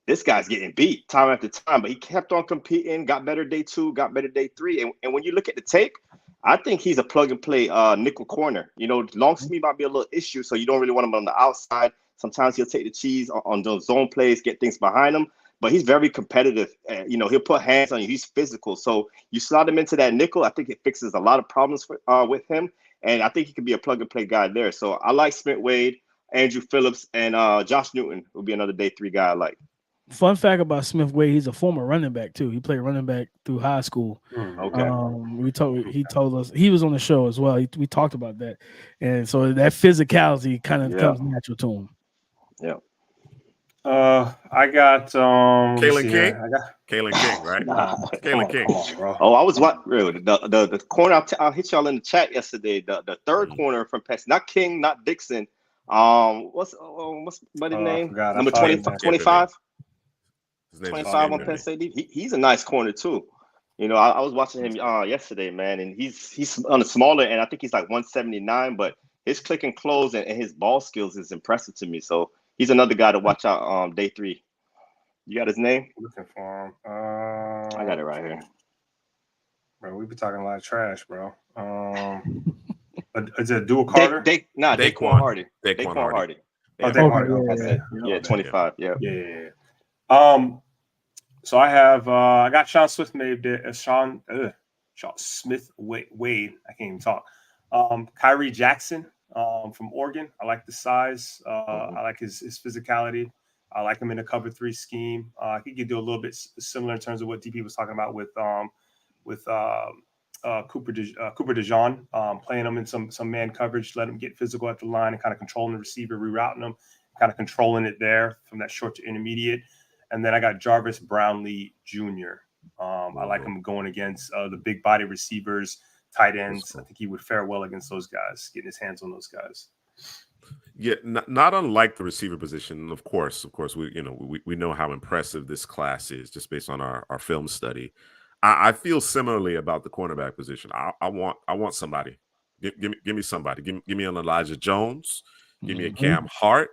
this guy's getting beat time after time, but he kept on competing, got better day 2, got better day 3. And when you look at the tape, I think he's a plug and play nickel corner. Long speed might be a little issue, so you don't really want him on the outside. Sometimes he'll take the cheese on those zone plays, get things behind him, but he's very competitive. He'll put hands on you. He's physical. So you slot him into that nickel, I think it fixes a lot of problems with him. And I think he could be a plug and play guy there. So I like Smith Wade, Andrew Phillips, and Josh Newton will be another day 3 guy I like. Fun fact about Smith Wade, he's a former running back too. He played running back through high school. Okay. He told us, he was on the show as well. We talked about that, and so that physicality kind of comes natural to him. Yeah. I got Kalen King, right? Kalen King. Oh, I was the corner. I hit y'all in the chat yesterday. The 3rd corner from Penn, not King, not Dixon. What's buddy's name? Number 25. 25 on Penn State. He's a nice corner too. I was watching him yesterday, man, and he's on the smaller end. I think he's like 179, but his click and close and his ball skills is impressive to me. So he's another guy to watch out day 3. You got his name? Looking for him. I got it right here. Bro, we be talking a lot of trash, bro. Is it Dual Carter? Daquan Hardy. Daquan Hardy. Oh, Daquan Hardy. Yeah, 25. Yeah. So I got Sean Smith Sean Smith Wade. I can't even talk. Kyrie Jackson from Oregon. I like the size. I like his physicality. I like him in a cover 3 scheme. I think he could do a little bit similar in terms of what DP was talking about with Cooper DeJean, playing him in some man coverage, let him get physical at the line and kind of controlling the receiver, rerouting him, kind of controlling it there from that short to intermediate. And then I got Jarvis Brownlee Jr. I like him going against the big body receivers, tight ends. Cool. I think he would fare well against those guys, getting his hands on those guys. Yeah, not unlike the receiver position. Of course, we know how impressive this class is just based on our film study. I feel similarly about the cornerback position. I want somebody Give me somebody. Give me an Elijah Jones. Give me a Mhm. Cam Hart.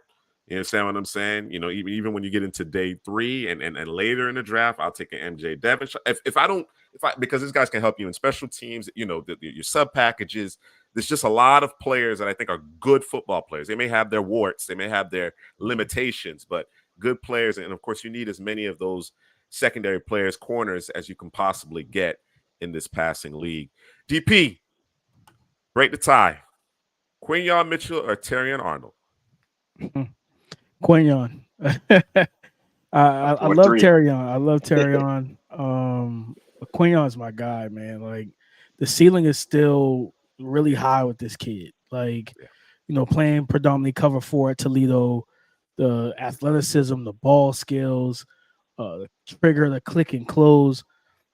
You understand what I'm saying? You know, even when you get into day 3 and later in the draft, I'll take an MJ Devonshire. Because these guys can help you in special teams, you know, your sub packages. There's just a lot of players that I think are good football players. They may have their warts, they may have their limitations, but good players. And of course, you need as many of those secondary players, corners, as you can possibly get in this passing league. DP, break the tie. Quinyon Mitchell or Terrion Arnold? Quinyon. I love 4-3. Terrion. I love Terrion. But Quinon's my guy, man. Like the ceiling is still really high with this kid. Like, Yeah. you know, playing predominantly cover 4 at Toledo, the athleticism, the ball skills, the trigger, the click and close,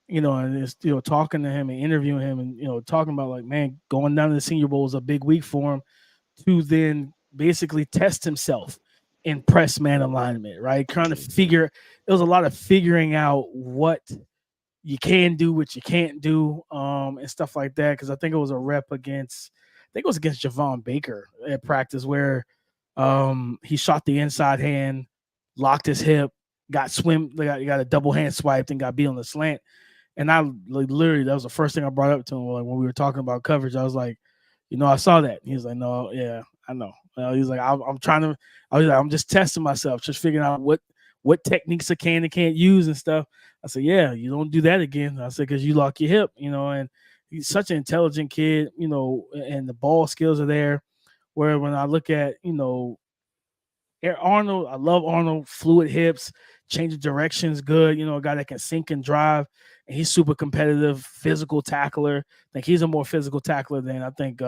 you know, and it's, you know, talking to him and interviewing him and, you know, talking about like, man, going down to the Senior Bowl is a big week for him to then basically test himself in press man alignment, right? Trying to figure, it was a lot of figuring out what you can do, what you can't do, and stuff like that. Cause I think it was a rep against, I think it was against Javon Baker at practice where he shot the inside hand, locked his hip, got a double hand swiped and got beat on the slant. And I literally, that was the first thing I brought up to him. Like when we were talking about coverage, I was like, you know, I saw that. He was like, no, yeah, I know. He's like, I'm just testing myself, just figuring out what techniques I can and can't use and stuff. I said, yeah, you don't do that again. I said, because you lock your hip, you know, and he's such an intelligent kid, you know, and the ball skills are there. Where when I look at, you know, Arnold, I love Arnold, fluid hips, change of directions, good. You know, a guy that can sink and drive, and he's super competitive, physical tackler. I think he's a more physical tackler than I think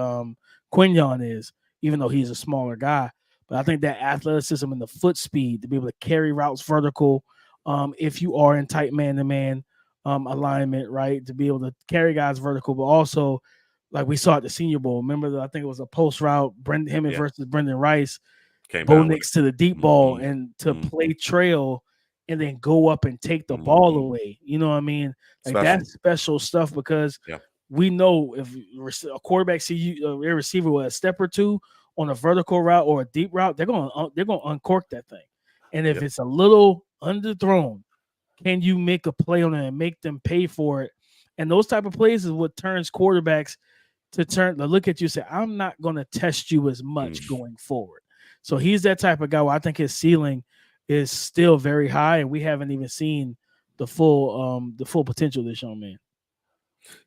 Quinyon is, even though he's a smaller guy. But I think that athleticism and the foot speed to be able to carry routes vertical, if you are in tight man-to-man alignment, right, to be able to carry guys vertical, but also like we saw at the Senior Bowl. Remember, I think it was a post route, versus Brendan Rice. Bo Nix to the deep ball and to play trail and then go up and take the ball away. You know what I mean? Like that's special stuff because we know if a quarterback see a receiver with a step or two on a vertical route or a deep route, they're gonna uncork that thing. And if it's a little underthrown, can you make a play on it and make them pay for it? And those type of plays is what turns quarterbacks to look at you and say, I'm not going to test you as much going forward. So he's that type of guy where I think his ceiling is still very high, and we haven't even seen the full potential of this young man.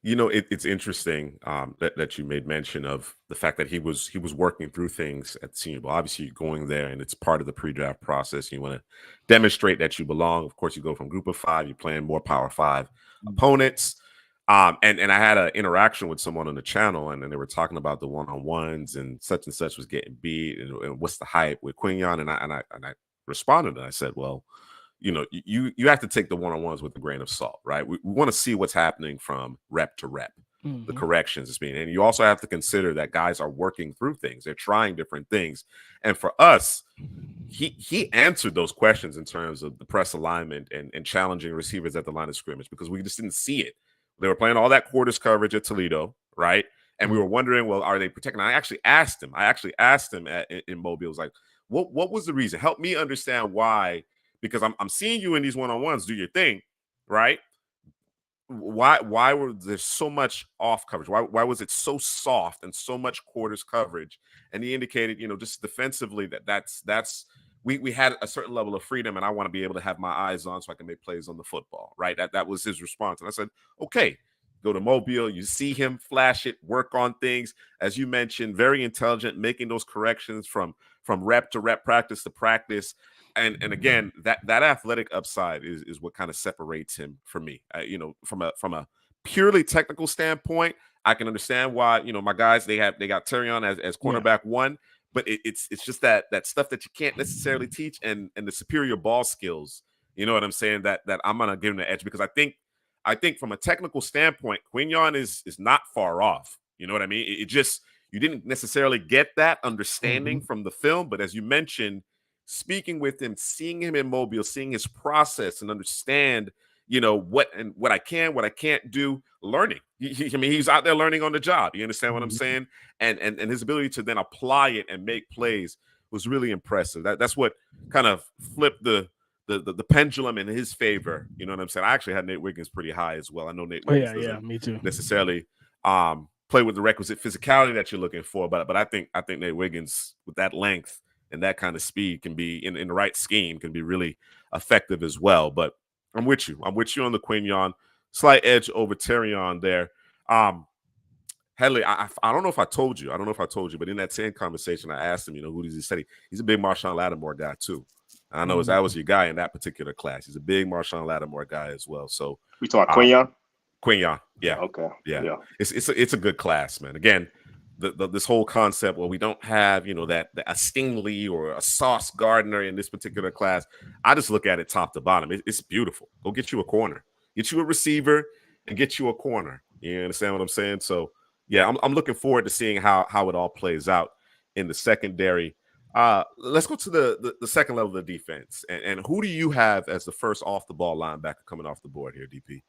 You know, it's interesting that you made mention of the fact that he was working through things at the Senior Bowl. Obviously, you're going there, and it's part of the pre-draft process. You want to demonstrate that you belong. Of course, you go from Group of 5. You're playing more Power 5 opponents. And I had an interaction with someone on the channel, and they were talking about the one-on-ones and such was getting beat, and what's the hype with Quinyon, and I responded and I said, well, you know, you have to take the one-on-ones with a grain of salt, right? We want to see what's happening from rep to rep, the corrections is being, and you also have to consider that guys are working through things, they're trying different things, and for us, he answered those questions in terms of the press alignment and challenging receivers at the line of scrimmage because we just didn't see it. They were playing all that quarters coverage at Toledo, right? And we were wondering, well, are they protecting? I actually asked him in Mobile, was like, what was the reason? Help me understand why, because I'm seeing you in these one-on-ones do your thing, right? Why were there so much off coverage? Why was it so soft and so much quarters coverage? And he indicated, you know, just defensively that's we had a certain level of freedom, and I want to be able to have my eyes on so I can make plays on the football, right? That was his response. And I said, okay, go to Mobile, you see him flash it, work on things. As you mentioned, very intelligent, making those corrections from rep to rep, practice to practice. And again, that athletic upside is what kind of separates him from me. You know, from a purely technical standpoint, I can understand why, you know, my guys, they got Terrion as cornerback 1. But it's just that stuff that you can't necessarily teach, and the superior ball skills. You know what I'm saying? That I'm gonna give him the edge because I think from a technical standpoint, Quinyon is not far off. You know what I mean? It just, you didn't necessarily get that understanding from the film, but as you mentioned, speaking with him, seeing him in Mobile, seeing his process, and understand, what I can, what I can't do, learning. I mean, he's out there learning on the job. You understand what I'm saying? And his ability to then apply it and make plays was really impressive. That's what kind of flipped the pendulum in his favor. You know what I'm saying? I actually had Nate Wiggins pretty high as well. I know Nate Wiggins doesn't me too. necessarily play with the requisite physicality that you're looking for, but I think Nate Wiggins with that length and that kind of speed can be in the right scheme can be really effective as well. But I'm with you. I'm with you on the Quignon. Slight edge over Terrion there. Headley, I don't know if I told you. But in that same conversation, I asked him, who does he study? He's a big Marshawn Lattimore guy too. And I know that was your guy in that particular class. He's a big Marshawn Lattimore guy as well. So we talk Quignon? Quignon, yeah. Okay. Yeah. It's a good class, man. Again, this whole concept where we don't have, that a Stingley or a Sauce Gardner in this particular class. I just look at it top to bottom. It's beautiful. Go get you a corner, get you a receiver, and get you a corner. You understand what I'm saying? So yeah, I'm looking forward to seeing how it all plays out in the secondary. Let's go to the second level of the defense. And who do you have as the first off the ball linebacker coming off the board here, DP?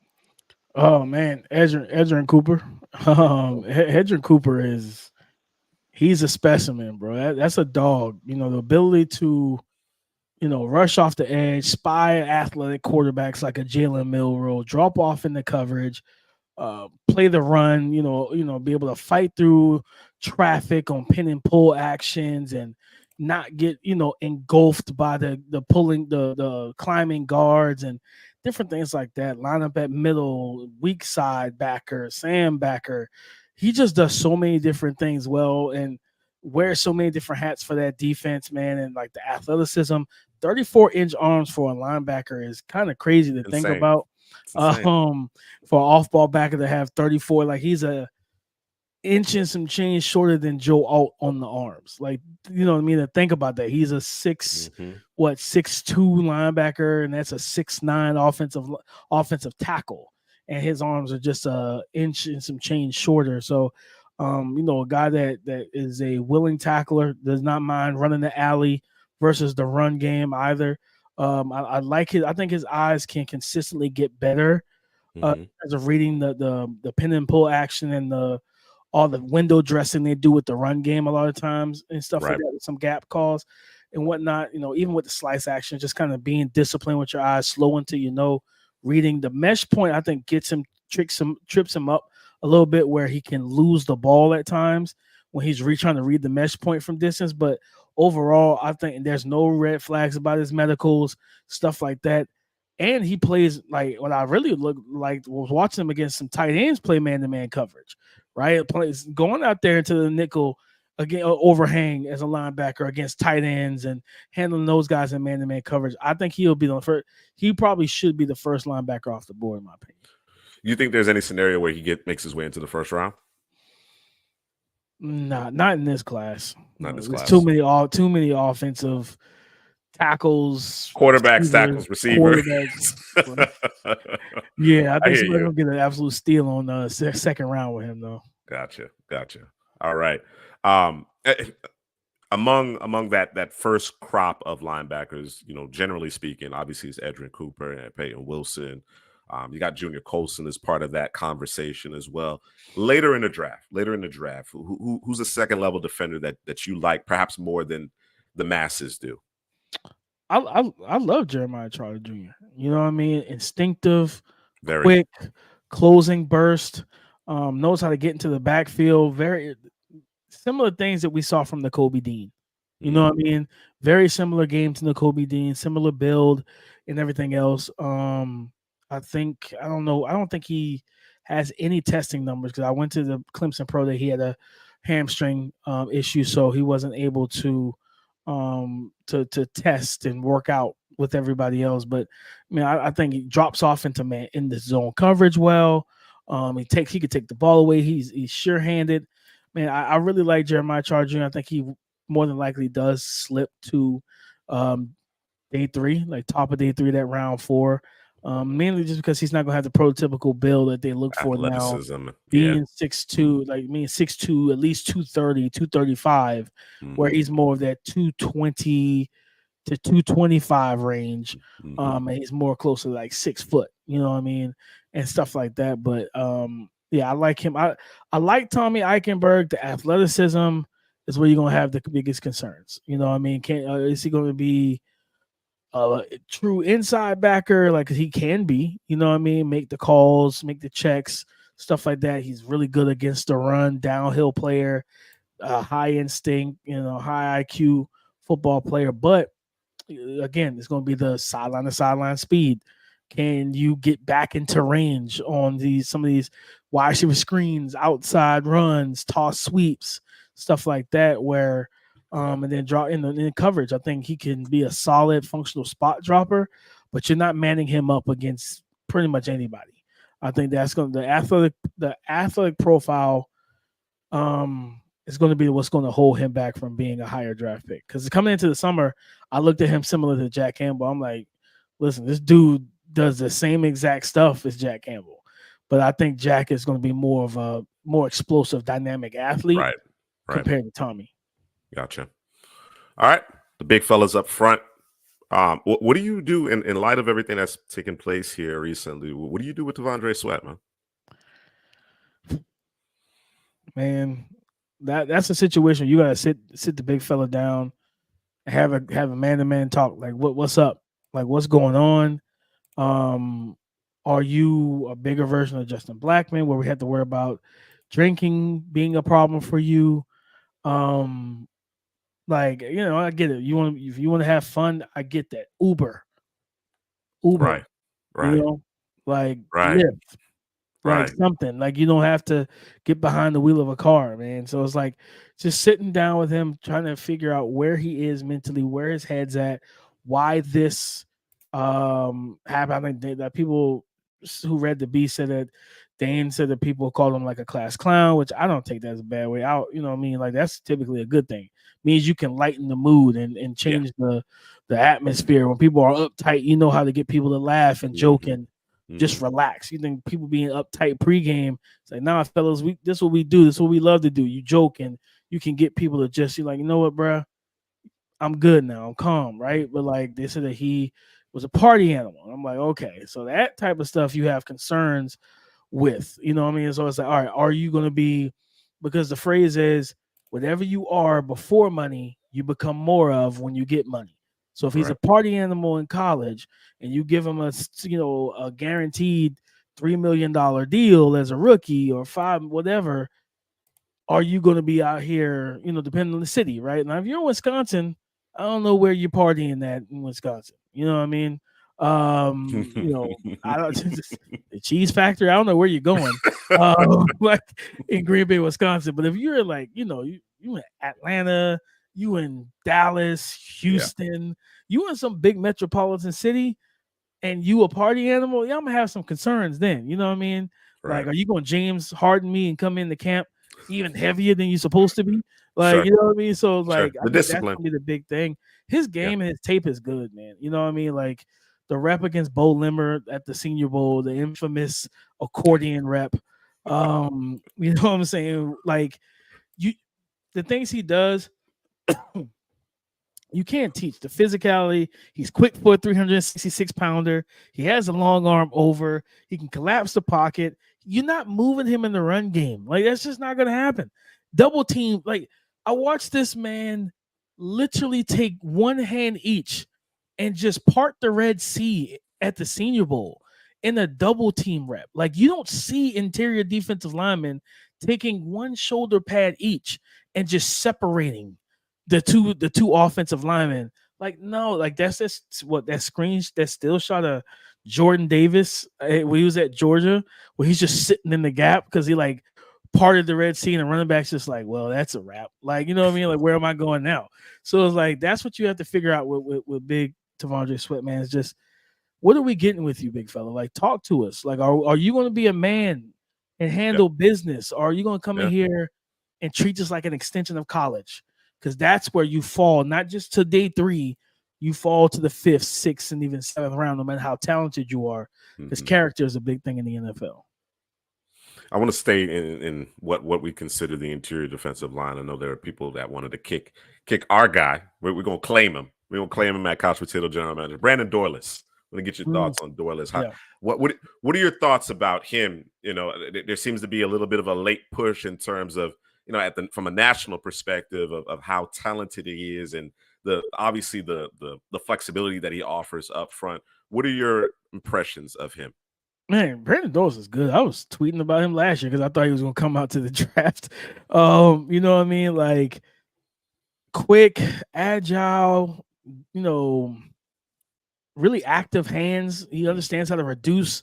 Oh man, Edgerrin Cooper. Edgerrin Cooper he's a specimen, bro. That's a dog. The ability to, rush off the edge, spy athletic quarterbacks like a Jalen Milroe, drop off in the coverage, play the run. Be able to fight through traffic on pin and pull actions and not get engulfed by the pulling the climbing guards and different things like that. Line up at middle, weak side backer, Sam backer. He just does so many different things well and wears so many different hats for that defense, man. And like the athleticism, 34-inch arms for a linebacker is kind of crazy to think about. For an off-ball backer to have 34, like he's a inch and some change shorter than Joe Alt on the arms. Like, you know what I mean? To think about that. He's a 6'2" linebacker, and that's a 6'9" offensive tackle. And his arms are just a inch and some change shorter. So, a guy that is a willing tackler, does not mind running the alley versus the run game either. I like it. I think his eyes can consistently get better as of reading the pin and pull action and all the window dressing they do with the run game a lot of times and stuff like that, with some gap calls and whatnot. Even with the slice action, just kind of being disciplined with your eyes, slow until reading the mesh point. I think gets him, trips him up a little bit where he can lose the ball at times when he's trying to read the mesh point from distance. But overall, I think there's no red flags about his medicals, stuff like that. And he plays like what I really look like was watching him against some tight ends play man-to-man coverage, right? Going out there into the nickel again, overhang as a linebacker against tight ends and handling those guys in man-to-man coverage. I think he'll be the first. He probably should be the first linebacker off the board, in my opinion. You think there's any scenario where he makes his way into the first round? Nah, not in this class. Not in this There's class. too many offensive tackles, quarterbacks, tackles, receivers. Yeah, I think somebody's gonna get an absolute steal on the second round with him, though. Gotcha. All right. Among that first crop of linebackers, generally speaking, obviously it's Edgerrin Cooper and Peyton Wilson. You got Junior Colson as part of that conversation as well. Later in the draft, who's a second level defender that you like perhaps more than the masses do? I love Jeremiah Trotter Jr. You know what I mean? Instinctive, very quick, closing burst, knows how to get into the backfield. Very similar things that we saw from the Kobe Dean. You know what I mean? Very similar game to the Kobe Dean, similar build and everything else. I don't think he has any testing numbers because I went to the Clemson Pro Day. He had a hamstring issue, so he wasn't able to test and work out with everybody else. But I think he drops off into the zone coverage well. He could take the ball away. He's sure-handed. I really like Jeremiah Trotter Jr. I think he more than likely does slip to day 3, like top of day 3, that round 4. Mainly just because he's not going to have the prototypical build that they look for now. Being 6'2", 6'2", at least 230, 235, where he's more of that 220, to 225 range. Mhm. And he's more close to like 6 foot, you know what I mean, and stuff like that. But yeah, I like him. I like Tommy Eichenberg. The athleticism is where you're gonna have the biggest concerns. You know what I mean? Is he going to be a true inside backer like he can be? You know what I mean? Make the calls, make the checks, stuff like that. He's really good against the run, downhill player, high instinct, high IQ football player. But again, it's going to be the sideline to sideline speed. Can you get back into range on some of these wide receiver screens, outside runs, toss sweeps, stuff like that? Where and then draw in coverage. I think he can be a solid functional spot dropper, but you're not manning him up against pretty much anybody. I think that's going to the athletic profile is going to be what's going to hold him back from being a higher draft pick. Because coming into the summer, I looked at him similar to Jack Campbell. I'm like, listen, this dude does the same exact stuff as Jack Campbell, but I think Jack is going to be more of a more explosive, dynamic athlete Right. compared to Tommy. Gotcha. All right. The big fellas up front. What do you do in light of everything that's taken place here recently? What do you do with Devondre Sweat, man? Man, that's a situation you gotta sit the big fella down and have a man-to-man talk. Like what's up? Like what's going on? Are you a bigger version of Justin Blackman where we had to worry about drinking being a problem for you? Like, I get it. If you want to have fun, I get that. Uber, Right. like Right. Lyft, like Right. something. Like you don't have to get behind the wheel of a car, man. So it's like just sitting down with him, trying to figure out where he is mentally, where his head's at, why this happened. I think that people who read the B said that Dane said that people called him like a class clown, which I don't take that as a bad way out. You know what I mean? Like that's typically a good thing. Means you can lighten the mood and change the atmosphere. When people are uptight, you know how to get people to laugh and joke and just relax. You think people being uptight pregame, it's like, nah, fellas, this is what we do. This is what we love to do. You joke and you can get people to just, you're like, you know what, bro? I'm good now. I'm calm, right? But like they said that he was a party animal. I'm like, okay, so that type of stuff you have concerns with, you know what I mean? So it's like, all right, are you going to be, because the phrase is, whatever you are before money, you become more of when you get money. So if he's a party animal in college and you give him a guaranteed $3 million deal as a rookie or $5, whatever, are you going to be out here, depending on the city, right? Now, if you're in Wisconsin, I don't know where you're partying at in Wisconsin. You know what I mean? I don't the cheese factory. I don't know where you're going, like in Green Bay, Wisconsin. But if you're like, you in Atlanta, you in Dallas, Houston, you in some big metropolitan city, and you a party animal, I'm gonna have some concerns then. You know what I mean? Right. Like, are you gonna James Harden me and come into camp even heavier than you're supposed to be? Like, Sure. you know what I mean? So like, The I think that's discipline. gonna be the big thing. His game and his tape is good, man. You know what I mean? Like the rep against Bo Limmer at the Senior Bowl, the infamous accordion rep. You know what I'm saying? Like the things he does, you can't teach the physicality. He's quick for a 366 pounder. He has a long arm over. He can collapse the pocket. You're not moving him in the run game. Like that's just not going to happen. Double team. Like I watched this man literally take one hand each and just part the Red Sea at the Senior Bowl in a double team rep. Like you don't see interior defensive linemen taking one shoulder pad each and just separating the two offensive linemen. Like no, like that's just what that screen that still shot of Jordan Davis when he was at Georgia, where he's just sitting in the gap because he like parted the Red Sea and the running back's just like, well, that's a wrap. Like, you know what I mean? Like, where am I going now? So it's like that's what you have to figure out with big Devondre Sweat, man. It's just what are we getting with you, big fella? Like, talk to us. Like, are you going to be a man and handle business? Or are you going to come in here and treat us like an extension of college? Because that's where you fall, not just to day 3, you fall to the 5th, 6th, and even 7th round, no matter how talented you are, because character is a big thing in the NFL. I want to stay in what we consider the interior defensive line. I know there are people that wanted to kick our guy. We're going to claim him. We will claim him at Couch Potato General Manager. Brandon Doyless. I'm going to get your thoughts on Doyless. What are your thoughts about him? There seems to be a little bit of a late push in terms of, from a national perspective of how talented he is and obviously the flexibility that he offers up front. What are your impressions of him? Man, Brandon Doyless is good. I was tweeting about him last year because I thought he was going to come out to the draft. You know what I mean? Like, quick, agile, really active hands. He understands how to reduce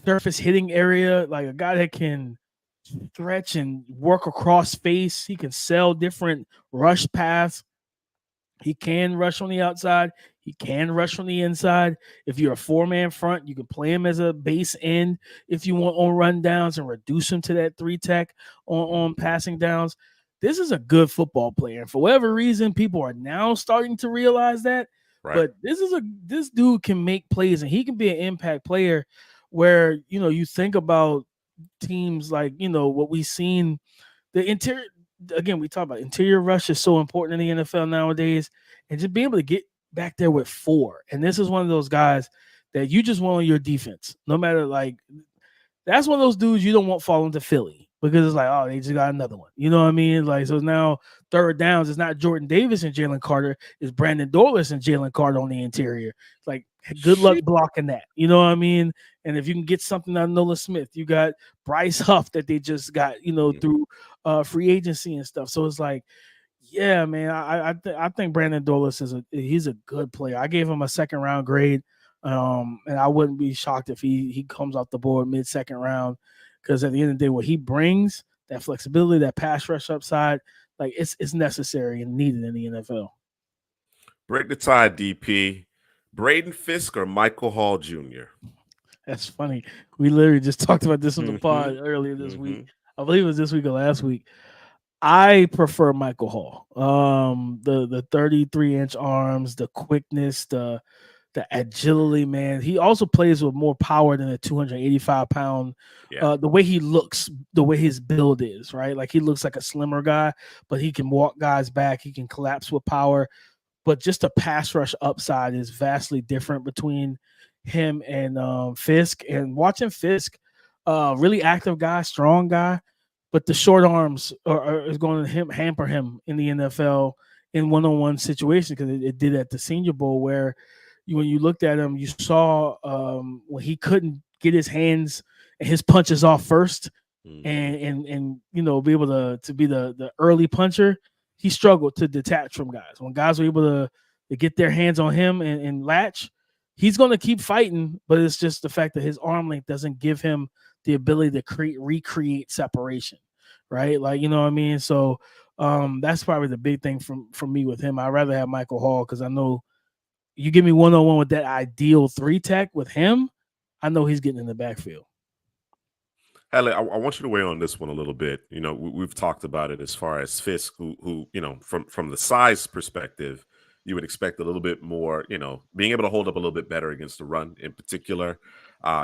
surface hitting area. Like a guy that can stretch and work across space. He can sell different rush paths. He can rush on the outside. He can rush from the inside. If you're a four-man front, you can play him as a base end if you want on run downs and reduce him to that 3-tech on passing downs. This is a good football player. And for whatever reason, people are now starting to realize that. Right. But this dude can make plays, and he can be an impact player where, you think about teams like, what we've seen, the interior. Again, we talk about interior rush is so important in the NFL nowadays, and just being able to get back there with 4. And this is one of those guys that you just want on your defense. No matter, that's one of those dudes you don't want falling to Philly because it's like, oh, they just got another one. You know what I mean? Like, so now third downs, it's not Jordan Davis and Jalen Carter, it's Brandon Doyless and Jalen Carter on the interior. It's like, good luck blocking that. You know what I mean? And if you can get something out of Nolan Smith, you got Bryce Huff that they just got, through free agency and stuff. So it's like, yeah, man, I think Brandon Doyless he's a good player. I gave him a 2nd round grade, and I wouldn't be shocked if he comes off the board mid-2nd round, because at the end of the day, what he brings, that flexibility, that pass rush upside, like it's necessary and needed in the NFL. Break the tie, DP. Braden Fisk or Michael Hall Jr.? That's funny. We literally just talked about this on the pod earlier this week. I believe it was this week or last week. I prefer Michael Hall. The 33-inch arms, the quickness, the agility, man. He also plays with more power than a 285-pound. The way he looks, the way his build is, right? Like, he looks like a slimmer guy, but he can walk guys back. He can collapse with power. But just a pass rush upside is vastly different between him and Fisk. And watching Fisk, really active guy, strong guy, but the short arms is going to hamper him in the NFL in one-on-one situations, because it did at the Senior Bowl, where when you looked at him, you saw when he couldn't get his hands and his punches off first, and be able to be the early puncher. He struggled to detach from guys. When guys were able to get their hands on him and latch, he's going to keep fighting, but it's just the fact that his arm length doesn't give him the ability to recreate separation, right? Like, you know what I mean? So that's probably the big thing from me with him. I'd rather have Michael Hall, because I know you give me one-on-one with that ideal 3-tech with him, I know he's getting in the backfield. Hadley, I want you to weigh on this one a little bit. We've talked about it as far as Fisk, who from the size perspective, you would expect a little bit more, being able to hold up a little bit better against the run in particular.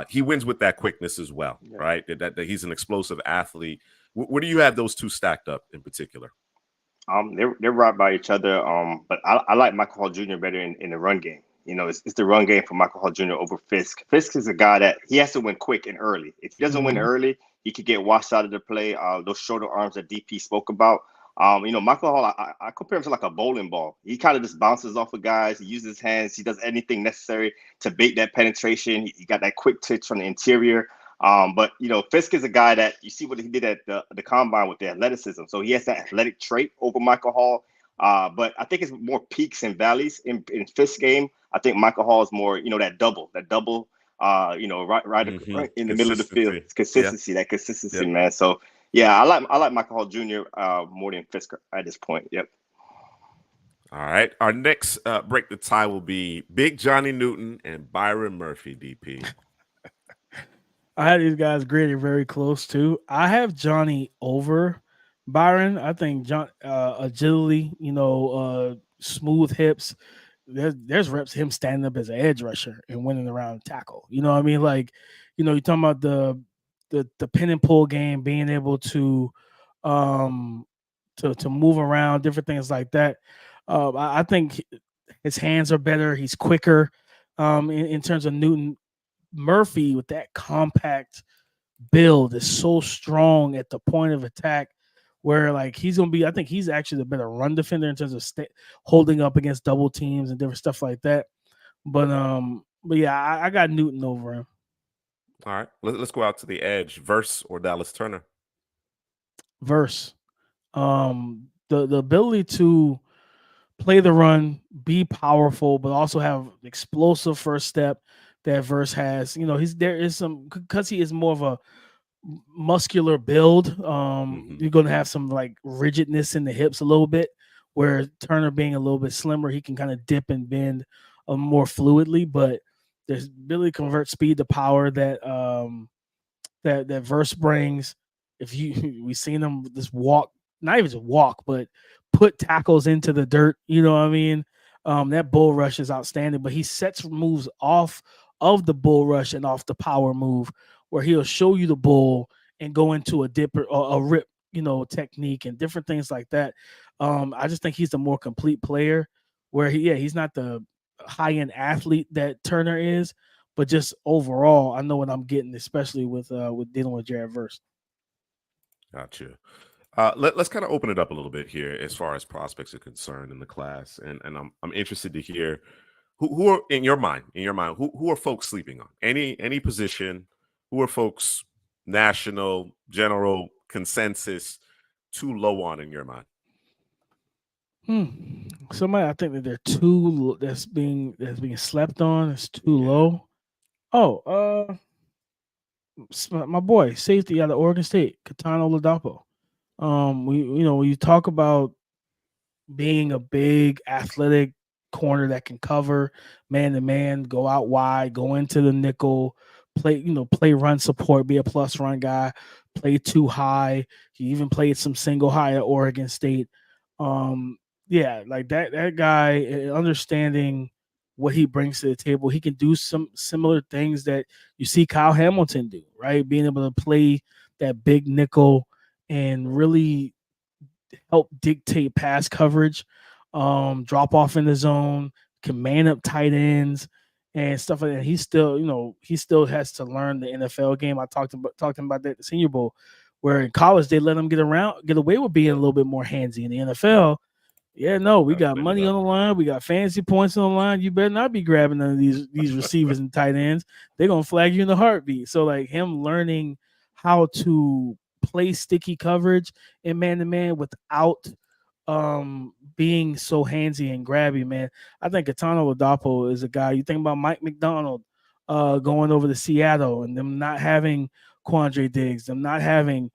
He wins with that quickness as well, right? That he's an explosive athlete. Where do you have those two stacked up in particular? They're right by each other. But I like Michael Hall Jr. better in the run game. It's the run game for Michael Hall Jr. over Fisk. Fisk is a guy that he has to win quick and early. If he doesn't win early, he could get washed out of the play. Those shorter arms that DP spoke about. Michael Hall, I compare him to like a bowling ball. He kind of just bounces off of guys. He uses his hands. He does anything necessary to bait that penetration. He got that quick twitch from the interior. But Fisk is a guy that you see what he did at the combine with the athleticism. So he has that athletic trait over Michael Hall. But I think it's more peaks and valleys in Fisk's game. I think Michael Hall is more, that double, right in the middle of the field. Consistency, that consistency, man. So yeah, I like Michael Hall Jr. More than Fisk at this point. Yep. All right. Our next break the tie will be Big Johnny Newton and Byron Murphy, DP. I had these guys graded very close too. I have Johnny over Byron. I think John agility, smooth hips. There's reps him standing up as an edge rusher and winning around tackle. You know what I mean? Like, you're talking about the pin and pull game, being able to move around, different things like that. I think His hands are better. He's quicker. In terms of Newton, Murphy with that compact build is so strong at the point of attack, where like he's gonna be. I think he's actually the better run defender in terms of holding up against double teams and different stuff like that. But yeah, I got Newton over him. All right, let's go out to the edge. Verse or Dallas Turner? Verse. The ability to play the run, be powerful, but also have explosive first step that Verse has. You know, there is some, because he is more of a muscular build. You're going to have some like rigidness in the hips a little bit, where Turner being a little bit slimmer, he can kind of dip and bend more fluidly. But there's ability to convert speed to power that that Verse brings. If we've seen him just walk, not even just walk, but put tackles into the dirt. You know what I mean? That bull rush is outstanding, but he sets moves off of the bull rush and off the power move, where he'll show you the bull and go into a dip or a rip, technique and different things like that. I just think he's a more complete player, where he's not the high-end athlete that Turner is, but just overall, I know what I'm getting, especially with dealing with Jared Verse. Gotcha. Let's kind of open it up a little bit here as far as prospects are concerned in the class, and I'm interested to hear who are in your mind who are folks sleeping on any position, who are folks national general consensus too low on in your mind. Somebody I think that they're too that's being slept on. It's too low. Oh, my boy, safety out of Oregon State, Katana Oladapo. When you talk about being a big athletic corner that can cover man to man, go out wide, go into the nickel, play run support, be a plus run guy, play too high. He even played some single high at Oregon State. Like that guy, understanding what he brings to the table, he can do some similar things that you see Kyle Hamilton do, right? Being able to play that big nickel and really help dictate pass coverage, drop off in the zone, can man up tight ends and stuff like that. He still has to learn the NFL game. I talked about that at the Senior Bowl, where in college they let him get away with being a little bit more handsy. In the NFL, we got money on the line, we got fantasy points on the line. You better not be grabbing none of these receivers and tight ends. They're gonna flag you in a heartbeat. So like him learning how to play sticky coverage in man-to-man without being so handsy and grabby, man. I think Katana Oladapo is a guy. You think about Mike McDonald going over to Seattle and them not having Quandre Diggs, them not having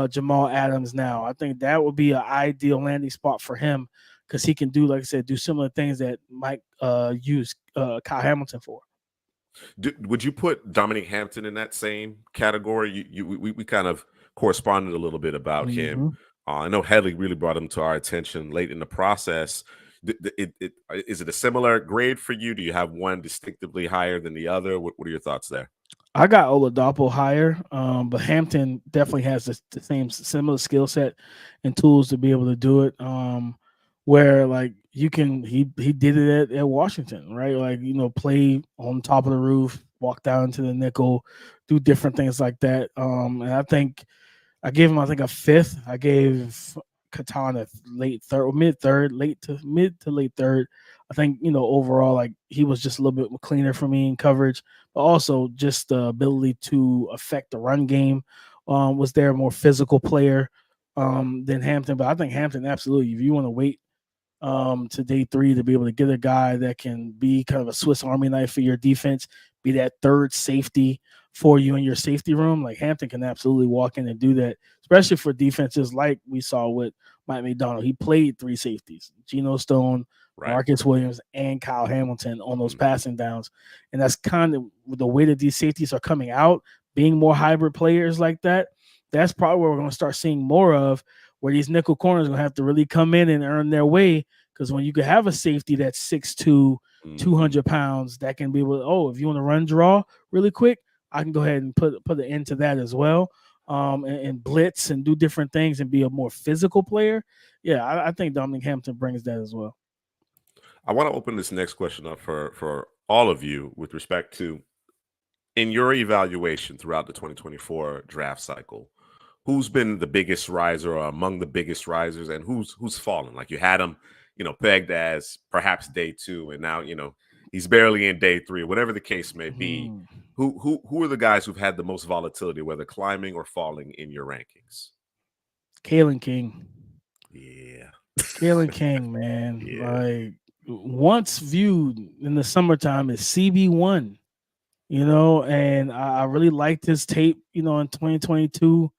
Jamal Adams now. I think that would be an ideal landing spot for him, because he can do, like I said, do similar things that Mike used Kyle Hamilton for. Would you put Dominic Hampton in that same category? We kind of corresponded a little bit about him. I know Headley really brought him to our attention late in the process. Is it a similar grade for you? Do you have one distinctively higher than the other? What are your thoughts there? I got Oladapo higher, but Hampton definitely has the same similar skill set and tools to be able to do it. Where like he did it at Washington, right? Like, play on top of the roof, walk down into the nickel, do different things like that. And I think I gave him, a fifth. I gave Katana late third or mid to late third. I think, overall, like he was just a little bit cleaner for me in coverage, but also just the ability to affect the run game was there, a more physical player than Hampton. But I think Hampton, absolutely, if you want to wait to day 3 to be able to get a guy that can be kind of a Swiss Army knife for your defense, be that third safety for you in your safety room, like Hampton can absolutely walk in and do that, especially for defenses like we saw with Mike McDonald. He played 3 safeties, Geno Stone, Marcus Williams, and Kyle Hamilton on those passing downs. And that's kind of the way that these safeties are coming out, being more hybrid players like that. That's probably what we're going to start seeing more of, where these nickel corners are going to have to really come in and earn their way, because when you can have a safety that's 6'2", 200 pounds, that can be able, if you want to run draw really quick, I can go ahead and put an end to that as well, and blitz and do different things and be a more physical player. Yeah, I think Dominic Hampton brings that as well. I want to open this next question up for all of you with respect to, in your evaluation throughout the 2024 draft cycle, who's been the biggest riser or among the biggest risers, and who's fallen? Like, you had him, pegged as perhaps day 2, and now, he's barely in day 3, whatever the case may be. Who are the guys who've had the most volatility, whether climbing or falling, in your rankings? Kalen King. Yeah. Kalen King, man. Yeah. Like, once viewed in the summertime as CB1, and I really liked his tape, in 2022.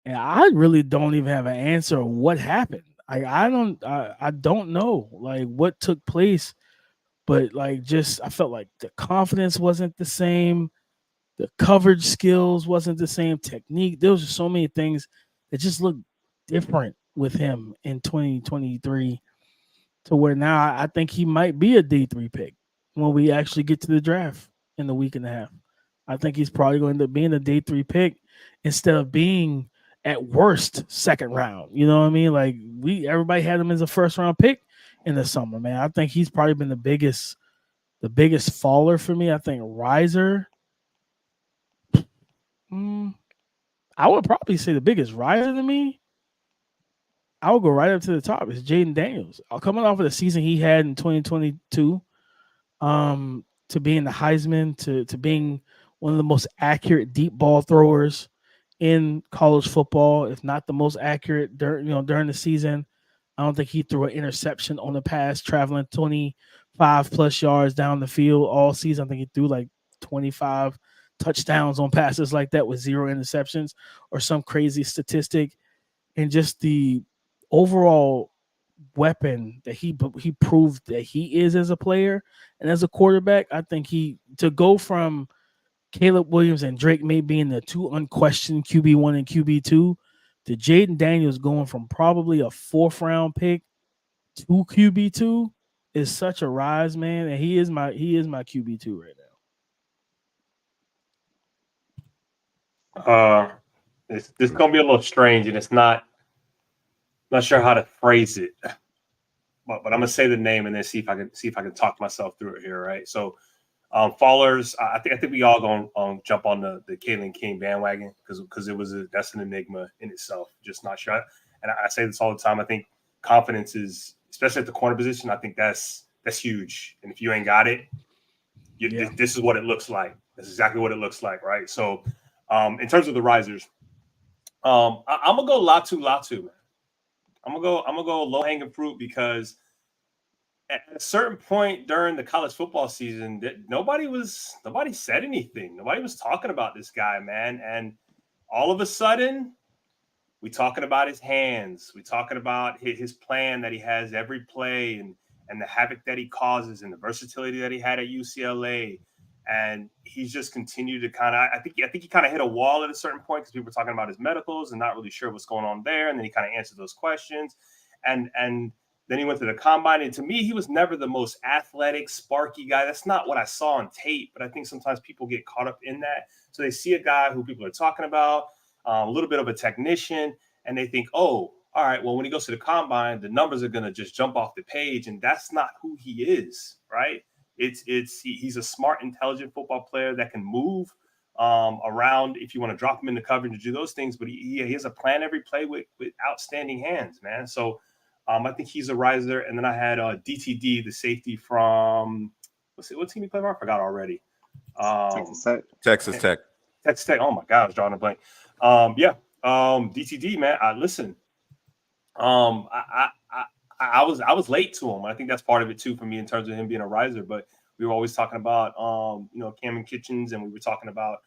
And I really don't even have an answer of what happened. I don't know like what took place, but like just I felt like the confidence wasn't the same, the coverage skills wasn't the same, technique. There was just so many things that just looked different with him in 2023, to where now I think he might be a D3 pick when we actually get to the draft in a week and a half. I think he's probably going to end up being a D3 pick instead of being at worst second round. You know what I mean? Like, everybody had him as a first round pick in the summer, man. I think he's probably been the biggest faller for me. I think riser. I would probably say the biggest riser to me, I would go right up to the top, is Jaden Daniels. Coming off of the season he had in 2022, to being the Heisman, to being one of the most accurate deep ball throwers in college football, if not the most accurate during the season. I don't think he threw an interception on the pass traveling 25 plus yards down the field all season. I think he threw like 25 touchdowns on passes like that with 0 interceptions or some crazy statistic. And just the overall weapon that he proved that he is as a player and as a quarterback. I think to go from Caleb Williams and Drake May being the 2 unquestioned QB1 and QB2 to Jaden Daniels going from probably a 4th round pick to QB2 is such a rise, man. And he is my QB2 right now. This is gonna be a little strange, and it's not sure how to phrase it. But I'm gonna say the name and then see if I can talk myself through it here, right? So, fallers, I think we all gonna jump on the Kalen King bandwagon because that's an enigma in itself. Just not sure. And I say this all the time. I think confidence is, especially at the corner position, I think that's huge. And if you ain't got it, this is what it looks like. That's exactly what it looks like, right? So, in terms of the risers, I'm gonna go Latu, man. I'm gonna go low hanging fruit, because at a certain point during the college football season, that nobody said anything. Nobody was talking about this guy, man. And all of a sudden, we talking about his hands. We talking about his plan that he has every play, and the havoc that he causes, and the versatility that he had at UCLA. And he's just continued to kind of, I think he kind of hit a wall at a certain point, because people were talking about his medicals and not really sure what's going on there. And then he kind of answered those questions. And then he went to the combine. And to me, he was never the most athletic, sparky guy. That's not what I saw on tape. But I think sometimes people get caught up in that. So they see a guy who people are talking about, a little bit of a technician, and they think, oh, all right, well, when he goes to the combine, the numbers are going to just jump off the page. And that's not who he is, right? He's a smart, intelligent football player that can move around if you want to drop him in the coverage and do those things. But he has a plan every play with outstanding hands, man. So I think he's a riser. And then I had DTD, the safety from what team he played for? I forgot already. Texas Tech. Texas Tech. Oh my God, I was drawing a blank. DTD, man. I was late to him. I think that's part of it too for me in terms of him being a riser. But we were always talking about Cameron Kitchens, and we were talking about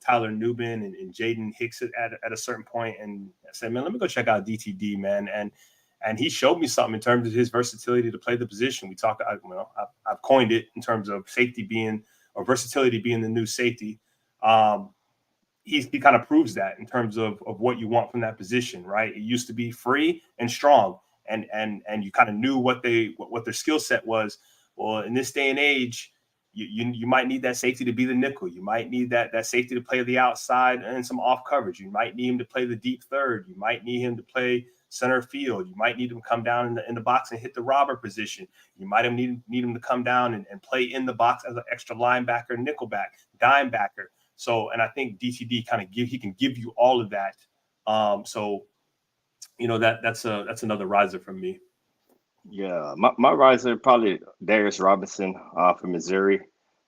Tyler Nubin and Jaden Hicks at a certain point. And I said, man, let me go check out DTD, man. And he showed me something in terms of his versatility to play the position. We talked, I've coined it in terms of safety being, or versatility being, the new safety. He kind of proves that in terms of what you want from that position, right? It used to be free and strong, and you kind of knew what their skill set was. Well, in this day and age, you might need that safety to be the nickel. You might need that safety to play the outside and some off coverage. You might need him to play the deep third. You might need him to play center field. You might need him to come down in the box and hit the robber position. You might need him to come down and play in the box as an extra linebacker, nickelback, dime backer. So, and I think DTD he can give you all of that. So, that's another riser from me. Yeah, my riser probably Darius Robinson from Missouri.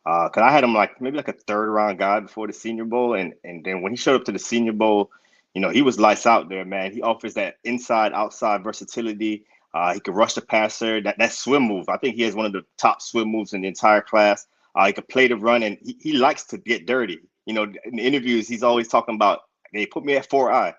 Because I had him maybe a third round guy before the Senior Bowl, and then when he showed up to the Senior Bowl, he was lights out there, man. He offers that inside outside versatility. He can rush the passer. That swim move, I think he has one of the top swim moves in the entire class. He could play the run, and he likes to get dirty. In the interviews, he's always talking about, they put me at 4i.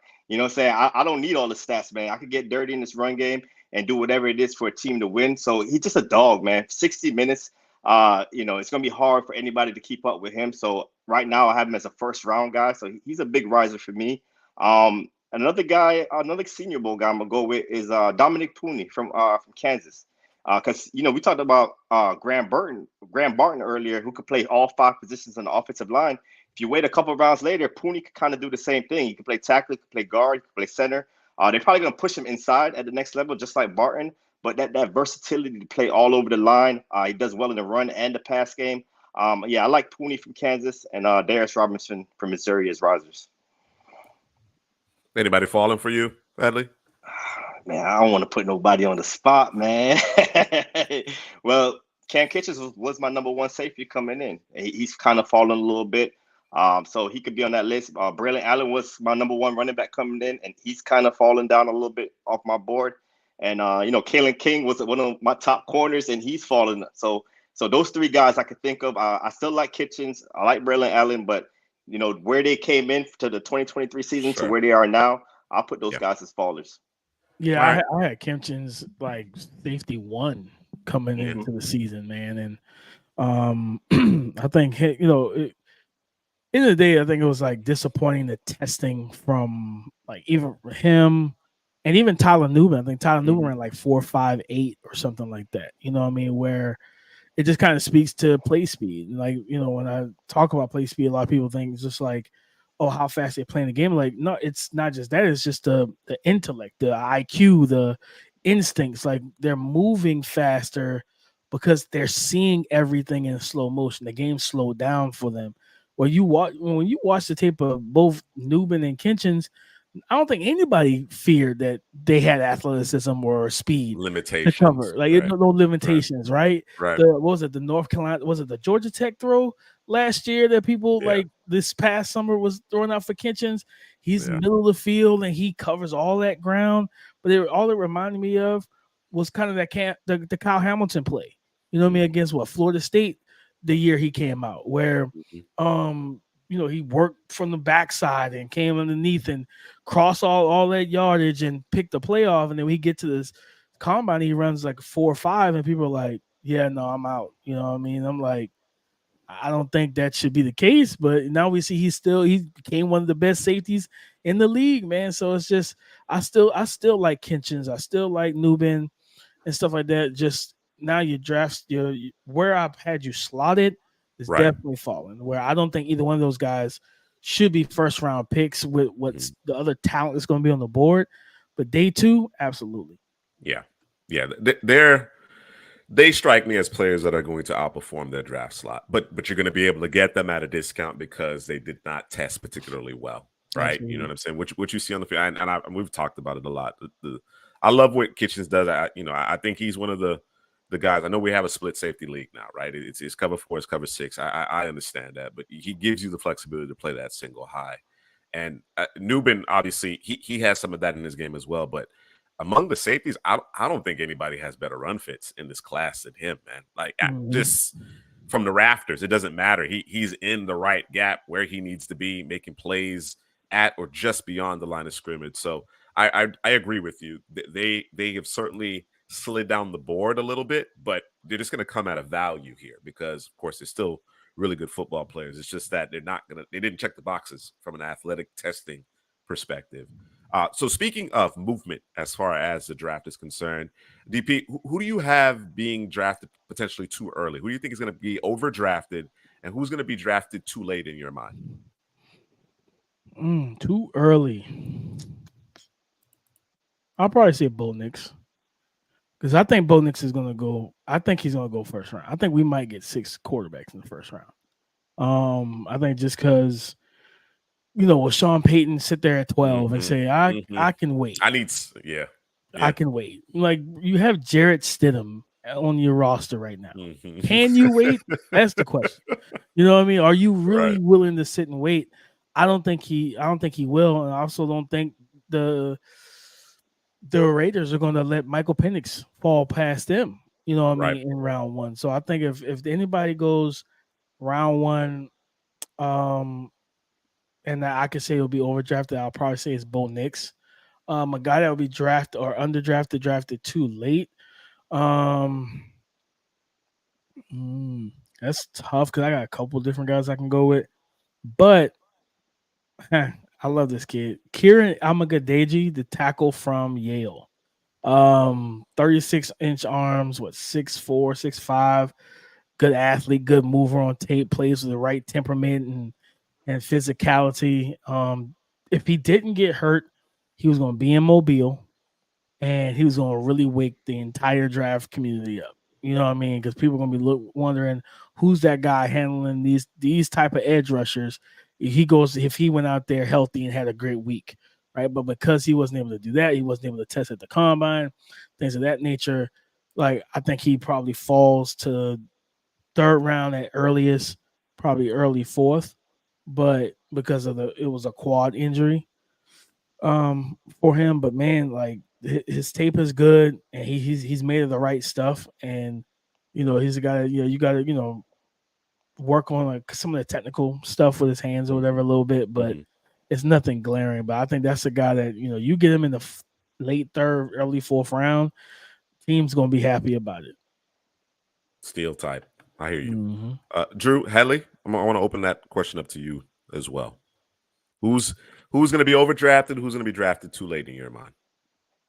Saying I don't need all the stats, man. I could get dirty in this run game and do whatever it is for a team to win. So he's just a dog, man. 60 minutes. It's going to be hard for anybody to keep up with him. So right now I have him as a first round guy. So he's a big riser for me. Another Senior Bowl guy I'm going to go with is Dominic Pooney from Kansas. Because, we talked about Graham Barton earlier, who could play all 5 positions on the offensive line. If you wait a couple of rounds later, Pooney could kind of do the same thing. He could play tackle, he could play guard, he could play center. They're probably going to push him inside at the next level, just like Barton. But that versatility to play all over the line, he does well in the run and the pass game. I like Pooney from Kansas and Darius Robinson from Missouri as risers. Anybody falling for you, Hadley? Man, I don't want to put nobody on the spot, man. Well, Cam Kitchens was my number 1 safety coming in. He's kind of fallen a little bit. So he could be on that list. Braylon Allen was my number 1 running back coming in, and he's kind of fallen down a little bit off my board. And, Kalen King was one of my top corners, and he's fallen. So those 3 guys I could think of. I still like Kitchens. I like Braylon Allen, but, where they came in to the 2023 season to where they are now, I'll put those guys as fallers. Yeah, I had Kitchens safety 1 coming into the season, man. And I think, end of the day, I think it was disappointing the testing from even him and even Tyler Newman. I think Tyler Newman ran 4.58 or something like that. You know what I mean? Where it just kind of speaks to play speed. When I talk about play speed, a lot of people think it's just oh, how fast they're playing the game. No, it's not just that. It's just the intellect, the IQ, the instincts. They're moving faster because they're seeing everything in slow motion. The game slowed down for them. When you watch the tape of both Newman and Kitchens, I don't think anybody feared that they had athleticism or speed limitations. To cover. No limitations, right? Right. What was it? The North Carolina, was it the Georgia Tech throw last year that people this past summer was throwing out for Kitchens? He's middle of the field and he covers all that ground. But all it reminded me of was kind of the Kyle Hamilton play. You know what I mean? Against Florida State the year he came out, where he worked from the backside and came underneath and crossed all that yardage and picked the play off. And then we get to this combine, he runs 4.5, and people are like, yeah, no, I'm out. You know what I mean? I'm like, I don't think that should be the case, but now we see he became one of the best safeties in the league, man. So it's just, I still like Kitchens. I still like Newman and stuff like that. Just now you draft where I've had you slotted is definitely falling, where I don't think either one of those guys should be first round picks with what's the other talent that's going to be on the board. But day 2, absolutely. Yeah. They strike me as players that are going to outperform their draft slot, but you're going to be able to get them at a discount because they did not test particularly well, right? Absolutely. You know what I'm saying? What you see on the field, and we've talked about it a lot. I love what Kitchens does. I think he's one of the guys. I know we have a split safety league now, right? It's cover 4, it's cover 6. I understand that, but he gives you the flexibility to play that single high. And Newman, obviously, he has some of that in his game as well, but among the safeties, I don't think anybody has better run fits in this class than him, man. Just from the rafters, it doesn't matter. He's in the right gap where he needs to be, making plays at or just beyond the line of scrimmage. So I agree with you. They have certainly slid down the board a little bit, but they're just going to come at a value here because, of course, they're still really good football players. It's just that they didn't check the boxes from an athletic testing perspective. So speaking of movement, as far as the draft is concerned, DP, who do you have being drafted potentially too early? Who do you think is going to be overdrafted, and who's going to be drafted too late in your mind? Too early. I'll probably say Bo Nix. Because I think Bo Nix is going to go. I think he's going to go first round. I think we might get 6 quarterbacks in the first round. I think just because, will Sean Payton sit there at 12 and say, I can wait. Yeah. I can wait. Like, you have Jarrett Stidham on your roster right now. Can you wait? That's the question. You know what I mean? Are you really willing to sit and wait? I don't think he will. And I also don't think the Raiders are going to let Michael Penix fall past them, you know what I mean, in round 1. So I think if anybody goes round 1, and I could say it'll be overdrafted, I'll probably say it's Bo Nix. A guy that will be drafted or underdrafted, drafted too late. That's tough because I got a couple different guys I can go with. But I love this kid. Kieran Amagadeji, the tackle from Yale. 36-inch arms, 6'4", 6'5", good athlete, good mover on tape, plays with the right temperament and physicality. If he didn't get hurt, he was going to be in Mobile, and he was going to really wake the entire draft community up. You know what I mean? Because people are going to be wondering who's that guy handling these type of edge rushers. If he went out there healthy and had a great week, right? But because he wasn't able to do that, he wasn't able to test at the combine, things of that nature. Like, I think he probably falls to 3rd round at earliest, probably early 4th. But because it was a quad injury for him. But man, like, his tape is good, and he's made of the right stuff. And he's a guy. You got to work on like some of the technical stuff with his hands or whatever a little bit, but it's nothing glaring. But I think that's a guy that you get him in the late 3rd, early 4th round, team's gonna be happy about it. Steel type. I hear you. Drew, Headley, I want to open that question up to you as well. Who's going to be overdrafted? Who's going to be drafted too late in your mind?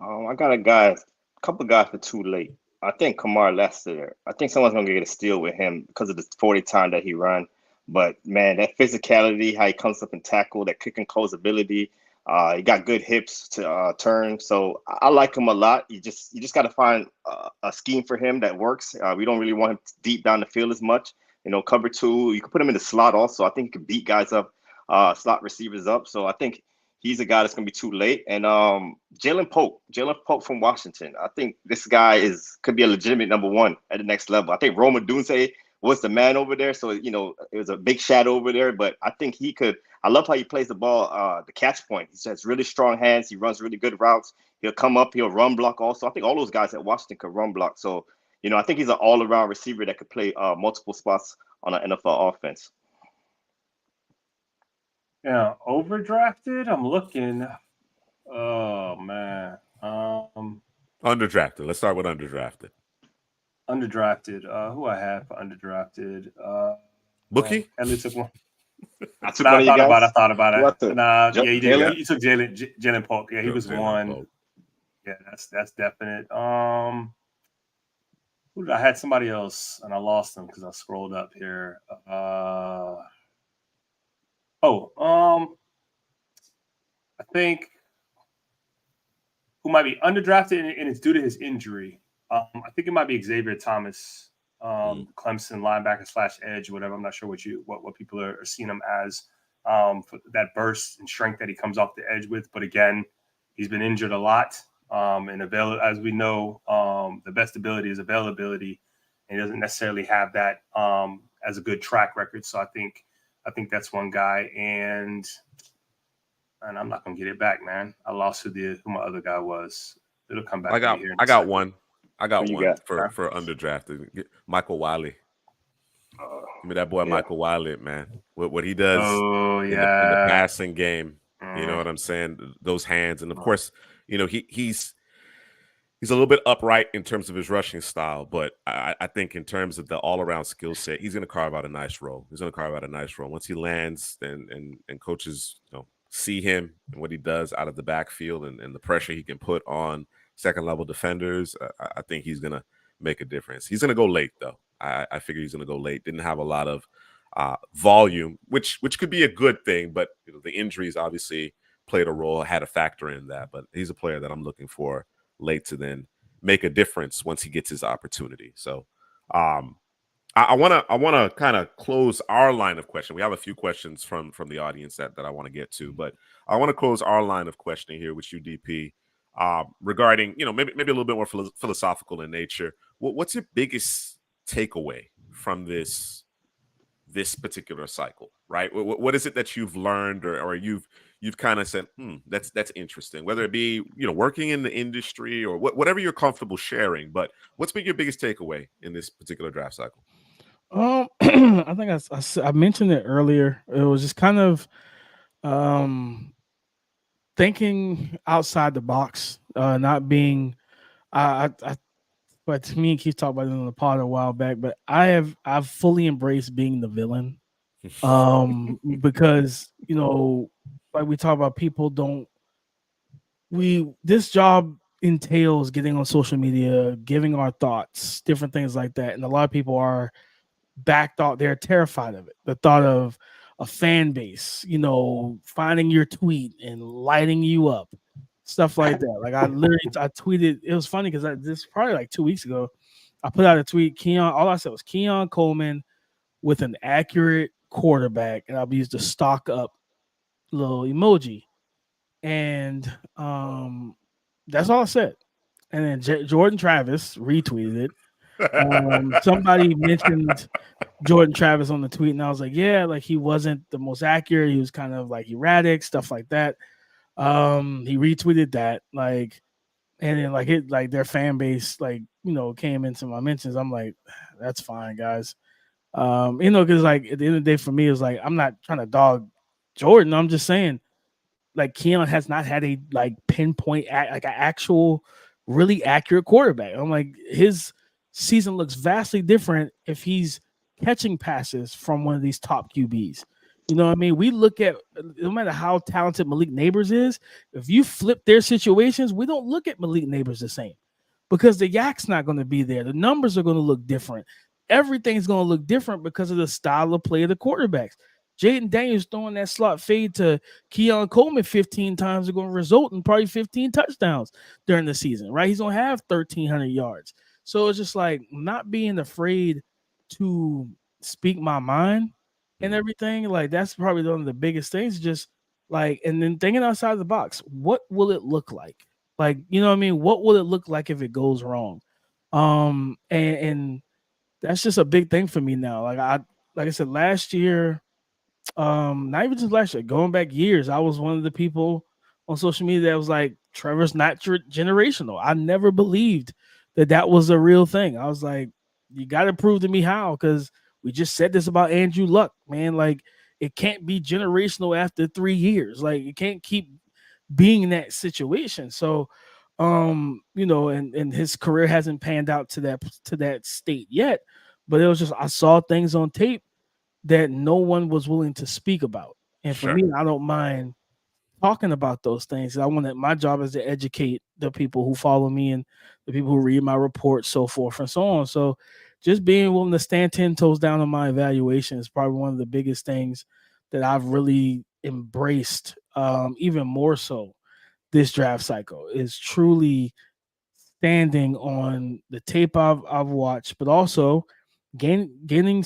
I got a couple guys for too late. I think Kamar Lester. I think someone's going to get a steal with him because of the 40 time that he run. But man, that physicality, how he comes up and tackle, that kick and close ability. He got good hips to turn. So I like him a lot. You just got to find a scheme for him that works. We don't really want him deep down the field as much. Cover 2. You can put him in the slot also. I think he can beat guys up, slot receivers up. So I think he's a guy that's going to be too late. And Jalen Pope from Washington. I think this guy could be a legitimate number 1 at the next level. I think Roma Dunze was the man over there. So, it was a big shadow over there. But I think he could. I love how he plays the ball, the catch point. He has really strong hands. He runs really good routes. He'll come up. He'll run block also. I think all those guys at Washington could run block. So, I think he's an all-around receiver that could play multiple spots on an NFL offense. Yeah, overdrafted. I'm looking. Oh man. Underdrafted. Let's start with underdrafted. Who I have for underdrafted? Bookie. Ellie took one. I thought about it. Yeah, he did. Jalen? He took Jalen Pope. Yeah, he was one. Pope. Yeah, that's definite. Who did I had somebody else and I lost them because I scrolled up here. I think who might be underdrafted and it's due to his injury. I think it might be Xavier Thomas, Clemson linebacker / edge, whatever. I'm not sure what people are seeing him as, for that burst and strength that he comes off the edge with. But again, he's been injured a lot. And as we know, the best ability is availability, and he doesn't necessarily have that as a good track record. So I think that's one guy, and I'm not gonna get it back, man. I lost who my other guy was. It'll come back. I got one for underdrafted. Michael Wiley. Give me that boy, Michael Wiley, man. What he does in the passing game. You know what I'm saying? Those hands, and of course, he's a little bit upright in terms of his rushing style, but I think in terms of the all-around skill set, he's going to carve out a nice role. Once he lands and coaches, see him and what he does out of the backfield and the pressure he can put on second-level defenders, I think he's going to make a difference. He's going to go late, though. I figure he's going to go late. Didn't have a lot of volume, which could be a good thing, but the injuries obviously played a role, had a factor in that. But he's a player that I'm looking for late to then make a difference once he gets his opportunity. So I want to kind of close our line of questioning. We have a few questions from the audience that I want to get to, but I want to close our line of questioning here with you, DP, regarding, maybe a little bit more philosophical in nature. What's your biggest takeaway from this particular cycle, right? What is it that you've learned or you've kind of said, that's interesting, whether it be, working in the industry or whatever you're comfortable sharing, but what's been your biggest takeaway in this particular draft cycle? I think I mentioned it earlier. It was just kind of thinking outside the box, not being. But to me, Keith talked about it on the pod a while back. But I've fully embraced being the villain, because like we talk about, people don't. This job entails getting on social media, giving our thoughts, different things like that, and a lot of people are backed out. They're terrified of it. The thought of a fan base, finding your tweet and lighting you up, stuff like that. Like I tweeted. It was funny because this probably like 2 weeks ago, I put out a tweet. All I said was Keon Coleman with an accurate quarterback, and I'll use the stock up little emoji, and that's all I said. And then Jordan Travis retweeted it. Somebody mentioned Jordan Travis on the tweet, and I was like, yeah, like he wasn't the most accurate. He was kind of like erratic, stuff like that. He retweeted that, like, and then like their fan base, came into my mentions. I'm like, that's fine, guys. Because like at the end of the day, for me, it's like I'm not trying to dog Jordan. I'm just saying, like, Keon has not had a pinpoint like an actual really accurate quarterback. I'm like, his season looks vastly different if he's catching passes from one of these top QBs. You know what I mean? We look at, no matter how talented Malik Neighbors is, if you flip their situations, we don't look at Malik Neighbors the same because the yak's not going to be there. The numbers are going to look different. Everything's going to look different because of the style of play of the quarterbacks. Jaden Daniels throwing that slot fade to Keon Coleman 15 times are going to result in probably 15 touchdowns during the season, right? He's going to have 1,300 yards. So it's just like not being afraid to speak my mind and everything. Like that's probably one of the biggest things. Just like, and then thinking outside the box, what will it look like? Like, you know what I mean? What will it look like if it goes wrong? And that's just a big thing for me now. Like I said, last year, not even just last year, going back years, I was one of the people on social media that was like, Trevor's not generational. I never believed that was a real thing. I was like, you got to prove to me how, because we just said this about Andrew Luck, man. Like, it can't be generational after 3 years. Like, it can't keep being in that situation. So, and his career hasn't panned out to that state yet. But it was just, I saw things on tape that no one was willing to speak about. And for me, I don't mind talking about those things. My job is to educate the people who follow me and the people who read my reports, so forth and so on. So just being willing to stand 10 toes down on my evaluation is probably one of the biggest things that I've really embraced, even more so this draft cycle, is truly standing on the tape I've watched, but also gaining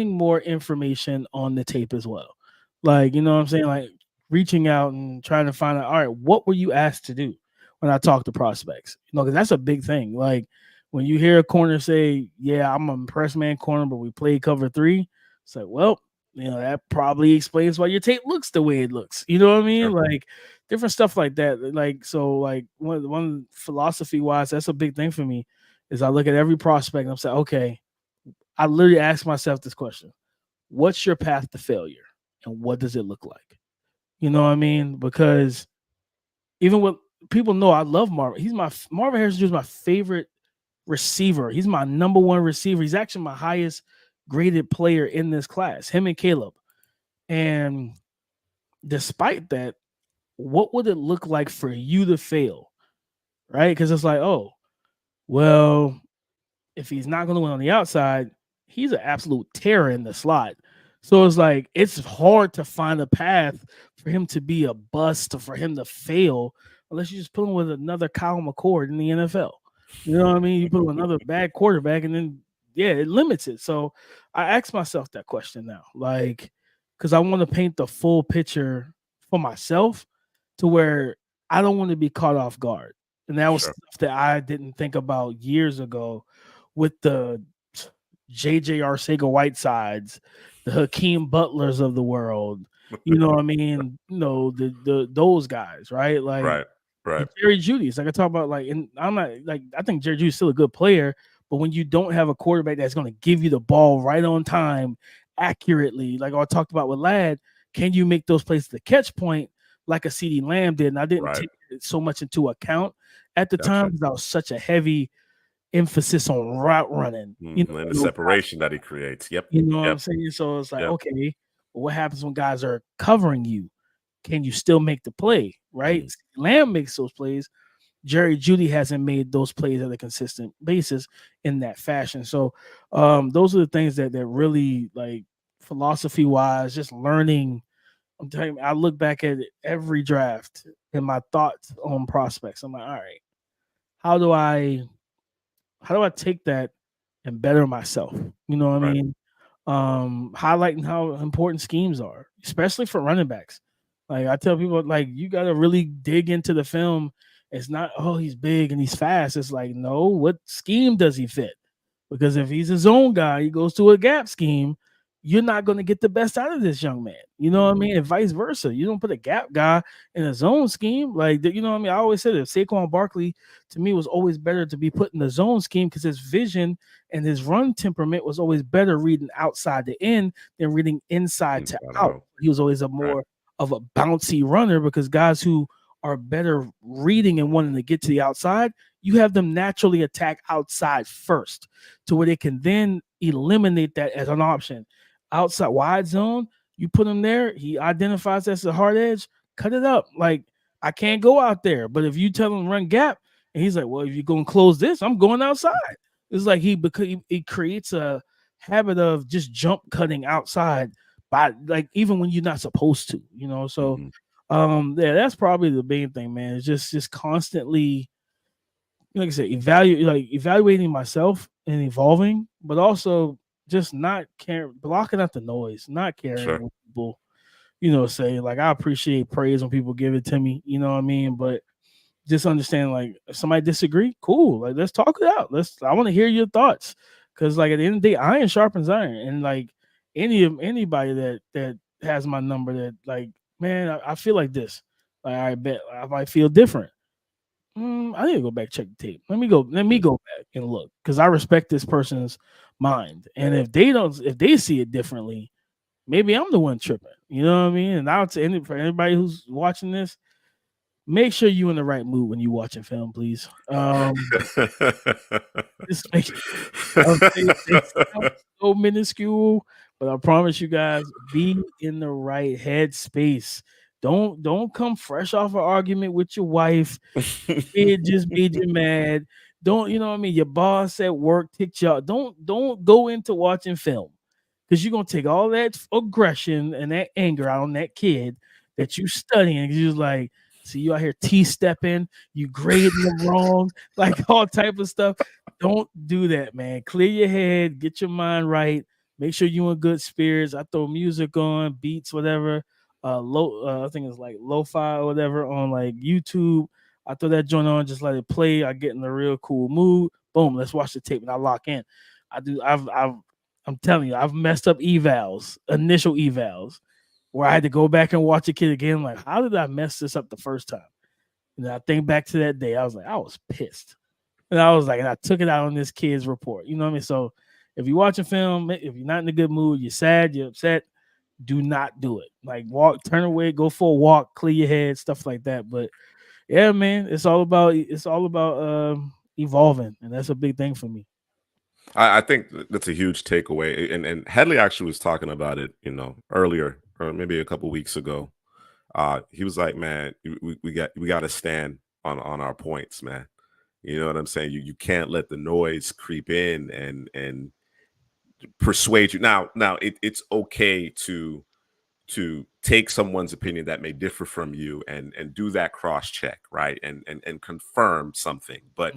more information on the tape as well. Like, you know what I'm saying? Like reaching out and trying to find out, all right, what were you asked to do when I talk to prospects? Because that's a big thing. Like when you hear a corner say, yeah, I'm an press man corner, but we play cover 3. It's like, well, that probably explains why your tape looks the way it looks. You know what I mean? Like different stuff like that. Like, so like one philosophy wise, that's a big thing for me is I look at every prospect and I'm saying, okay, I literally ask myself this question: what's your path to failure, and what does it look like? You know what I mean? Because even when people know I love Marvin, Marvin Harrison is my favorite receiver. He's my number 1 receiver. He's actually my highest graded player in this class. Him and Caleb. And despite that, what would it look like for you to fail? Right? Because it's like, oh, well, if he's not going to win on the outside, he's an absolute terror in the slot. So it's like it's hard to find a path for him to be a bust or for him to fail unless you just put him with another Kyle McCord in the NFL. You know what I mean? You put another bad quarterback, and then it limits it. So I ask myself that question now, like, because I want to paint the full picture for myself to where I don't want to be caught off guard. And that was Sure. stuff that I didn't think about years ago with the JJ Arcega-Whitesides, the Hakeem Butlers of the world. You know what I mean? The those guys, right? Like Right. Jerry Judy's. Like I talk about, like, and I'm not like I think Jerry Judy's still a good player, but when you don't have a quarterback that's going to give you the ball right on time, accurately, like I talked about with Ladd, can you make those plays to the catch point like a CeeDee Lamb did? And I didn't take it so much into account at the time because I was such a heavy emphasis on route running, and the separation that he creates. Yep. You know what I'm saying? So it's like, okay, well, what happens when guys are covering you? Can you still make the play? Right? Lamb makes those plays. Jerry Judy hasn't made those plays at a consistent basis in that fashion. So those are the things that really, like, philosophy wise, just learning. I'm telling you, I look back at every draft and my thoughts on prospects. I'm like, all right, how do I take that and better myself? You know what I mean? Highlighting how important schemes are, especially for running backs. Like I tell people, like, you got to really dig into the film. It's not, oh, he's big and he's fast. It's like, no, what scheme does he fit? Because if he's a zone guy, he goes to a gap scheme, you're not going to get the best out of this young man. You know what I mean? And vice versa. You don't put a gap guy in a zone scheme. Like, you know what I mean? I always said that Saquon Barkley, to me, was always better to be put in the zone scheme because his vision and his run temperament was always better reading outside the in than reading inside to out. He was always a more of a bouncy runner because guys who are better reading and wanting to get to the outside, you have them naturally attack outside first to where they can then eliminate that as an option. Outside wide zone, you put him there, he identifies as a hard edge, cut it up. Like, I can't go out there. But if you tell him run gap, and he's like, well, if you're going to close this, I'm going outside. It's like he creates a habit of just jump cutting outside by, like, even when you're not supposed to, you know. So that's probably the main thing, man. It's just constantly, like I said, evaluating myself and evolving, but also just not caring, blocking out the noise, not caring what people, say. Like, I appreciate praise when people give it to me, you know what I mean? But just understand, like, if somebody disagree, cool. Like, let's talk it out. I want to hear your thoughts. Cause like at the end of the day, iron sharpens iron. And like anybody that has my number that, like, man, I feel like this. Like, I bet I might feel different. I need to go back, check the tape. Let me go back and look, because I respect this person's mind. And if they see it differently, maybe I'm the one tripping. You know what I mean? And I'll tell for anybody who's watching this, make sure you're in the right mood when you're watching film, please. Just make it sounds so minuscule, but I promise you guys, be in the right headspace. Don't come fresh off an argument with your wife. It just made you mad. Don't, you know what I mean? Your boss at work ticked you out. Don't go into watching film, because you're gonna take all that aggression and that anger out on that kid that you studying. You're like, see, you out here T-stepping, you grading them wrong, like all type of stuff. Don't do that, man. Clear your head, get your mind right. Make sure you're in good spirits. I throw music on, beats, whatever. I think it's like lo-fi or whatever on like YouTube. I throw that joint on, just let it play. I get in a real cool mood. Boom, let's watch the tape and I lock in. I'm telling you, I've messed up initial evals, where I had to go back and watch a kid again. Like, how did I mess this up the first time? And I think back to that day, I was like, I was pissed. And I took it out on this kid's report. You know what I mean? So if you're watching film, if you're not in a good mood, you're sad, you're upset, do not do it. Like, turn away, go for a walk, clear your head, stuff like that. But yeah, man, it's all about evolving, and that's a big thing for me. I think that's a huge takeaway, and Headley actually was talking about it, earlier, or maybe a couple weeks ago. He was like, man, we got to stand on our points, man. You know what I'm saying? You can't let the noise creep in and persuade you. Now it's okay to take someone's opinion that may differ from you and do that cross check, right? And confirm something, but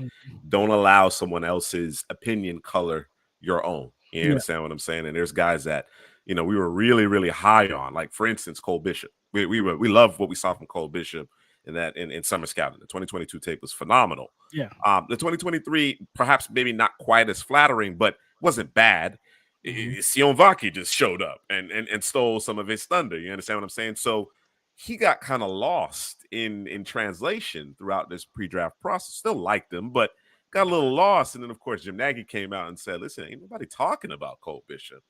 don't allow someone else's opinion color your own. You understand what I'm saying? And there's guys that, we were really, really high on, like for instance, Cole Bishop. We love what we saw from Cole Bishop in summer scouting. The 2022 tape was phenomenal. Yeah. The 2023, perhaps maybe not quite as flattering, but wasn't bad. Sion Vaki just showed up and stole some of his thunder. You understand what I'm saying? So he got kind of lost in translation throughout this pre-draft process. Still liked him, but got a little lost. And then, of course, Jim Nagy came out and said, listen, ain't nobody talking about Cole Bishop.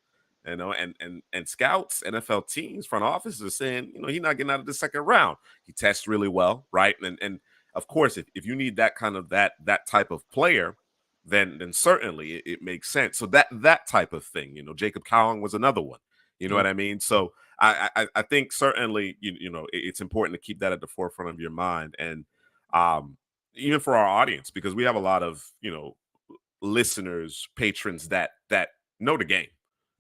And scouts, NFL teams, front offices are saying, he's not getting out of the second round. He tests really well, right? And of course, if you need that kind of that type of player, then certainly it makes sense. So that type of thing, Jacob Cowing was another one. You know what I mean? So I think certainly it's important to keep that at the forefront of your mind, and even for our audience, because we have a lot of listeners, patrons that know the game.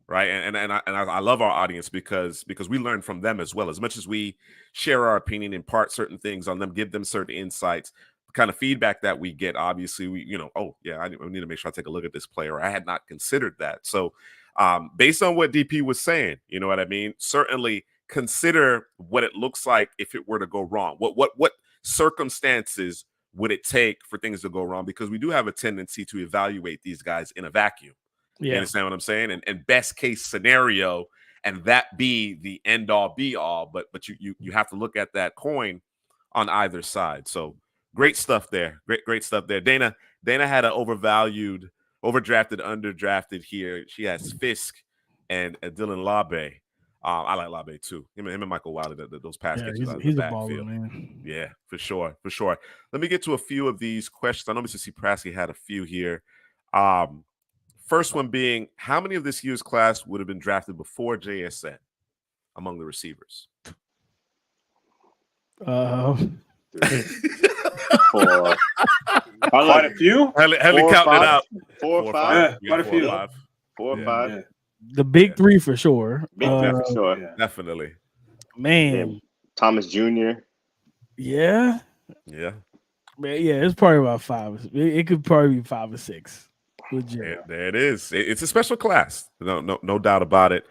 Right. And I love our audience because we learn from them as well. As much as we share our opinion, impart certain things on them, give them certain insights, the kind of feedback that we get, obviously, we I need to make sure I take a look at this player. I had not considered that. So based on what DP was saying, you know what I mean? Certainly consider what it looks like if it were to go wrong. What circumstances would it take for things to go wrong? Because we do have a tendency to evaluate these guys in a vacuum. You understand what I'm saying? And best case scenario, and that be the end all be all, but you have to look at that coin on either side. So great stuff there. Great stuff there. Dana had an overdrafted, underdrafted here. She has Fisk and Dylan Labe. I like Labe too. Him and Michael Wilder, those pass catches out of the backfield. Man. Yeah, for sure. Let me get to a few of these questions. I know Mr. Ciprasky had a few here. First one being, how many of this year's class would have been drafted before JSN among the receivers? Quite a few. Heavy counting it out. 4 or 5. Yeah, quite a few. 4 or 5. Yeah. The big three for sure. For sure. Yeah. Definitely. Man. Thomas Jr. Yeah. Yeah. Man, yeah, it's probably about 5. It could probably be 5 or 6. There it is. It's a special class. No doubt about it.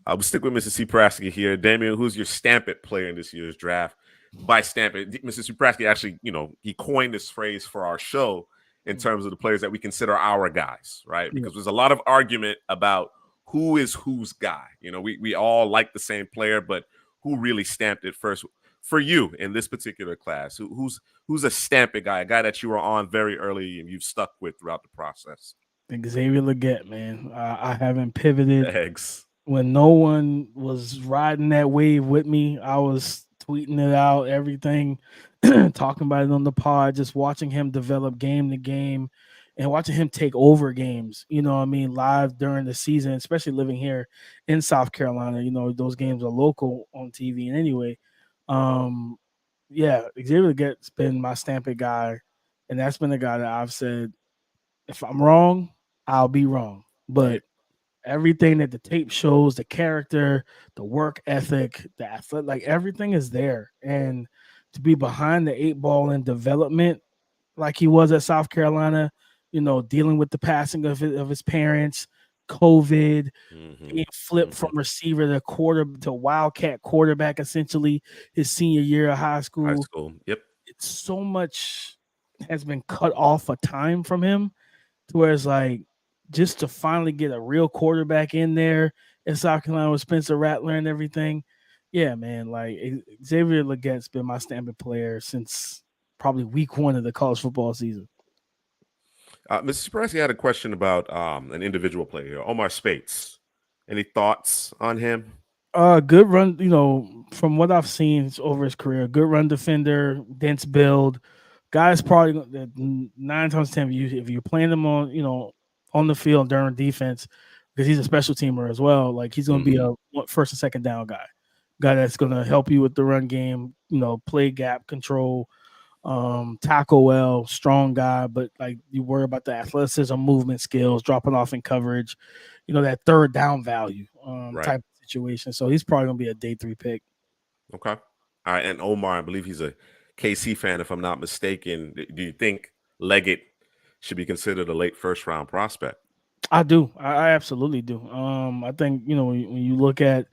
We'll stick with Mr. Ciprasky here. Damian, who's your stamp it player in this year's draft? By stamp it, Mr. Ciprasky actually, he coined this phrase for our show in terms of the players that we consider our guys, right? Because there's a lot of argument about who is whose guy. We all like the same player, but who really stamped it first? For you in this particular class, who's a stamp it guy, a guy that you were on very early and you've stuck with throughout the process? Xavier Legette, man. I haven't pivoted. Eggs. When no one was riding that wave with me, I was tweeting it out, everything, talking about it on the pod, just watching him develop game to game and watching him take over games, live during the season, especially living here in South Carolina. Those games are local on TV and anyway. Xavier Legette's been my stamp it guy, and that's been the guy that I've said, if I'm wrong, I'll be wrong. But everything that the tape shows, the character, the work ethic, the athletic, everything is there. And to be behind the 8 ball in development, like he was at South Carolina, dealing with the passing of his parents, COVID, being flipped from receiver to wildcat quarterback, essentially his senior year of high school. Yep. It's so much has been cut off of time from him, to where it's like, just to finally get a real quarterback in there in South Carolina with Spencer Rattler and everything. Yeah, man. Xavier Legette's been my standard player since probably week 1 of the college football season. Mr. Ciprasky had a question about an individual player, Omar Spates. Any thoughts on him? Good run, from what I've seen over his career, good run defender, dense build. Guy's probably 9 times 10 if you're playing him on the field during defense, because he's a special teamer as well. He's going to be a first and second down guy that's going to help you with the run game, play gap control. tackle well, strong guy, but like you worry about the athleticism, movement skills, dropping off in coverage, that third down value Right. type of situation. So he's probably gonna be a day 3 pick. Okay. All right. And Omar, I believe he's a KC fan, if I'm not mistaken. Do you think Leggett should be considered a late first round prospect? I do. I absolutely do. I think, when you look at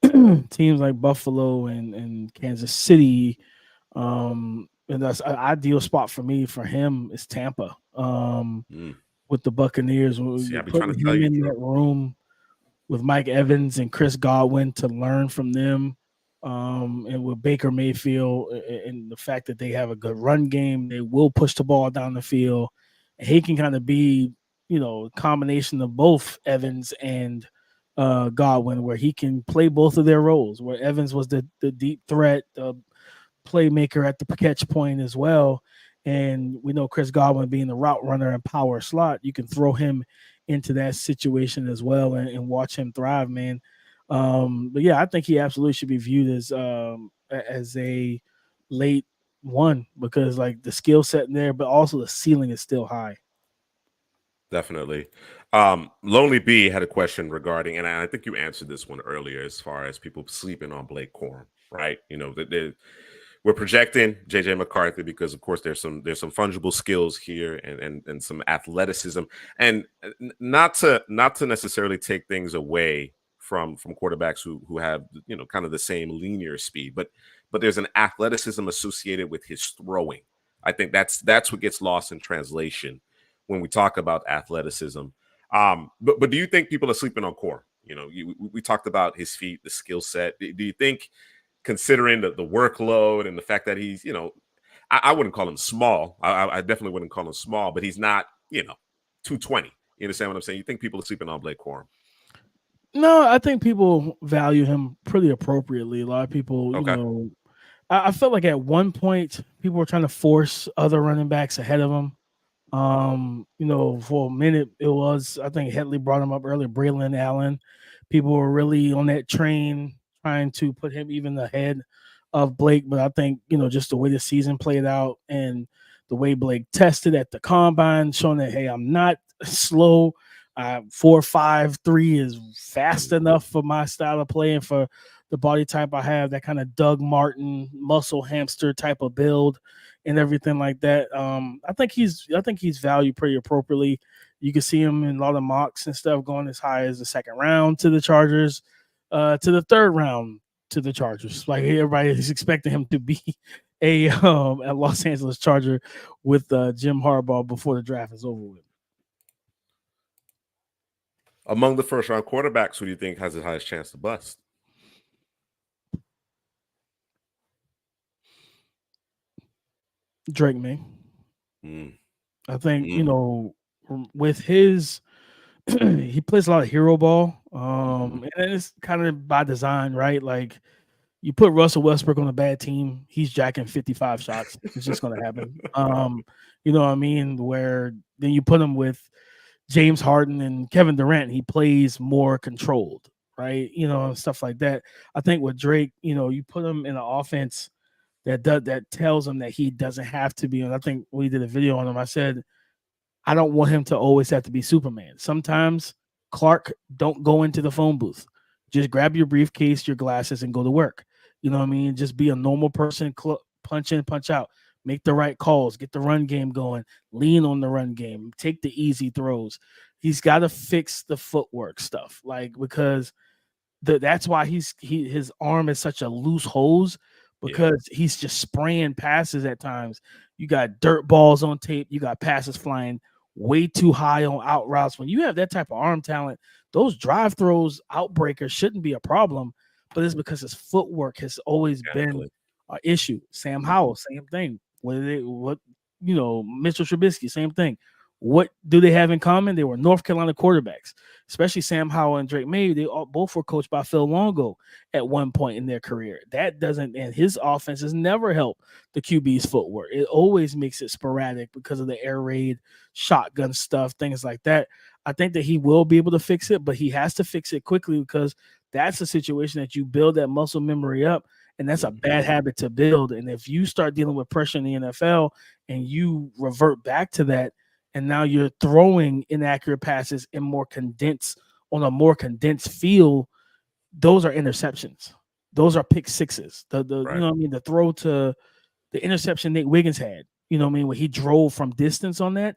teams like Buffalo and Kansas City, and that's an ideal spot for him is Tampa. With the Buccaneers, See, you're I've been trying putting to tell him you, in Drew. that room with Mike Evans and Chris Godwin to learn from them. And with Baker Mayfield and the fact that they have a good run game, they will push the ball down the field. And he can kind of be, a combination of both Evans and Godwin, where he can play both of their roles, where Evans was the deep threat, the playmaker at the catch point as well. And we know Chris Godwin being the route runner and power slot, you can throw him into that situation as well and watch him thrive, man. But yeah, I think he absolutely should be viewed as a late one because like the skill set in there, but also the ceiling is still high. Definitely. Lonely B had a question regarding, and I think you answered this one earlier, as far as people sleeping on Blake Corum, right? We're projecting JJ McCarthy because, of course, there's some fungible skills here and some athleticism, and not to necessarily take things away from quarterbacks who have kind of the same linear speed, but there's an athleticism associated with his throwing. I think that's what gets lost in translation when we talk about athleticism. But do you think people are sleeping on Corum? We talked about his feet, the skill set. Do you think, considering the workload and the fact that he's, I wouldn't call him small. I definitely wouldn't call him small, but he's not, 220. You understand what I'm saying? You think people are sleeping on Blake Corum? No, I think people value him pretty appropriately. A lot of people, Okay. I felt like at one point people were trying to force other running backs ahead of him. For a minute it was, I think Headley brought him up earlier, Braylon Allen. People were really on that train trying to put him even ahead of Blake. But I think, just the way the season played out and the way Blake tested at the combine, showing that, hey, I'm not slow. 4.53 is fast enough for my style of play and for the body type I have, that kind of Doug Martin muscle hamster type of build and everything like that. I think he's valued pretty appropriately. You can see him in a lot of mocks and stuff going as high as the second round to the Chargers, to the third round to the Chargers. Like everybody is expecting him to be a Los Angeles Charger with Jim Harbaugh before the draft is over with. Among the first round quarterbacks, who do you think has the highest chance to bust? Drake May. I think, with his he plays a lot of hero ball. And it's kind of by design, right? Like you put Russell Westbrook on a bad team, he's jacking 55 shots. It's just gonna happen. You know what I mean? Where then you put him with James Harden and Kevin Durant, he plays more controlled, right? And stuff like that. I think with Drake, you put him in an offense that tells him that he doesn't have to be. And I think we did a video on him. I said, I don't want him to always have to be Superman. Sometimes, Clark, don't go into the phone booth. Just grab your briefcase, your glasses, and go to work. You know what I mean? Just be a normal person, punch in, punch out, make the right calls, get the run game going, lean on the run game, take the easy throws. He's got to fix the footwork stuff, because that's why his arm is such a loose hose, because he's just spraying passes at times. You got dirt balls on tape. You got passes flying way too high on out routes. When you have that type of arm talent, those drive throws, outbreakers shouldn't be a problem, but it's because his footwork has always been an issue. Sam Howell, same thing. Mitchell Trubisky, same thing. What do they have in common? They were North Carolina quarterbacks, especially Sam Howell and Drake May. They both were coached by Phil Longo at one point in their career. And his offense has never helped the QB's footwork. It always makes it sporadic because of the air raid, shotgun stuff, things like that. I think that he will be able to fix it, but he has to fix it quickly, because that's a situation that you build that muscle memory up, and that's a bad habit to build. And if you start dealing with pressure in the NFL and you revert back to that, and now you're throwing inaccurate passes in on a more condensed field, those are interceptions. Those are pick sixes. You know what I mean? The throw to the interception Nate Wiggins had, you know what I mean, when he drove from distance on that.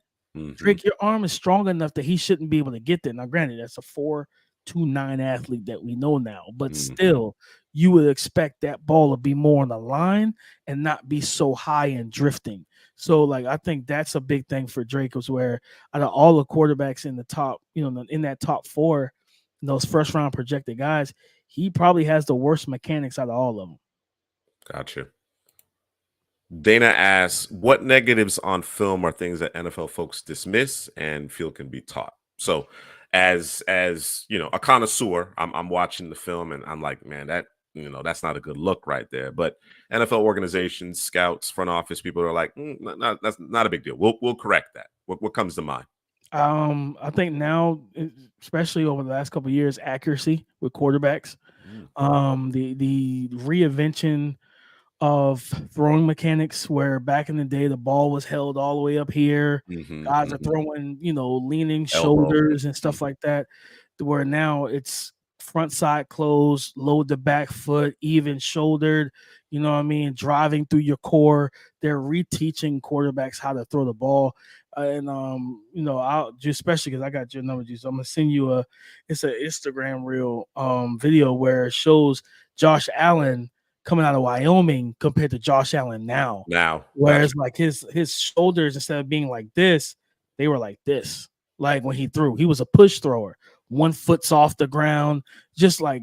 Drake, your arm is strong enough that he shouldn't be able to get there. Now, granted, that's a 4.29 athlete that we know now, but still, you would expect that ball to be more on the line and not be so high and drifting. So, like, I think that's a big thing for Drake, was where out of all the quarterbacks in the top, you know, in that top 4, those first round projected guys, he probably has the worst mechanics out of all of them. Gotcha. Dana asks, what negatives on film are things that NFL folks dismiss and feel can be taught? So as you know, a connoisseur, I'm watching the film and I'm like, man, that, you know, that's not a good look right there. But NFL organizations, scouts, front office people are like, that's not a big deal. We'll correct that. What comes to mind? I think now, especially over the last couple of years, accuracy with quarterbacks, the reinvention of throwing mechanics, where back in the day the ball was held all the way up here, guys are throwing, you know, leaning shoulders and stuff like that, where now it's front side closed, load the back foot, even shouldered, you know what I mean, driving through your core. They're reteaching quarterbacks how to throw the ball. And you know, I'll just, especially because I got your number, so I'm gonna send you it's an Instagram reel video where it shows Josh Allen coming out of Wyoming compared to Josh Allen now. Whereas like his shoulders, instead of being like this, they were like this. Like when he threw, he was a push thrower. 1 foot's off the ground, just like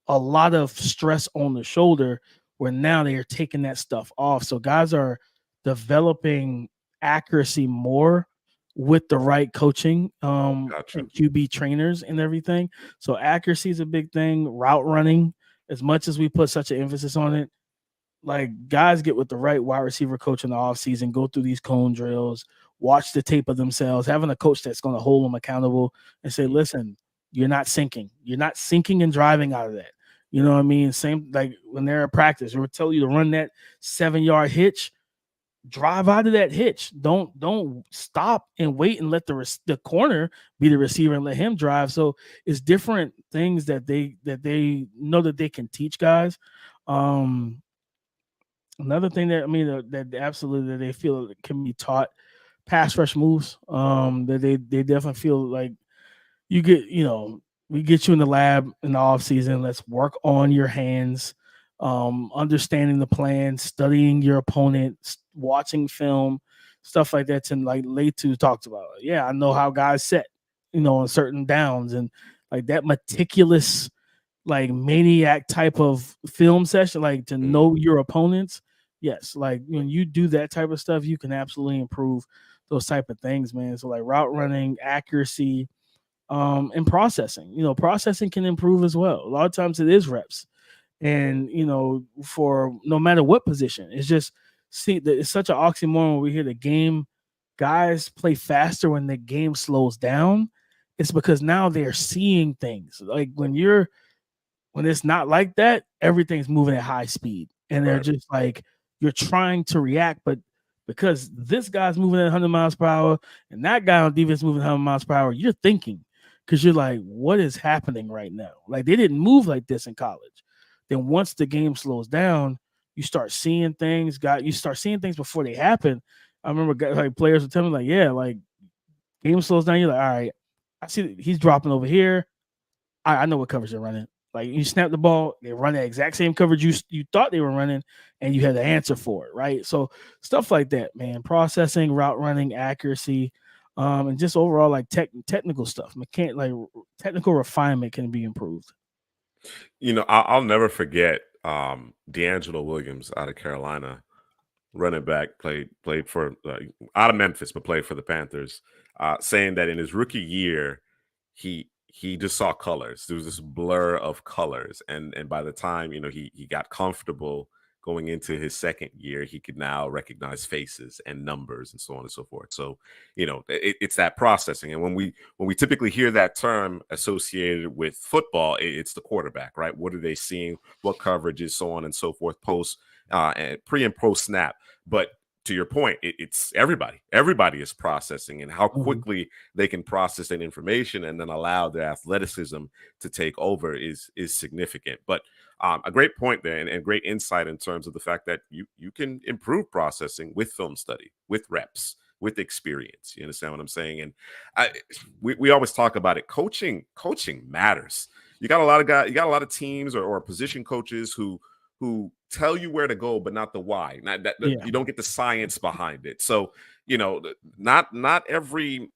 a lot of stress on the shoulder, where now they are taking that stuff off. So guys are developing accuracy more with the right coaching and QB trainers and everything. So accuracy is a big thing. Route running, as much as we put such an emphasis on it, like guys get with the right wide receiver coach in the offseason, go through these cone drills, watch the tape of themselves, having a coach that's going to hold them accountable and say, listen, you're not sinking. You're not sinking and driving out of that. You know what I mean? Same like when they're at practice, we'll tell you to run that 7-yard hitch, drive out of that hitch. Don't stop and wait and let the corner be the receiver and let him drive. So it's different things that they know that they can teach guys. Another thing that that absolutely they feel can be taught, pass rush moves. That they definitely feel like you get, you know, we get you in the lab in the off season. Let's work on your hands, understanding the plan, studying your opponent, watching film, stuff like that. And like Letu talked about, yeah, I know how guys set, you know, on certain downs, and like that meticulous, like maniac type of film session, like to know your opponents. Yes, like when you do that type of stuff, you can absolutely improve those type of things, man. So like route running, accuracy, and processing. You know, processing can improve as well. A lot of times it is reps, and you know, for no matter what position, it's just it's such an oxymoron when we hear the game guys play faster when the game slows down. It's because now they're seeing things. Like when it's not like that, everything's moving at high speed, and they're just like, you're trying to react, but because this guy's moving at 100 miles per hour and that guy on defense moving 100 miles per hour, you're thinking, because you're like, what is happening right now? Like they didn't move like this in college. Then once the game slows down, you start seeing things. You start seeing things before they happen. I remember like players would tell me like, yeah, like game slows down. You're like, all right, I see he's dropping over here. I know what coverage they're running. Like you snap the ball, they run the exact same coverage you thought they were running, and you had the answer for it, right? So stuff like that, man. Processing, route running, accuracy, and just overall like technical stuff. Technical refinement can be improved. You know, I'll never forget D'Angelo Williams out of Carolina, running back, played for out of Memphis, but played for the Panthers, saying that in his rookie year, he just saw colors. There was this blur of colors. And by the time, you know, he got comfortable going into his second year, he could now recognize faces and numbers and so on and so forth. So, it's that processing. And when we typically hear that term associated with football, it's the quarterback, right? What are they seeing? What coverages, so on and so forth, post and pre and post snap. But to your point, it's everybody. Everybody is processing, and how quickly they can process that information and then allow their athleticism to take over is significant. But a great point there, and great insight in terms of the fact that you can improve processing with film study, with reps, with experience. You understand what I'm saying? And we always talk about it. Coaching matters. You got a lot of guys, you got a lot of teams or position coaches who tell you where to go, but not the why. You don't get the science behind it. So, not every,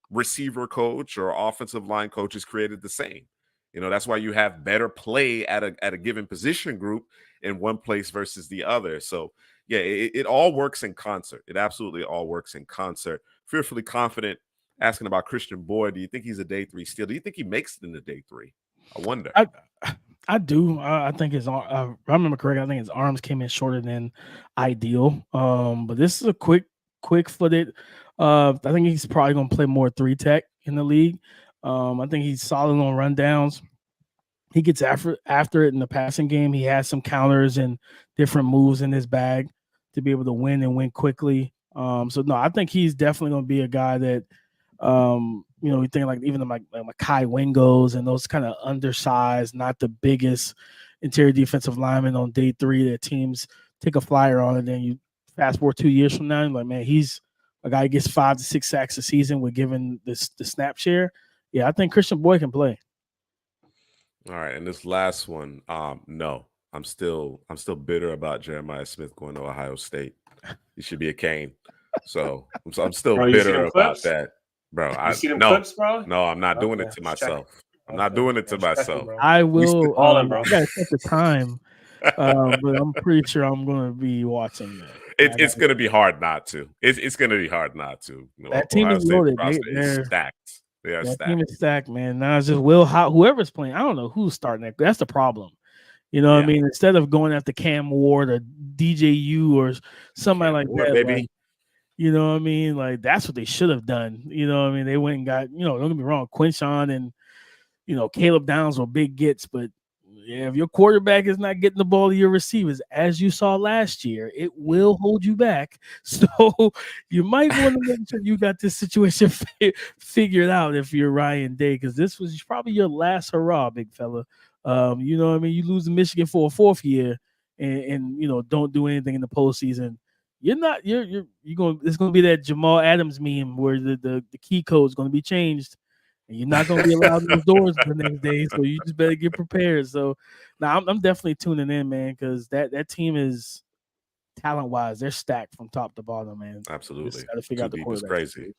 receiver coach or offensive line coach is created the same. That's why you have better play at a given position group in one place versus the other. So, yeah, it all works in concert. It absolutely all works in concert. Fearfully confident, asking about Christian Boyd. Do you think he's a day 3 steal? Do you think he makes it into day 3? I wonder. I do. I think his arm. I remember correctly. I think his arms came in shorter than ideal. But this is a quick-footed. I think he's probably going to play more 3-tech in the league. I think he's solid on rundowns. He gets after it in the passing game. He has some counters and different moves in his bag to be able to win and win quickly. So no, I think he's definitely going to be a guy that. You think like even like Kai Wingos and those kind of undersized, not the biggest interior defensive linemen on day 3 that teams take a flyer on, and then you fast forward 2 years from now, you're like, man, he's a guy who gets 5 to 6 sacks a season with given the snap share. Yeah, I think Christian Boyd can play. All right, and this last one, no, I'm still bitter about Jeremiah Smith going to Ohio State. He should be a Cane. So I'm still bitter about that. Bro, clips, bro? No, I'm not doing it to myself. I'm not doing it to myself. I will. Bro. I gotta set the time, but I'm pretty sure I'm going to be watching that. It's going to be hard not to. It's going to be hard not to. That team is loaded. They're stacked. They are stacked. Team is stacked, man. Now it's just whoever's playing. I don't know who's starting that. That's the problem. What I mean? Instead of going after Cam Ward or DJU or somebody like that, baby. What I mean? Like, that's what they should have done. What I mean? They went and got, don't get me wrong, Quinshawn and, Caleb Downs were big gets. But, if your quarterback is not getting the ball to your receivers, as you saw last year, it will hold you back. So you might want to make sure you got this situation figured out if you're Ryan Day, because this was probably your last hurrah, big fella. You know what I mean? You lose to Michigan for a 4th year and don't do anything in the postseason. You're going. It's going to be that Jamal Adams meme where the key code is going to be changed, and you're not going to be allowed in those doors the next day. So you just better get prepared. So now I'm definitely tuning in, man, because that team is talent wise, they're stacked from top to bottom, man. Absolutely. Got to figure out the quarterback. Is crazy.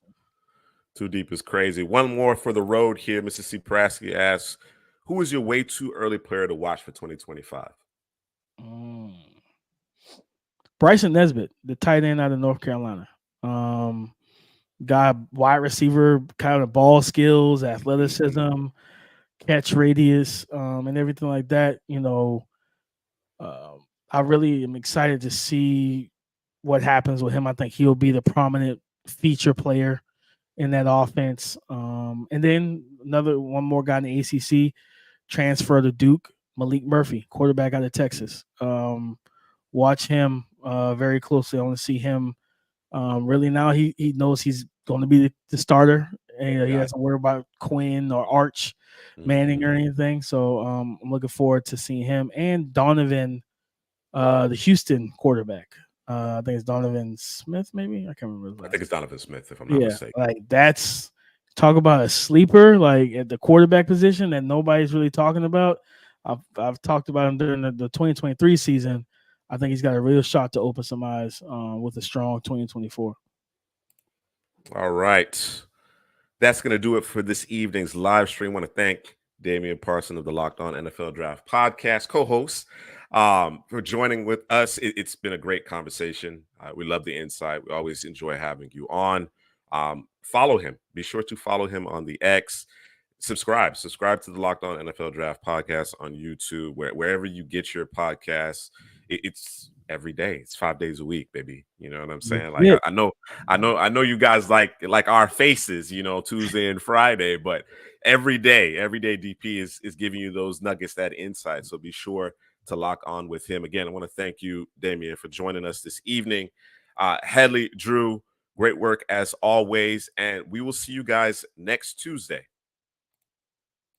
Too deep is crazy. One more for the road here. Mrs. Prasky asks, "Who is your way too early player to watch for 2025?" Bryson Nesbitt, the tight end out of North Carolina. Guy, wide receiver, kind of ball skills, athleticism, catch radius, and everything like that. I really am excited to see what happens with him. I think he'll be the prominent feature player in that offense. And then one more guy in the ACC, transfer to Duke, Malik Murphy, quarterback out of Texas. Watch him very closely. I want to see him. Really now he knows he's going to be the starter. And he doesn't worry about Quinn or Arch Manning or anything. So I'm looking forward to seeing him and Donovan, the Houston quarterback. I think it's Donovan Smith, maybe. I can't remember. I think it's Donovan Smith, if I'm not mistaken. Like that's talk about a sleeper, like at the quarterback position that nobody's really talking about. I've talked about him during the 2023 season. I think he's got a real shot to open some eyes with a strong 2024. All right. That's going to do it for this evening's live stream. I want to thank Damian Parson of the Locked On NFL Draft podcast, co-host, for joining with us. It's been a great conversation. We love the insight. We always enjoy having you on. Follow him. Be sure to follow him on the X. Subscribe to the Locked On NFL Draft podcast on YouTube, wherever you get your podcasts. it's every day. It's 5 days a week, baby. You know what I'm saying? Yeah. Like I know you guys like our faces, you know, Tuesday and Friday, but every day DP is giving you those nuggets, that insight. So be sure to lock on with him. Again, I want to thank you, Damian, for joining us this evening. Headley, Drew, great work as always. And we will see you guys next Tuesday